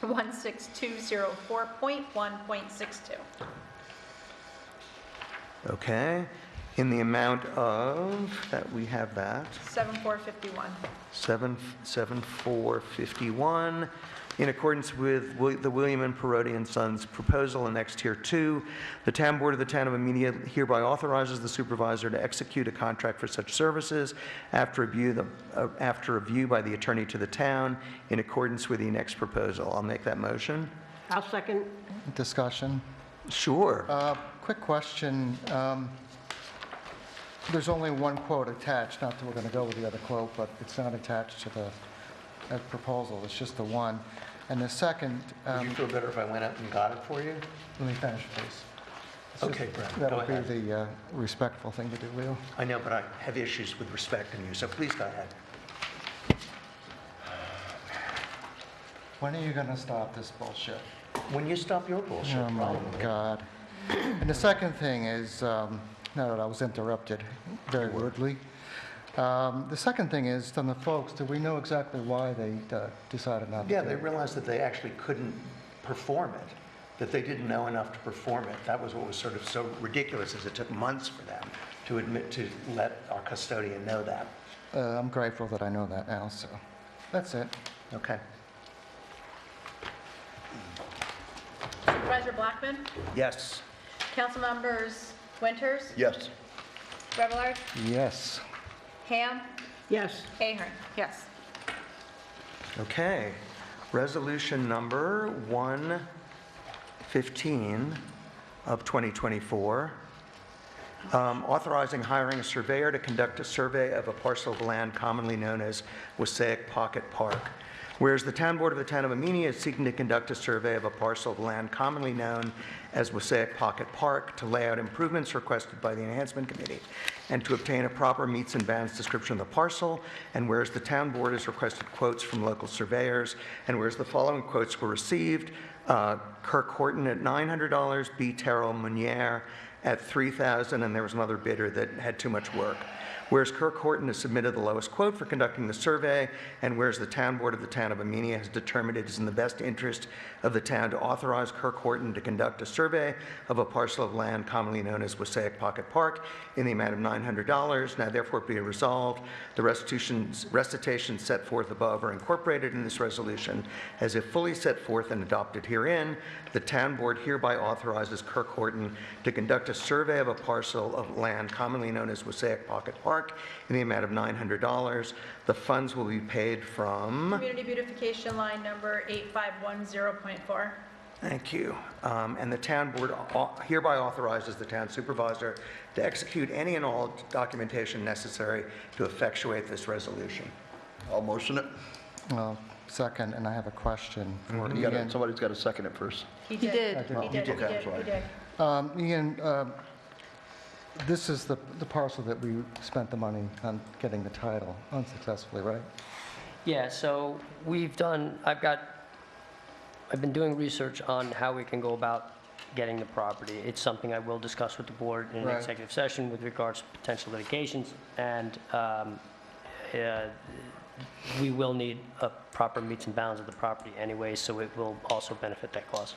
16204.1.62. Okay. In the amount of, that we have that. 7451. 7451. In accordance with the William and Perotti and Sons proposal annexed here 2, the town board of the town of Amenia hereby authorizes the supervisor to execute a contract for such services after review by the attorney to the town in accordance with the next proposal. I'll make that motion. I'll second. Discussion. Sure. Quick question. There's only one quote attached, not that we're going to go with the other quote, but it's not attached to the proposal. It's just the one. And the second... Would you feel better if I went out and got it for you? Let me finish, please. Okay, Brent, That go would ahead. be the respectful thing to do, Leo. I know, but I have issues with respecting you, so please go ahead. When are you going to stop this bullshit? When you stop your bullshit, Oh, my probably. God. And the second thing is, now that I was interrupted very rudely, the second thing is, from the folks, do we know exactly why they decided not to Yeah, do they it? realized that they actually couldn't perform it, that they didn't know enough to perform it. That was what was sort of so ridiculous, is it took months for them to admit, to let our custodian know that. I'm grateful that I know that now, so that's it. Okay. Supervisor Blackman? Yes. Council members Winters? Yes. Revelard? Yes. Ham? Yes. Ahern? Yes. Okay. Resolution number 115 of 2024, authorizing hiring a surveyor to conduct a survey of a parcel of land commonly known as Wassaic Pocket Park. Whereas the town board of the town of Amenia is seeking to conduct a survey of a parcel of land commonly known as Wassaic Pocket Park to lay out improvements requested by the Enhancement Committee and to obtain a proper meets and bounds description of the parcel, and whereas the town board has requested quotes from local surveyors, and whereas the following quotes were received: Kirk Horton at $900, B. Terrell Munier at $3,000, and there was another bidder that had too much work. Whereas Kirk Horton has submitted the lowest quote for conducting the survey, and whereas the town board of the town of Amenia has determined it is in the best interest of the town to authorize Kirk Horton to conduct a survey of a parcel of land commonly known as Wassaic Pocket Park in the amount of $900, now therefore be resolved, the recitations set forth above are incorporated in this resolution as if fully set forth and adopted herein. The town board hereby authorizes Kirk Horton to conduct a survey of a parcel of land commonly known as Wassaic Pocket Park in the amount of $900. The funds will be paid from... Community beautification line number 8510.4. Thank you. And the town board hereby authorizes the town supervisor to execute any and all documentation necessary to effectuate this resolution. I'll motion it. Second, and I have a question for You gotta- Ian. Somebody's got to second it first. He did. I He did. You did. He did. Ian, this is the parcel that we spent the money on getting the title unsuccessfully, right? Yeah, so I've been doing research on how we can go about getting the property. It's something I will discuss with the board in an Right. executive session with regards to potential litigations, and we will need a proper meets and bounds of the property anyway, so it will also benefit that cause.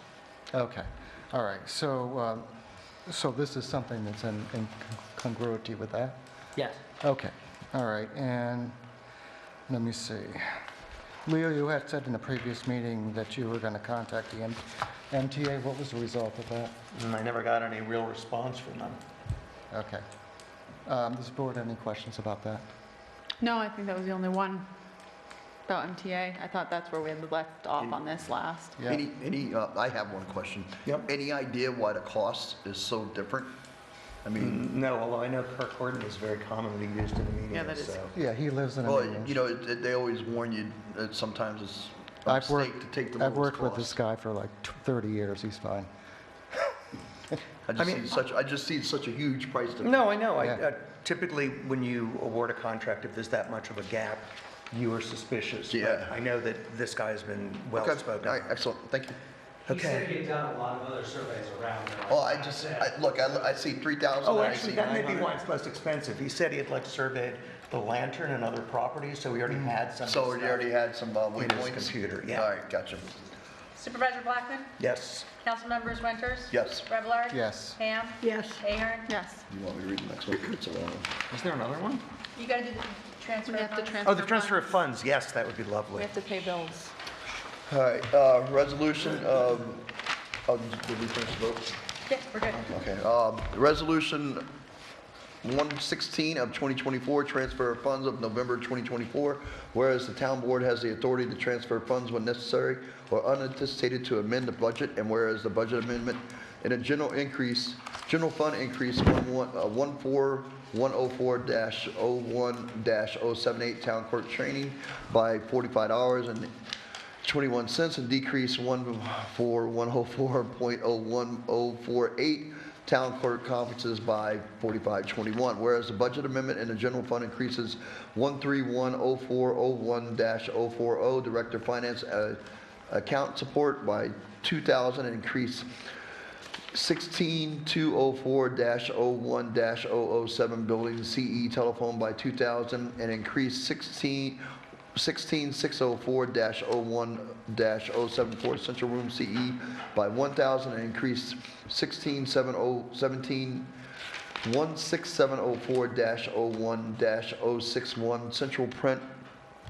Okay, all right. So, so this is something that's in congruity with that? Yes. Okay, all right. And let me see. Leo, you had said in the previous meeting that you were going to contact the MTA. What was the result of that? I never got any real response from them. Okay. Does the board have any questions about that? No, I think that was the only one about MTA. I thought that's where we had left off on this last. Yeah. I have one question. Yep. Any idea why the cost is so different? I mean, No, although I know Kirk Horton is very commonly used in the media, Yeah, that is- so... Yeah, he lives in well, Amenia. you know, they always warn you that sometimes it's a I've mistake worked, to take the I've lowest worked with this cost. guy for like 30 years. He's fine. I just see such a huge price difference. No, I know. Yeah. Typically, when you award a contract, if there's that much of a gap, you are suspicious. But Yeah. I know that this guy has been Okay. well-spoken. All right, excellent, thank you. He said Okay. he had done a lot of other surveys around there. Oh, I see 3,000, Oh, and I actually, see that may be 900. why it's most expensive. He said he had surveyed the Lantern and other properties, so he already had some. So you already had some in his waypoints? computer, yeah. All right, gotcha. Supervisor Blackman? Yes. Council members Winters? Yes. Revlar? Yes. Ham? Yes. Ahern? Yes. You want me to read the next one? It's a long one. Is there another one? You got to do the transfer. We have to funds? transfer. Oh, the transfer of funds. funds. Yes, that would be We lovely. have to pay bills. All right, resolution of, did we finish the vote? Yeah, we're good. Okay, resolution 116 of 2024, transfer of funds of November 2024, whereas the town board has the authority to transfer funds when necessary or unanticipated to amend the budget, and whereas the budget amendment in a general fund increase 14104-01-078 town clerk training by $45.21 and decrease 14104.01048 town clerk conferences by $45.21. Whereas the budget amendment in the general fund increases 1310401-040 director of finance account support by $2,000 and increase 16204-01-007 building CE telephone by $2,000 and increase 16604-01-074 central room CE by $1,000 and increase 16704-01-061 central print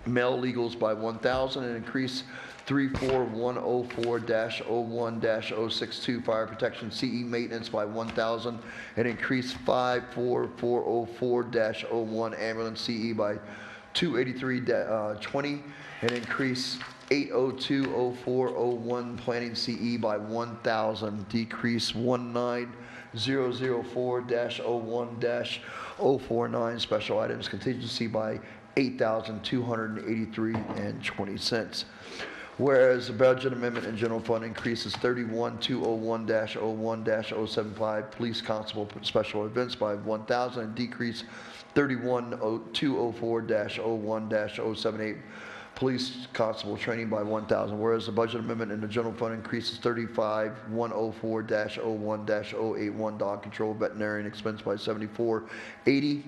mail legals by $1,000 and increase 34104-01-062 fire protection CE maintenance by $1,000 and increase 54404-01 ambulance CE by $283.20 and increase 8020401 planning CE by $1,000, decrease 19004-01-049 special items contingency by $8,283.20. Whereas the budget amendment in general fund increases 31201-01-075 police constable special events by $1,000 and decrease 31204-01-078 police constable training by 1,000. Whereas the budget amendment in the general fund increases 35104-01-081 dog control veterinarian expense by 74180,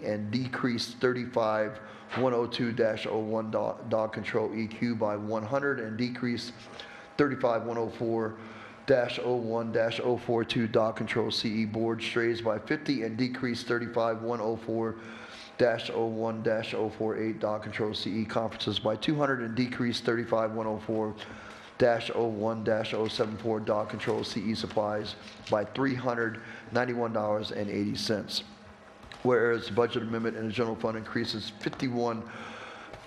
and decrease 35102-01 dog control EQ by 100, and decrease 35104-01-042 dog control CE board strays by 50, and decrease 35104-01-048 dog control CE conferences by 200, and decrease 35104-01-074 dog control CE supplies by $391.80. Whereas the budget amendment in the general fund increases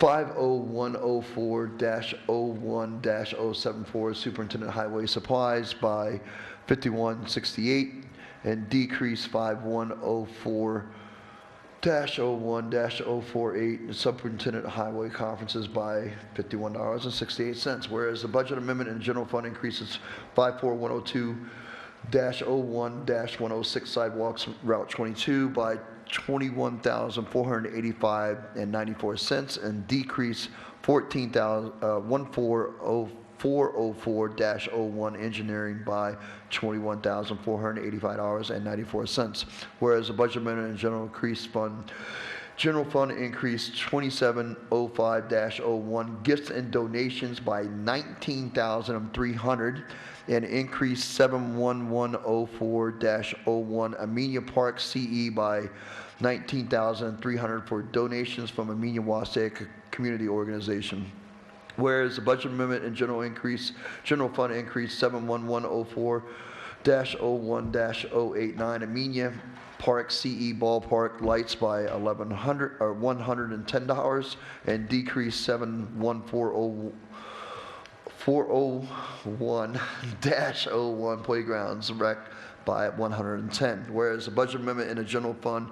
50104-01-074 superintendent highway supplies by 5168, and decrease 5104-01-048 superintendent highway conferences by $51.68. Whereas the budget amendment in the general fund increases 54102-01-106 sidewalks Route 22 by $21,485.94, and decrease 14004-01 engineering by $21,485.94. Whereas the budget amendment and general fund increased 2705-01 gifts and donations by $19,300, and increased 71104-01 Amenia Park CE by $19,300 for donations from Amenia Wausau Community Organization. Whereas the budget amendment and general fund increased 71104-01-089 Amenia Park CE ballpark lights by $110, and decreased 71401-01 playgrounds rec by 110. Whereas the budget amendment in the general fund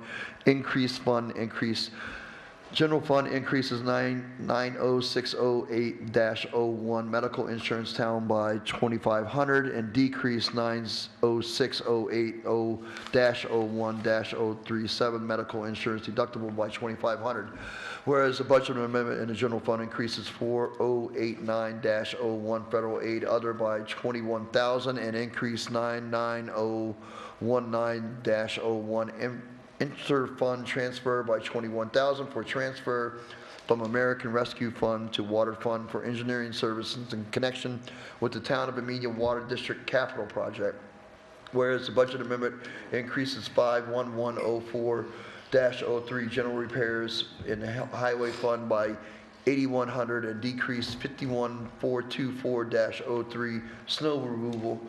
increases general fund increases 90608-01 medical insurance town by $2,500, and decrease 90608-01-037 medical insurance deductible by $2,500. Whereas the budget amendment in the general fund increases 4089-01 federal aid other by $21,000, and increase 99019-01 inter-fund transfer by $21,000 for transfer from American Rescue Fund to Water Fund for engineering services in connection with the Town of Amenia Water District Capital Project. Whereas the budget amendment increases 51104-03 general repairs in the Highway Fund by $8,100, and decrease 51424-03 snow removal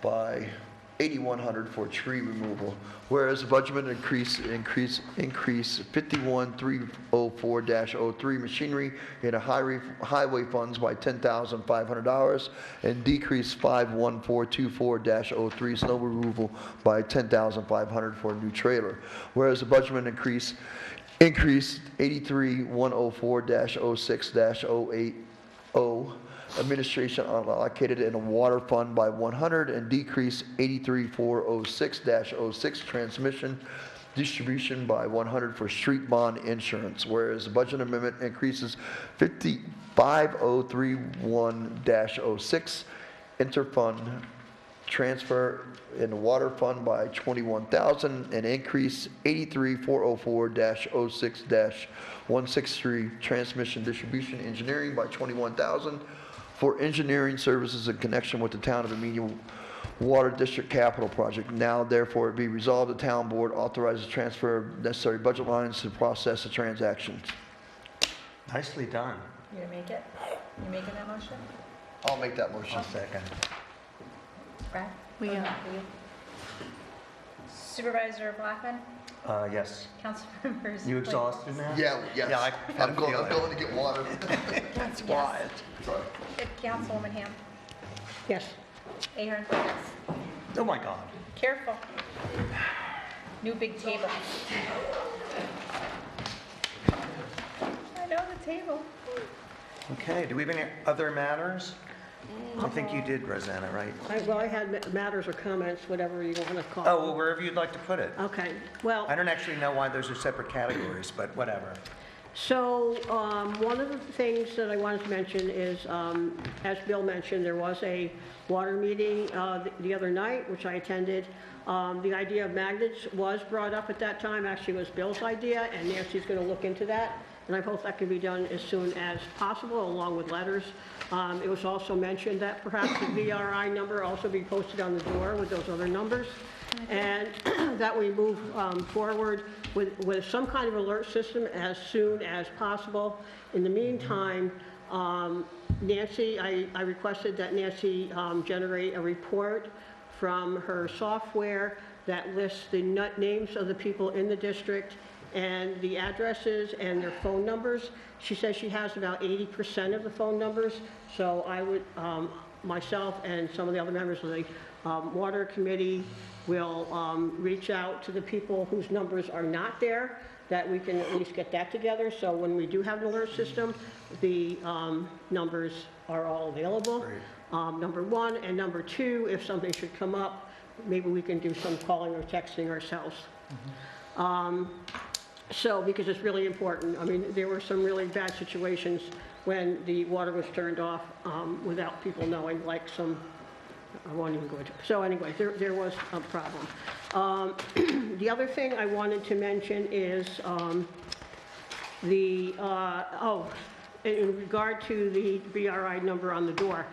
by $8,100 for tree removal. Whereas the budget increase 51304-03 machinery in the highway funds by $10,500, and decrease 51424-03 snow removal by $10,500 for a new trailer. Whereas the budget increased 83104-06-080 administration allocated in a water fund by 100, and decrease 83406-06 transmission distribution by 100 for street bond insurance. Whereas the budget amendment increases 5031-06 interfund transfer in the water fund by $21,000, and increase 83404-06-163 transmission distribution engineering by $21,000 for engineering services in connection with the Town of Amenia Water District Capital Project. Now, therefore, it be resolved, the Town Board authorizes transfer of necessary budget lines to process the transactions. Nicely done. You gonna make it? You making that motion? I'll make that motion. Second. Brad? Supervisor Blackman? Yes. Councilmembers? You exhausted now? Yes. Yeah, I I'm going to get water. That's quiet. Sorry. Councilwoman Ham? Yes. Ahern? Yes. Oh, my God. Careful. New big table. I know the table. Okay, do we have any other matters? I think you did, Rosanna, right? Well, I had matters or comments, whatever you want to call Oh, them. well, wherever you'd like to put it. Okay, well, I don't actually know why those are separate categories, but whatever. So, one of the things that I wanted to mention is, as Bill mentioned, there was a water meeting the other night, which I attended. The idea of magnets was brought up at that time. Actually, it was Bill's idea, and Nancy's going to look into that. And I hope that can be done as soon as possible, along with letters. It was also mentioned that perhaps the VRI number also be posted on the door with those other numbers. And that we move forward with some kind of alert system as soon as possible. In the meantime, Nancy, I requested that Nancy generate a report from her software that lists the names of the people in the district and the addresses and their phone numbers. She says she has about 80% of the phone numbers, so I would, myself and some of the other members of the Water Committee will reach out to the people whose numbers are not there, that we can at least get that together, so when we do have an alert system, the numbers are all available. Number one, and number two, if something should come up, maybe we can do some calling or texting ourselves. So, because it's really important. I mean, there were some really bad situations when the water was turned off without people knowing, like some, I won't even go into. So anyway, there was a problem. The other thing I wanted to mention is in regard to the BRI number on the door.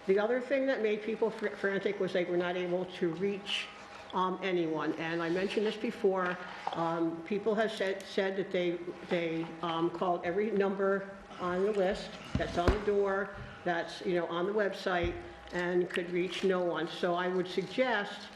The other thing that made people frantic was they were not able to reach anyone. And I mentioned this before. People have said that they called every number on the list that's on the door, that's on the website, and could reach no one. So I would suggest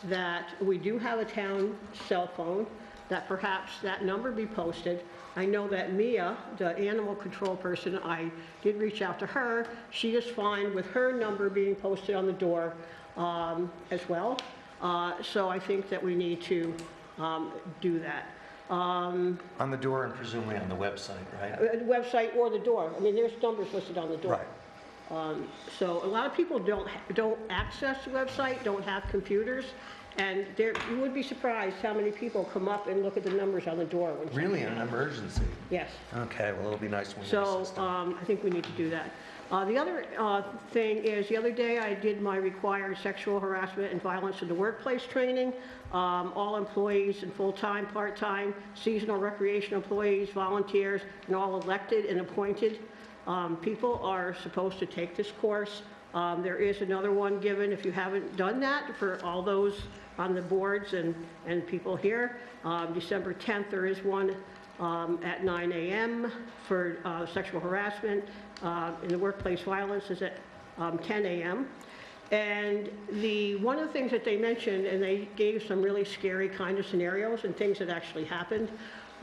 that we do have a town cell phone, that perhaps that number be posted. I know that Mia, the animal control person, I did reach out to her. She is fine with her number being posted on the door as well. So I think that we need to do that. On the door and presumably on the website, right? Website or the door. I mean, there's numbers listed on the door. Right. So a lot of people don't access the website, don't have computers, and you would be surprised how many people come up and look at the numbers on the door. Really, in an emergency? Yes. Okay, well, it'll be nice when we So I think we need to do that. The other thing is, the other day I did my required sexual harassment and violence in the workplace training. All employees and full-time, part-time, seasonal recreation employees, volunteers, and all elected and appointed people are supposed to take this course. There is another one given if you haven't done that for all those on the boards and people here. December 10th, there is one at 9 a.m. for sexual harassment. In the workplace violence is at 10 a.m. And one of the things that they mentioned, and they gave some really scary kind of scenarios and things that actually happened.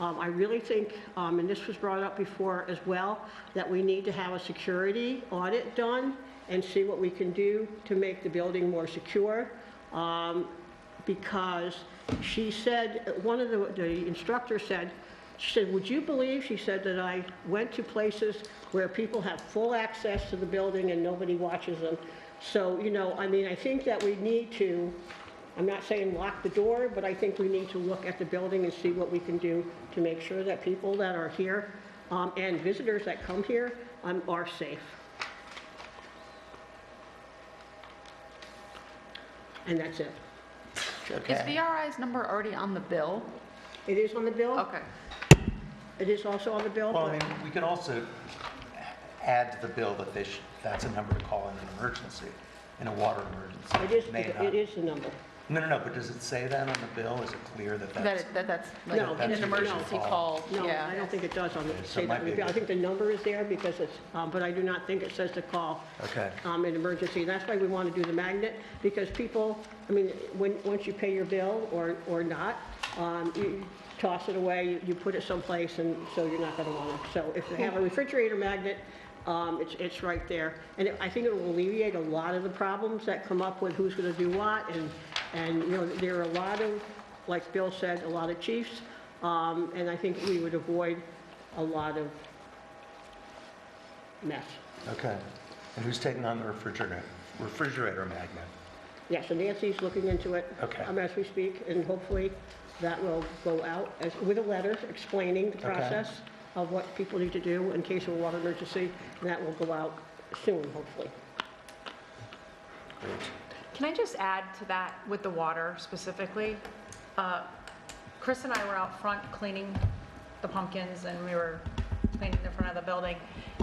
I really think, and this was brought up before as well, that we need to have a security audit done and see what we can do to make the building more secure. Because she said, one of the instructors said, she said, would you believe, she said, that I went to places where people have full access to the building and nobody watches them. So, I mean, I think that we need to, I'm not saying lock the door, but I think we need to look at the building and see what we can do to make sure that people that are here and visitors that come here are safe. And that's it. Okay. Is VRI's number already on the bill? It is on the bill? Okay. It is also on the bill? Well, I mean, we could also add to the bill that that's a number to call in an emergency, in a water emergency. It is the number. No, but does it say that on the bill? Is it clear that that's? That's like No, an emergency call. No, Yeah. I don't think it does say it that. might be a I think the number is there because it's, but I do not think it says to call Okay. an emergency. That's why we want to do the magnet, because people, I mean, once you pay your bill or not, you toss it away, you put it someplace, and so you're not going to want to. So if they have a refrigerator magnet, it's right there. And I think it will alleviate a lot of the problems that come up with who's going to do what, and there are a lot of, like Bill said, a lot of chiefs, and I think we would avoid a lot of mess. Okay. And who's taking on the refrigerator magnet? Yeah, so Nancy's looking into it Okay. as we speak, and hopefully that will go out with a letter explaining the Okay. process. of what people need to do in case of a water emergency, and that will go out soon, hopefully. Can I just add to that with the water specifically? Chris and I were out front cleaning the pumpkins, and we were cleaning the front of the building,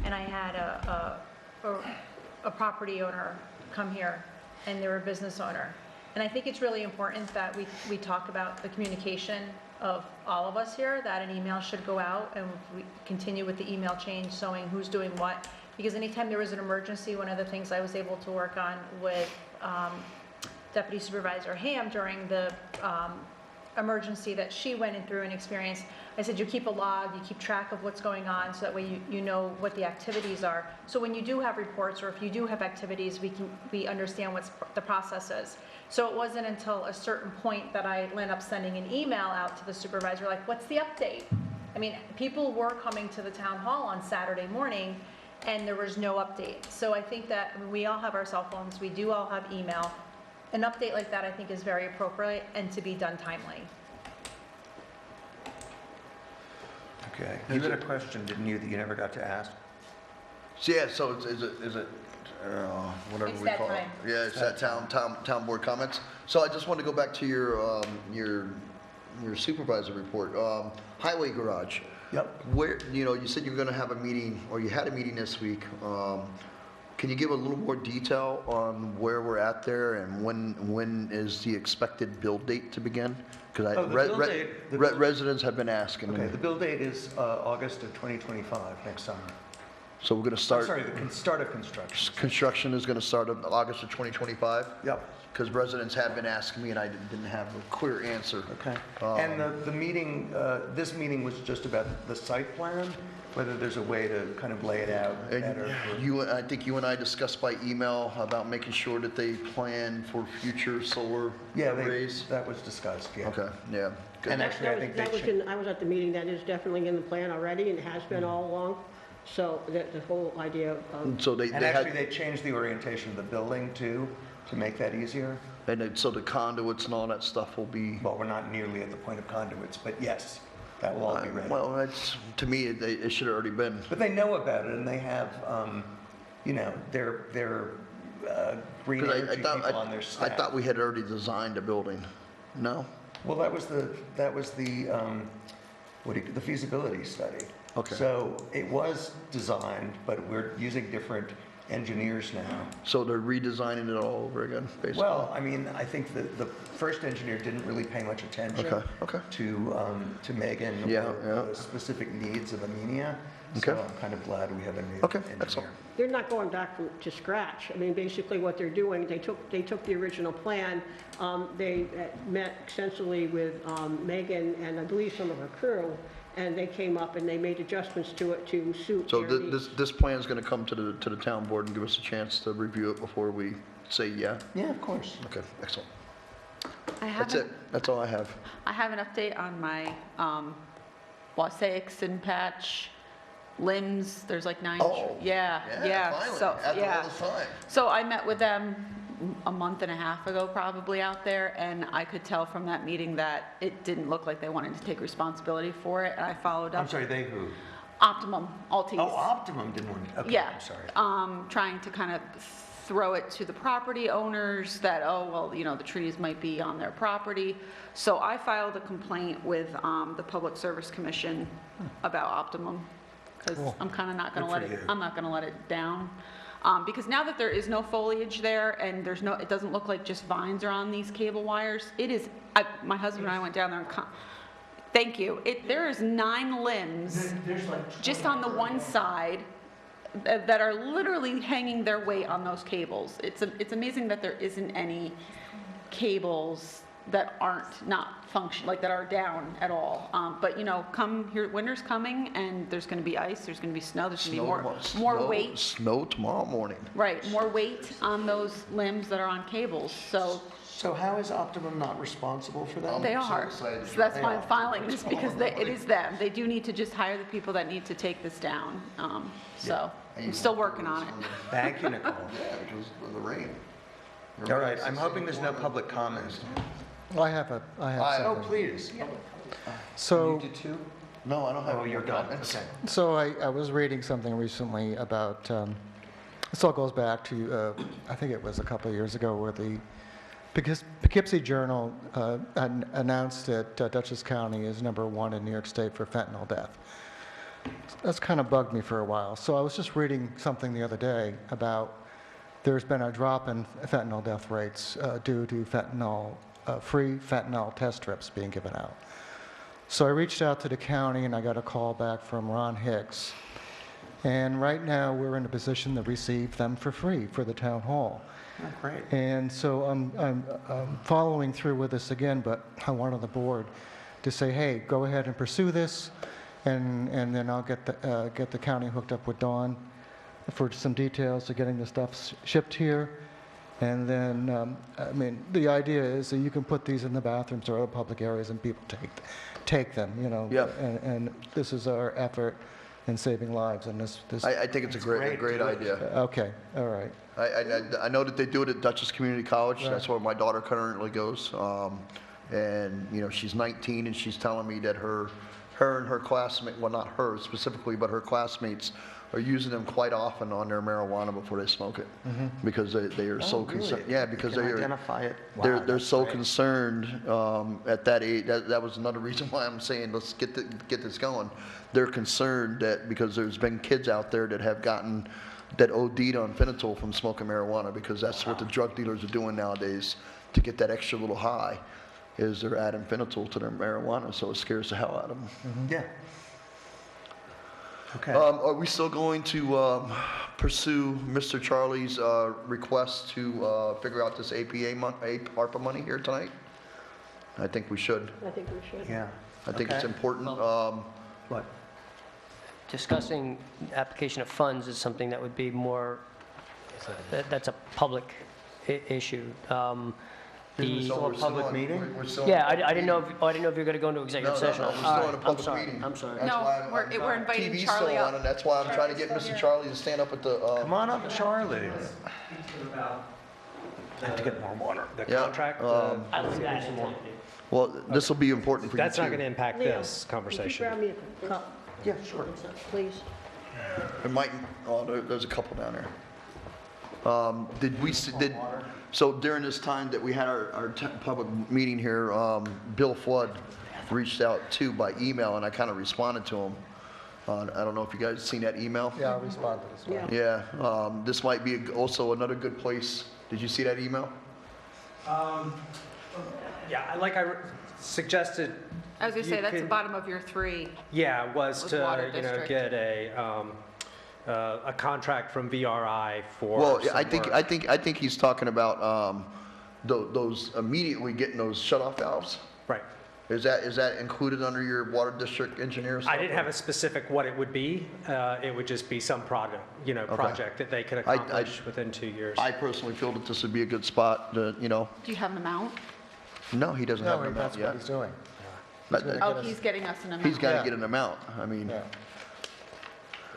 and I had a property owner come here, and they were a business owner. And I think it's really important that we talk about the communication of all of us here, that an email should go out, and we continue with the email chain showing who's doing what. Because anytime there was an emergency, one of the things I was able to work on with Deputy Supervisor Ham during the emergency that she went in through and experienced, I said, you keep a log, you keep track of what's going on, so that way you know what the activities are. So when you do have reports, or if you do have activities, we understand what the process is. So it wasn't until a certain point that I ended up sending an email out to the supervisor, like, what's the update? I mean, people were coming to the town hall on Saturday morning, and there was no update. So I think that, I mean, we all have our cell phones, we do all have email. An update like that, I think, is very appropriate and to be done timely. Okay. You had a question, didn't you, that you never got to ask? So, yeah, so is it whatever It's we that call it? time. Yeah, it's that town board comments. So I just want to go back to your supervisor report. Highway garage. Yep. Where, you said you were going to have a meeting, or you had a meeting this week. Can you give a little more detail on where we're at there, and when is the expected build date to begin? Because residents have been asking. Okay, the build date is August of 2025, next summer. So we're going to start. I'm sorry, the start of construction. Construction is going to start in August of 2025? Yep. Because residents have been asking me, and I didn't have a clear answer. Okay. And the meeting, this meeting was just about the site plan, whether there's a way to kind of lay it out better. I think you and I discussed by email about making sure that they plan for future solar arrays. That was discussed, yeah. Okay, yeah. Good. And actually, I think I was at the meeting, that is definitely in the plan already, and has been all along. So the whole idea of. So they changed the orientation of the building too, to make that easier. And so the conduits and all that stuff will be. Well, we're not nearly at the point of conduits, but yes, that will all be ready. Well, to me, it should have already been. But they know about it, and they have, their green energy people on their staff. I thought we had already designed a building. No? Well, that was the feasibility study. Okay. So it was designed, but we're using different engineers now. So they're redesigning it all over again, basically? Well, I mean, I think the first engineer didn't really pay much attention to Megan or the specific needs of Amenia. So I'm kind of glad we have a new engineer. They're not going back to scratch. I mean, basically what they're doing, they took the original plan. They met extensively with Megan and I believe some of her crew, and they came up and they made adjustments to it to suit So their needs. this plan is going to come to the town board and give us a chance to review it before we say yeah? Yeah, of course. Okay, excellent. That's it. That's all I have. I have an update on my Wasaic Sin Patch limbs. There's like 9. Oh, yeah. Finally, So after all this time. So I met with them a month and a half ago probably out there, and I could tell from that meeting that it didn't look like they wanted to take responsibility for it, and I followed up. I'm sorry, they who? Optimum, Altice. Oh, Optimum didn't want to, okay, Yeah. I'm sorry. Trying to kind of throw it to the property owners that, the trees might be on their property. So I filed a complaint with the Public Service Commission about Optimum, because I'm kind of not going to let it, I'm not going to let it down. Because now that there is no foliage there and it doesn't look like just vines are on these cable wires, it is, my husband and I went down there and, thank you, there is 9 limbs just on the one side that are literally hanging their weight on those cables. It's amazing that there isn't any cables that aren't not function, like that are down at all. But come here, winter's coming, and there's going to be ice, there's going to be snow, there's going to be more weight. Snow tomorrow morning. Right, more weight on those limbs that are on cables. So how is Optimum not responsible for that? They are. So that's why I'm filing this, because it is them. They do need to just hire the people that need to take this down. So I'm still working on it. Thank you, Nicole. Yeah, because of the rain. All right, I'm hoping there's no public comments. I have Oh, something. please. So, You did too? No, I don't have Oh, any you're more done. comments. Okay. So I was reading something recently about, this all goes back to, I think it was a couple of years ago, where the Poughkeepsie Journal announced that Dutchess County is #1 in New York State for fentanyl death. That's kind of bugged me for a while. So I was just reading something the other day about there's been a drop in fentanyl death rates due to free fentanyl test strips being given out. So I reached out to the county and I got a call back from Ron Hicks. And right now we're in a position to receive them for free for the town hall. Oh, great. And so I'm following through with this again, but I wanted the board to say, hey, go ahead and pursue this, and then I'll get the county hooked up with Dawn for some details of getting the stuff shipped here. And then, I mean, the idea is that you can put these in the bathrooms or other public areas and people take them, you know. Yep. And this is our effort in saving lives, and this. I think it's a great idea. Okay, all right. I know that they do it at Dutchess Community College. Right. That's where my daughter currently goes. And, you know, she's 19 and she's telling me that her and her classmate, well, not her specifically, but her classmates are using them quite often on their marijuana before they smoke it. Because they are so concerned. Yeah, because They they can are. identify it. They're Wow, so that's great. concerned at that age. That was another reason why I'm saying let's get this going. They're concerned that because there's been kids out there that have gotten that OD'd on fentanyl from smoking marijuana, because that's what the drug dealers are doing nowadays to get that extra little high, is they're adding fentanyl to their marijuana, so it scares the hell out of them. Yeah. Okay. Are we still going to pursue Mr. Charlie's request to figure out this ARPA money here tonight? I think we should. I think we should. Yeah. I think it's Okay. important. What? Discussing application of funds is something that would be more, that's a public issue. The So we're still public on- meeting? we're still on Yeah, public I didn't know, meeting. I didn't know if you were going to go into executive session. No, we're still in a public meeting. I'm sorry. That's No, why we're inviting TV's Charlie still up. on, and that's why I'm trying to get Mr. Charlie to stand up at the. Come on up, Charlie. I have to get more water. The Yeah, contract, I leave that in. Well, this will be important for you too. that's not going to impact Leo, this Could you conversation. grab me a cup, Yeah, sure. please? It might, there's a couple down there. So during this time that we had our public meeting here, Bill Flood reached out too by email, and I kind of responded to him. I don't know if you guys seen that email? Yeah, I'll respond to this one. Yeah. Yeah, this might be also another good place. Did you see that email? Yeah, like I suggested. I was going to say, you that's the can- bottom of your three. Yeah, was With to, water you know, district. get a contract from VRI for Well, some I work. think he's talking about those immediately getting those shut-off valves. Right. Is that included under your water district engineer stuff? I didn't have a specific what it would be. It would just be some project, project that they could accomplish within 2 years. I personally feel that this would be a good spot to, Do you have an amount? no, he doesn't have No, an amount that's what yet. he's doing. Oh, he's getting us an amount. He's got to Yeah. get an amount. I mean, Yeah.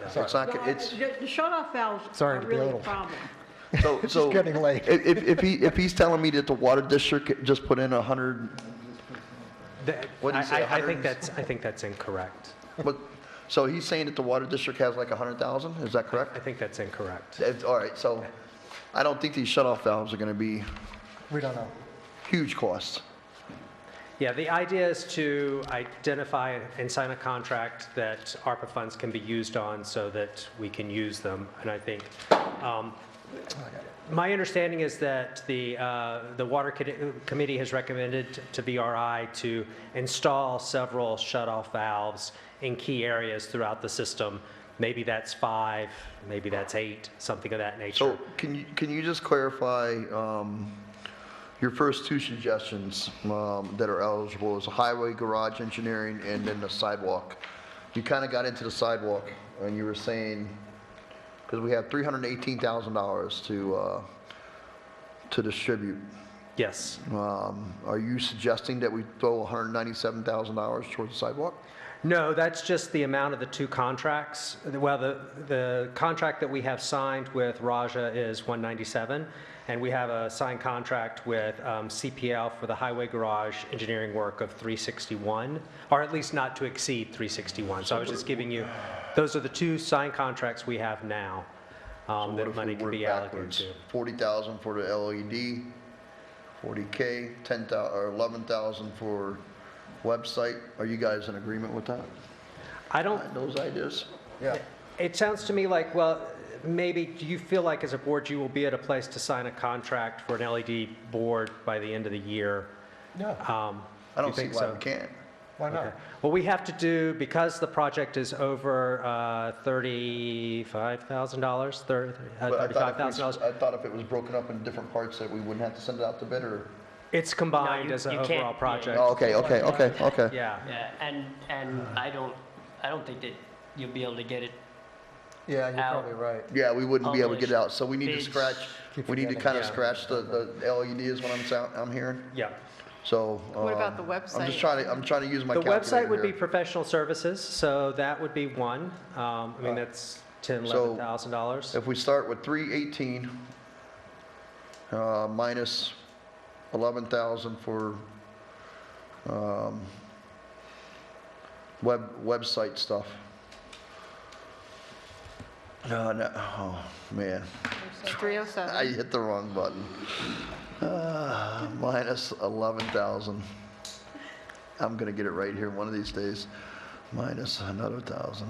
it's not, No, it's, the shut-off valves Sorry are to be a really a little- problem. so, It's so. getting late. If he's telling me that the water district just put in 100, What did he say, I think 100? I think that's incorrect. so he's saying that the water district has like 100,000, is that correct? I think that's incorrect. All right, so I don't think these shut-off valves are going to be We don't know. huge costs. Yeah, the idea is to identify and sign a contract that ARPA funds can be used on so that we can use them. And I think, my understanding is that the Water Committee has recommended to BRI to install several shut-off valves in key areas throughout the system. Maybe that's 5, maybe that's 8, something of that nature. So can you just clarify your first two suggestions that are eligible is highway, garage engineering, and then the sidewalk? You kind of got into the sidewalk, and you were saying, because we have $318,000 to distribute. Yes. Are you suggesting that we throw $197,000 towards the sidewalk? No, that's just the amount of the two contracts. Well, the contract that we have signed with Raja is 197, and we have a signed contract with CPL for the highway garage engineering work of 361, or at least not to exceed 361. So I was just giving you, those are the two signed contracts we have now that money can be allocated to. 40,000 for the LED, 40K, 10,000 or 11,000 for website. Are you guys in agreement with that? I don't. Those ideas? Yeah. It sounds to me like, well, maybe, do you feel like as a board you will be at a place to sign a contract for an LED board by the end of the year? No. I don't see why we can't. Why not? Okay. Well, we have to do, because the project is over $35,000, But $35,000. I thought if it was broken up in different parts that we wouldn't have to send it out to bid, or? It's combined No, as an you can't- overall project. Oh, okay. Yeah. Yeah, and I don't think that you'll be able to get it. Yeah, you're Out. probably right. Yeah, we wouldn't be able to get it out, so we need to Bids. scratch, we need to kind of Yeah. scratch the LED is what I'm hearing. Yeah. So. What about the I'm website? just I'm trying to use my The calculator website would be here. professional services, so that would be one. I mean, that's $10,000, So, $11,000. If we start with 318, minus 11,000 for, website stuff. No, oh, man, It's 307. I hit the wrong button. Minus 11,000. I'm gonna get it right here one of these days. Minus another 1,000.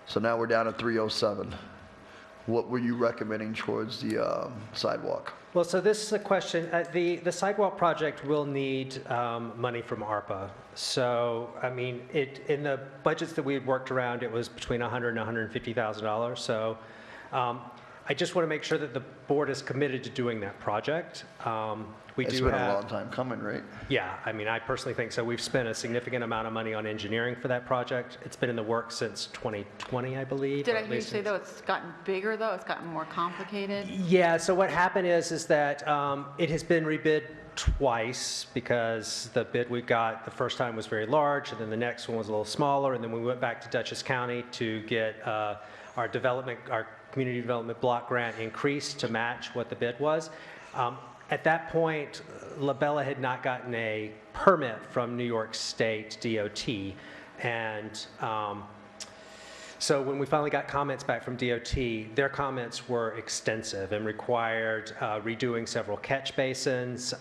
So now we're down to 307. What were you recommending towards the sidewalk? Well, so this is a question, the sidewalk project will need money from ARPA. So, I mean, in the budgets that we had worked around, it was between $100,000 and $150,000. So I just want to make sure that the board is committed to doing that project. It's been a long time coming, right? Yeah, I mean, I personally think so. We've spent a significant amount of money on engineering for that project. It's been in the works since 2020, I believe. Did or I at hear you least say, though, it's gotten bigger, though? It's gotten more complicated? Yeah, so what happened is that it has been rebid twice because the bid we got the first time was very large, and then the next one was a little smaller, and then we went back to Dutchess County to get our community development block grant increased to match what the bid was. At that point, Labella had not gotten a permit from New York State DOT, and so when we finally got comments back from DOT, their comments were extensive and required redoing several catch basins.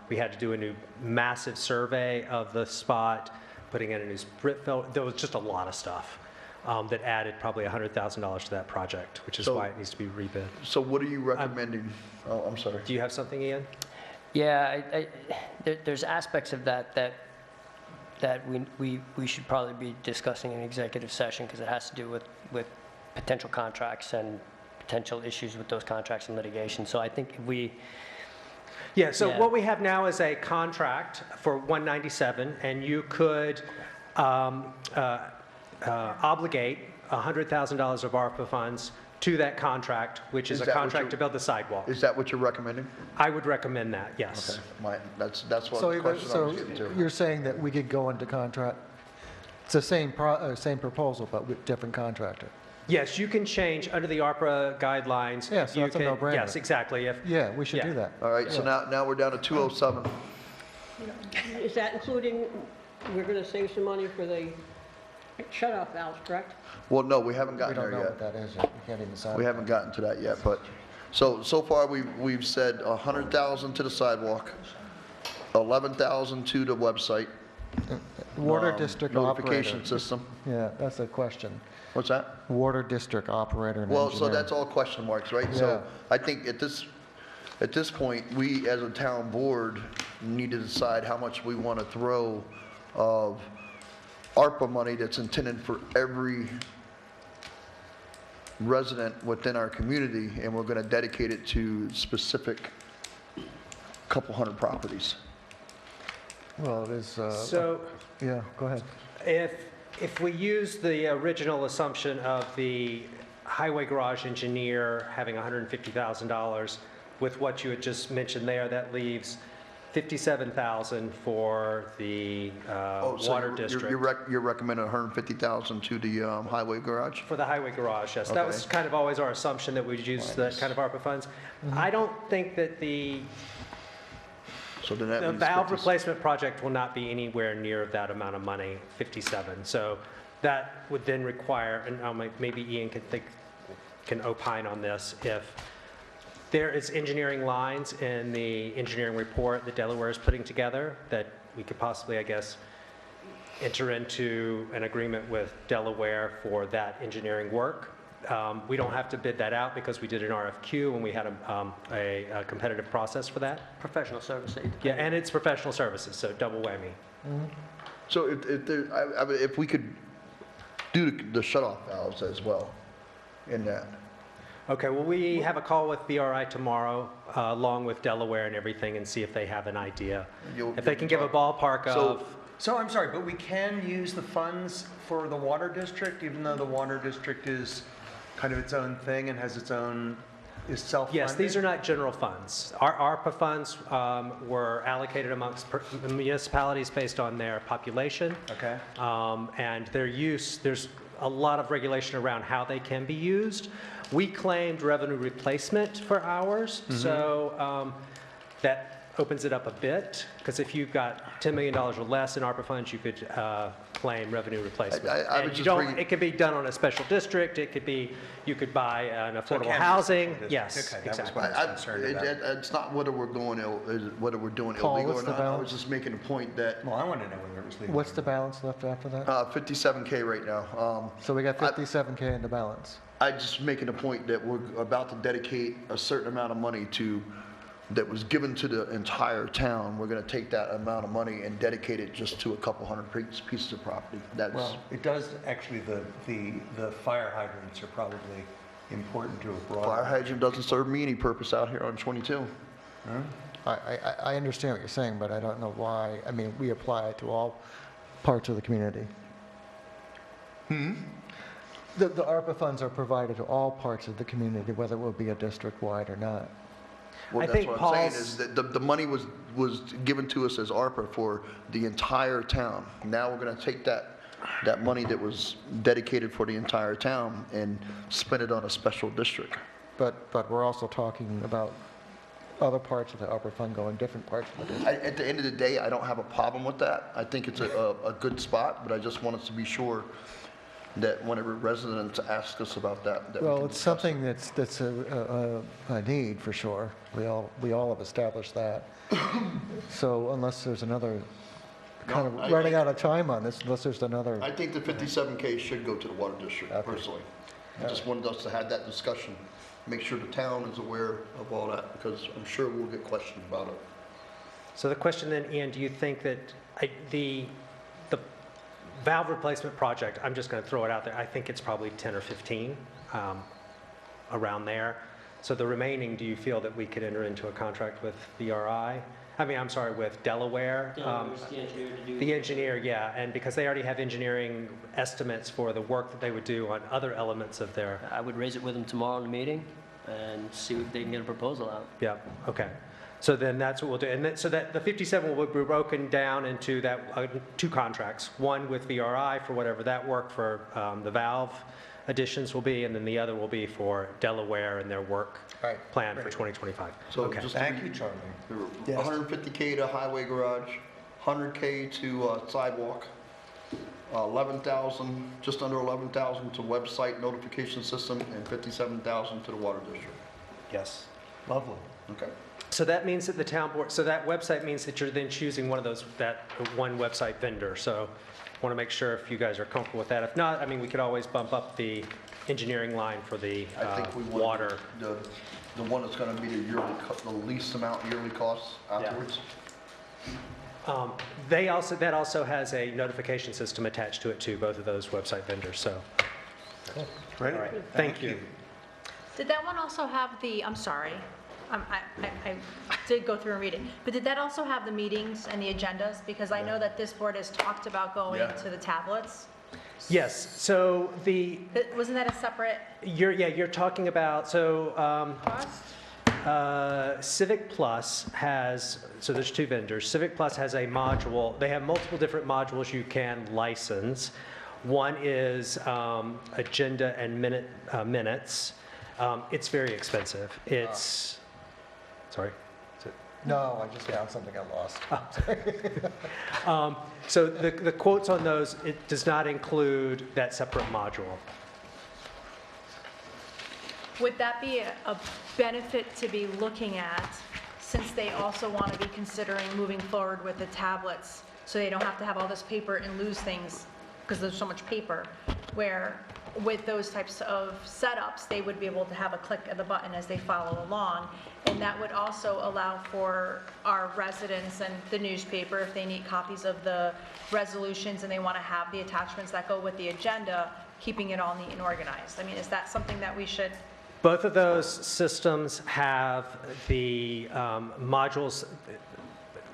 We had to do a new massive survey of the spot, putting in a new sprit filter. There was just a lot of stuff that added probably $100,000 to that project, which is why it needs to be rebid. So what are you recommending? Oh, I'm sorry. Do you have something, Ian? Yeah, there's aspects of that we should probably be discussing in executive session because it has to do with potential contracts and potential issues with those contracts and litigation. So I think if we... Yeah, so what we have now is a contract for 197, and you could obligate $100,000 of ARPA funds to that contract, which is a contract to build the sidewalk. Is that what you're recommending? I would recommend that, yes. Okay, that's what So the question I was getting to. you're saying that we could go into contract, it's the same proposal, but with different contractor? Yes, you can change under the ARPA guidelines. Yeah, so you that's a can- no-brainer. Yes, exactly. Yeah, we should do that. All right, so now we're down to 207. Is that including, we're gonna save some money for the shut-off valves, correct? Well, no, we haven't We gotten don't there know yet. what that is yet. We can't even decide. We haven't gotten to that yet, but, so far, we've said 100,000 to the sidewalk, 11,000 to the website. Water district Notification operator. system. Yeah, that's a question. What's that? Water district operator and Well, so engineer. that's all question marks, right? So I think at this point, we as a town board need to decide how much we want to throw of ARPA money that's intended for every resident within our community, and we're going to dedicate it to specific couple hundred properties. Well, it is, So yeah, go ahead. if we use the original assumption of the highway garage engineer having $150,000 with what you had just mentioned there, that leaves $57,000 for the So water district. You're recommending 150,000 to the highway garage? For the highway garage, yes. That was kind of always our assumption that we'd use that kind of ARPA funds. I don't think that the So then that means valve 50 replacement project will not be anywhere near that amount of money, 57. So that would then require, and maybe Ian can opine on this, if there is engineering lines in the engineering report that Delaware is putting together that we could possibly, I guess, enter into an agreement with Delaware for that engineering work. We don't have to bid that out because we did an RFQ and we had a competitive process for that. Professional services. Yeah, and it's professional services, so double whammy. So if we could do the shut-off valves as well in that. Okay, well, we have a call with BRI tomorrow, along with Delaware and everything, and see if they have an idea. If they can give a ballpark of... So I'm sorry, but we can use the funds for the water district, even though the water district is kind of its own thing and has its own, is self-funded? Yes, these are not general funds. Our ARPA funds were allocated amongst municipalities based on their population. Okay. And their use, there's a lot of regulation around how they can be used. We claimed revenue replacement for ours, so that opens it up a bit, because if you've got $10 million or less in ARPA funds, you could claim revenue replacement. It could be done on a special district, it could be, you could buy an affordable housing. Yes, Okay, exactly. that was what I was concerned about. It's not whether we're doing whether we're doing Paul, illegal what's or the not. I balance? was just making a point that Well, I want to know whether it was legal. What's the balance left after that? 57K right now. So we got 57K in the balance. I just making a point that we're about to dedicate a certain amount of money that was given to the entire town. We're going to take that amount of money and dedicate it just to a couple hundred pieces of property. Well, it does, actually, the fire hydrants are probably important to a broad. Fire hydrant doesn't serve me any purpose out here on 22. I understand what you're saying, but I don't know why. I mean, we apply it to all parts of the community. The ARPA funds are provided to all parts of the community, whether it will be a district-wide or not. Well, I that's think what I'm saying Paul's- is that the money was given to us as ARPA for the entire town. Now we're going to take that money that was dedicated for the entire town and spend it on a special district. But we're also talking about other parts of the ARPA fund going different parts of the district. At the end of the day, I don't have a problem with that. I think it's a good spot, but I just want us to be sure that whenever residents ask us about that we Well, can it's discuss it. something that's a need for sure. We all have established that. So unless there's another, kind of I- running out of time on this, unless there's another, I think the 57K should go to the water district, Okay. personally. I just wanted us to have that discussion, make sure the town is aware of all that, because I'm sure we'll get questions about it. So the question then, Ian, do you think that the valve replacement project, I'm just going to throw it out there, I think it's probably 10 or 15, around there. So the remaining, do you feel that we could enter into a contract with BRI? I mean, I'm sorry, with Delaware? Delaware's the engineer to do. The engineer, yeah, and because they already have engineering estimates for the work that they would do on other elements of their, I would raise it with them tomorrow in the meeting and see if they can get a proposal out. yeah, okay. So then that's what we'll do. And then, so that the 57 will be broken down into that two contracts, one with VRI for whatever that work for the valve additions will be, and then the other will be for Delaware and their work plan for 2025. So Okay. just Thank you, Charlie. 150K to highway garage, 100K to sidewalk, 11,000, just under 11,000 to website notification system, and 57,000 to the water district. Yes. Lovely. Okay. So that means that the town board, so that website means that you're then choosing one of those, that one website vendor. So I want to make sure if you guys are comfortable with that. If not, I mean, we could always bump up the engineering line for the I think we want water. the one that's going to be the least amount yearly costs afterwards. That also has a notification system attached to it too, both of those website vendors, so. Great. All right, thank you. Did that one also have the, I'm sorry, I did go through and read it, but did that also have the meetings and the agendas? Because I know that this board has talked about going Yeah. to the tablets. Yes, so Wasn't that a separate you're talking about, so, cost? Civic Plus has, so there's two vendors. Civic Plus has a module. They have multiple different modules you can license. One is agenda and minutes. It's very expensive. It's, sorry. No, I just found something I lost. So the quotes on those, it does not include that separate module. Would that be a benefit to be looking at, since they also want to be considering moving forward with the tablets, so they don't have to have all this paper and lose things, because there's so much paper, where with those types of setups, they would be able to have a click of the button as they follow along. And that would also allow for our residents and the newspaper, if they need copies of the resolutions and they want to have the attachments that go with the agenda, keeping it all neat and organized. I mean, is that something that we should? Both of those systems have the modules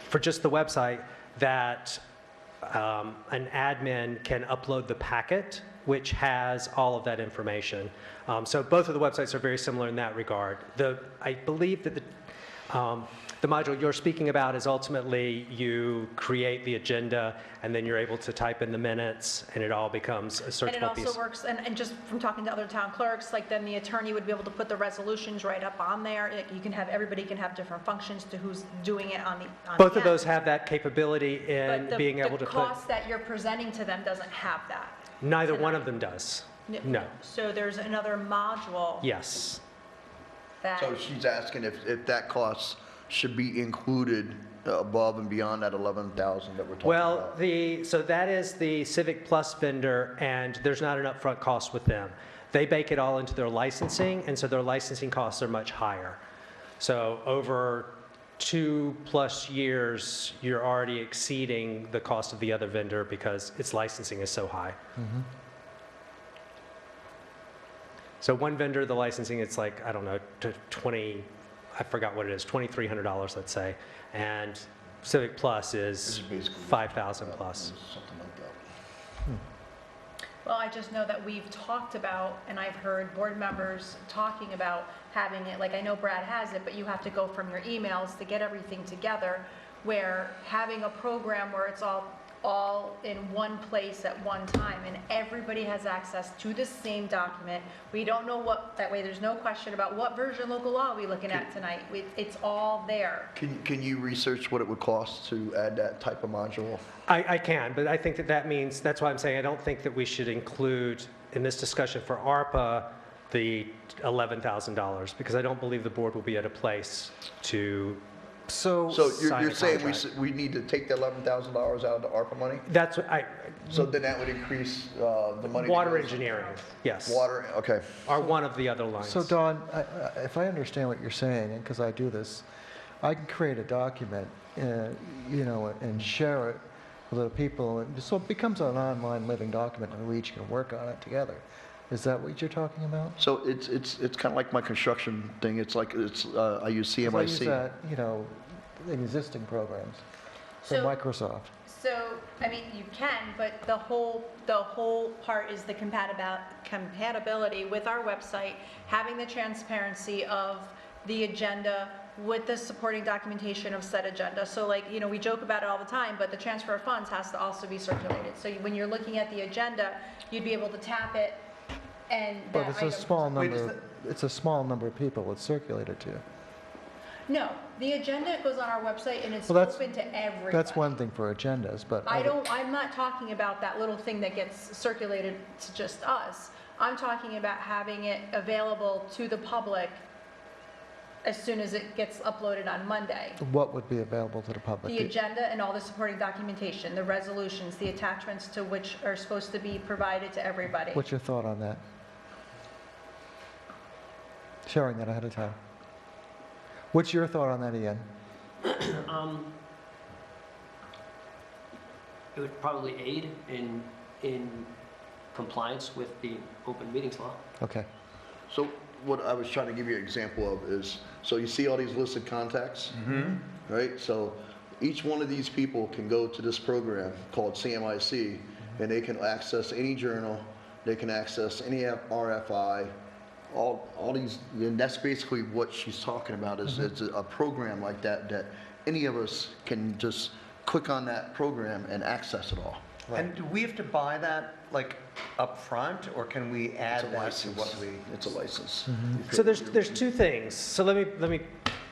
for just the website that an admin can upload the packet, which has all of that information. So both of the websites are very similar in that regard. I believe that the module you're speaking about is ultimately you create the agenda and then you're able to type in the minutes and it all becomes a searchable piece. And it also works, and just from talking to other town clerks, like then the attorney would be able to put the resolutions right up on there. You can have, everybody can have different functions to who's doing it on the Both of end. those have that capability in But being able to the put. cost that you're presenting to them doesn't have that. Neither one of them does. No. So there's another module Yes. that. So she's asking if that cost should be included above and beyond that 11,000 that we're talking Well, about. so that is the Civic Plus vendor, and there's not an upfront cost with them. They bake it all into their licensing, and so their licensing costs are much higher. So over 2+ years, you're already exceeding the cost of the other vendor because its licensing is so high. So one vendor, the licensing, it's like, I don't know, to 20, I forgot what it is, $2,300, let's say. And Civic Plus is 5,000 plus. Something like that. Well, I just know that we've talked about, and I've heard board members talking about having it, like I know Brad has it, but you have to go from your emails to get everything together, where having a program where it's all in one place at one time and everybody has access to the same document. We don't know what, that way there's no question about what version of local law are we looking at tonight. It's all there. Can you research what it would cost to add that type of module? I can, but I think that means, that's why I'm saying I don't think that we should include in this discussion for ARPA the $11,000, because I don't believe the board will be at a place to So sign you're a saying contract. we need to take the $11,000 out of the ARPA money? That's what So then that would increase the money. that water goes- engineering, yes. Water, okay. Are one of the other lines. So Don, if I understand what you're saying, and because I do this, I can create a document, and share it with other people, and so it becomes an online living document, and we each can work on it together. Is that what you're talking about? So it's kind of like my construction thing. It's like I use 'Cause I use CMIC. that, in existing programs from So- Microsoft. So, I mean, you can, but the whole part is the compatibility with our website, having the transparency of the agenda with the supporting documentation of said agenda. So like, we joke about it all the time, but the transfer of funds has to also be circulated. So when you're looking at the agenda, you'd be able to tap it and But that it's a item- small number of people it's circulated to. No, the agenda goes on our website and it's Well, that's- open to everybody. That's one thing for agendas, but. I'm not talking about that little thing that gets circulated to just us. I'm talking about having it available to the public as soon as it gets uploaded on Monday. What would be available to the public? The agenda and all the supporting documentation, the resolutions, the attachments to which are supposed to be provided to everybody. What's your thought on that? Sharing that ahead of time. What's your thought on that, Ian? It would probably aid in compliance with the open meetings law. Okay. So what I was trying to give you an example of is, so you see all these listed contacts? Right? So each one of these people can go to this program called CMIC, and they can access any journal, they can access any RFI, all these, and that's basically what she's talking about, is it's a program like that, that any of us can just click on that program and access it all. And do we have to buy that, like, upfront, or can we add that to what we? It's a license. So there's two things. So let me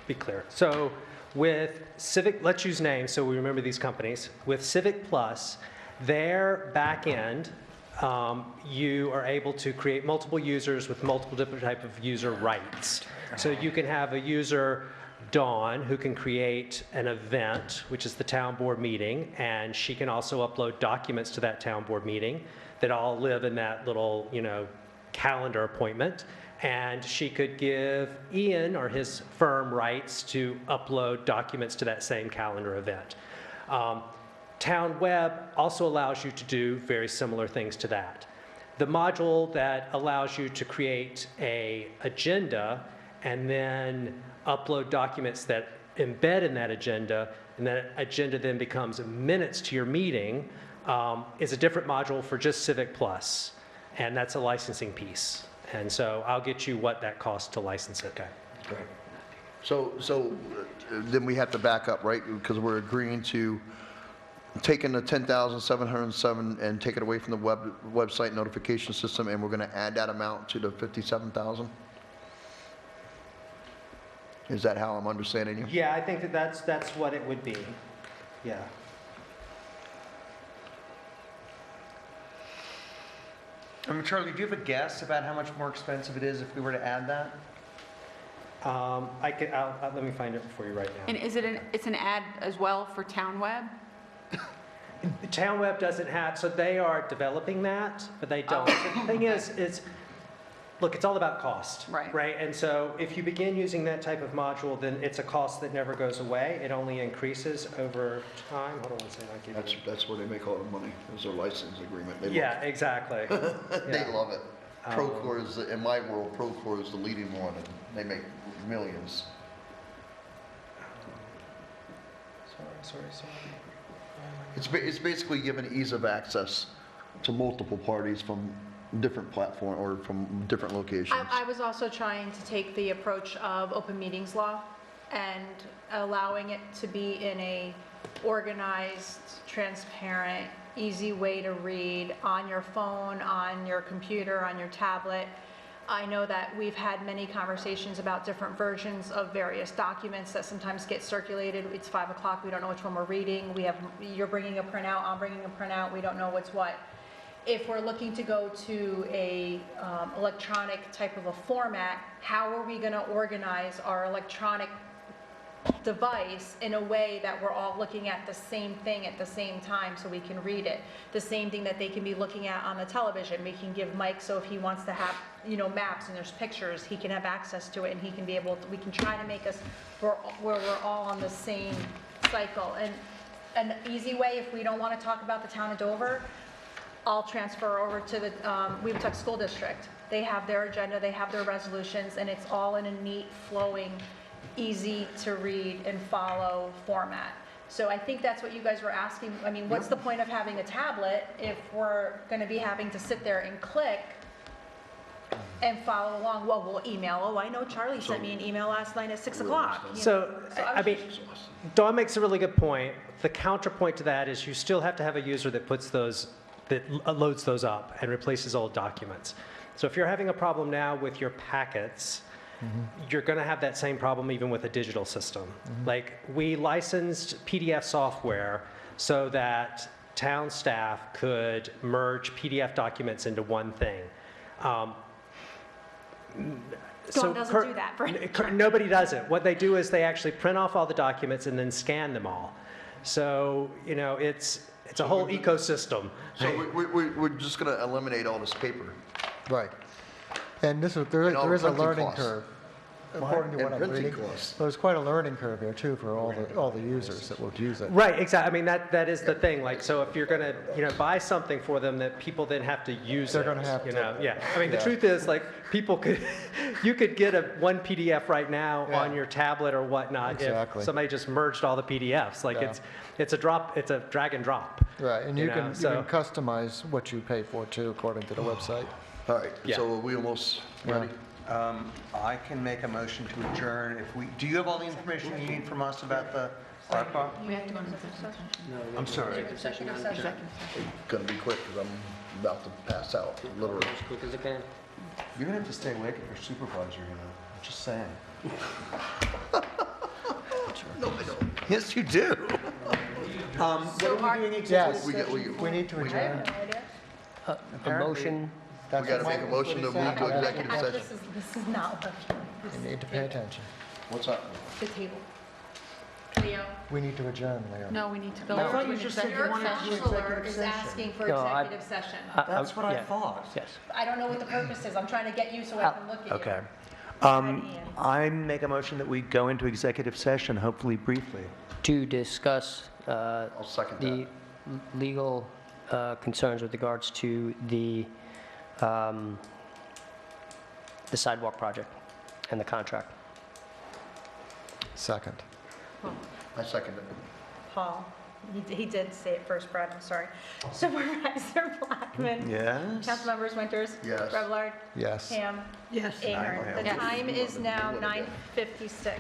be clear. So with Civic, let's use names so we remember these companies. With Civic Plus, their back end, you are able to create multiple users with multiple different type of user rights. So you can have a user, Dawn, who can create an event, which is the town board meeting, and she can also upload documents to that town board meeting that all live in that little, calendar appointment. And she could give Ian or his firm rights to upload documents to that same calendar event. Town Web also allows you to do very similar things to that. The module that allows you to create an agenda and then upload documents that embed in that agenda, and that agenda then becomes minutes to your meeting, is a different module for just Civic Plus, and that's a licensing piece. And so I'll get you what that costs to license it. Right. So then we have to back up, right? Because we're agreeing to taking the 10,707 and take it away from the website notification system, and we're going to add that amount to the 57,000? Is that how I'm understanding you? Yeah, I think that's what it would be. Yeah. Charlie, do you have a guess about how much more expensive it is if we were to add that? Let me find it for you right now. And it's an ad as well for Town Web? Town Web doesn't have, so they are developing that, but they don't. The thing is, look, it's all about cost. Right. And so if you begin using that type of module, then it's a cost that never goes away. It only increases over time. Hold on one second, I'll give you. That's where they make all the money, is their license agreement. They Yeah, exactly. They love it. Procore is, in my world, Procore is the leading one, and they make millions. Sorry. It's basically giving ease of access to multiple parties from different platform or from different locations. I was also trying to take the approach of open meetings law and allowing it to be in a organized, transparent, easy way to read on your phone, on your computer, on your tablet. I know that we've had many conversations about different versions of various documents that sometimes get circulated. It's 5 o'clock, we don't know which one we're reading. You're bringing a printout, I'm bringing a printout, we don't know what's what. If we're looking to go to a electronic type of a format, how are we going to organize our electronic device in a way that we're all looking at the same thing at the same time so we can read it? The same thing that they can be looking at on the television. We can give Mike, so if he wants to have, maps and there's pictures, he can have access to it, and he can be able to, we can try to make us where we're all on the same cycle. And an easy way, if we don't want to talk about the town of Dover, I'll transfer over to the Weebutuck School District. They have their agenda, they have their resolutions, and it's all in a neat, flowing, easy to read and follow format. So I think that's what you guys were asking. I mean, what's the point of having a tablet if we're going to be having to sit there and click and follow along? Well, we'll email. Oh, I know Charlie sent me an email last night at 6 o'clock. So I mean, Dawn makes a really good point. The counterpoint to that is you still have to have a user that loads those up and replaces old documents. So if you're having a problem now with your packets, you're going to have that same problem even with a digital system. Like, we licensed PDF software so that town staff could merge PDF documents into one thing. Dawn doesn't do that. Nobody does it. What they do is they actually print off all the documents and then scan them all. So, it's a whole ecosystem. So we're just going to eliminate all this paper. Right. And there is a learning curve. According to what I'm reading, there's quite a learning curve here too for all the users that will use it. Right, exactly. I mean, that is the thing. Like, so if you're going to buy something for them that people then have to use, they're going to have to. Yeah. I mean, the truth is, like, you could get one PDF right now on your tablet or whatnot. Exactly. If somebody just merged all the PDFs. Like, it's a drag and drop. Right, and you can customize what you pay for too, according to the website. All right. So are we almost ready? I can make a motion to adjourn if we, do you have all the information you need from us about the ARPA? We have to go into executive session. I'm sorry. Gonna be quick, because I'm about to pass out, literally. As quick as it can. You're gonna have to stay awake if you're supervisor, you know, I'm just saying. No, I don't. Yes, you do. What are we doing executive Yes, session? we need to adjourn. A motion, We gotta make a motion to move to executive session. This is not working. You need to pay attention. What's up? The table. Leo? We need to adjourn, Leo. No, we need to go I into thought you an just said you executive wanted to session. do executive Is session. asking for No, I- executive session. That's what I yeah, thought. Yes. I don't know what the purpose is. I'm trying to get you so I can look at you. Okay. I make a motion that we go into executive session, hopefully briefly. To discuss I'll second the legal concerns with regards to the sidewalk project and the contract. Second. I second it. Paul, he did say it first, Brad, I'm sorry. Supervisor Blackman. Yes? Councilmembers Winters. Yes. Uh, Revlard. Yes. Ham. Yes. Ahern. The Yes. time is now 9:56.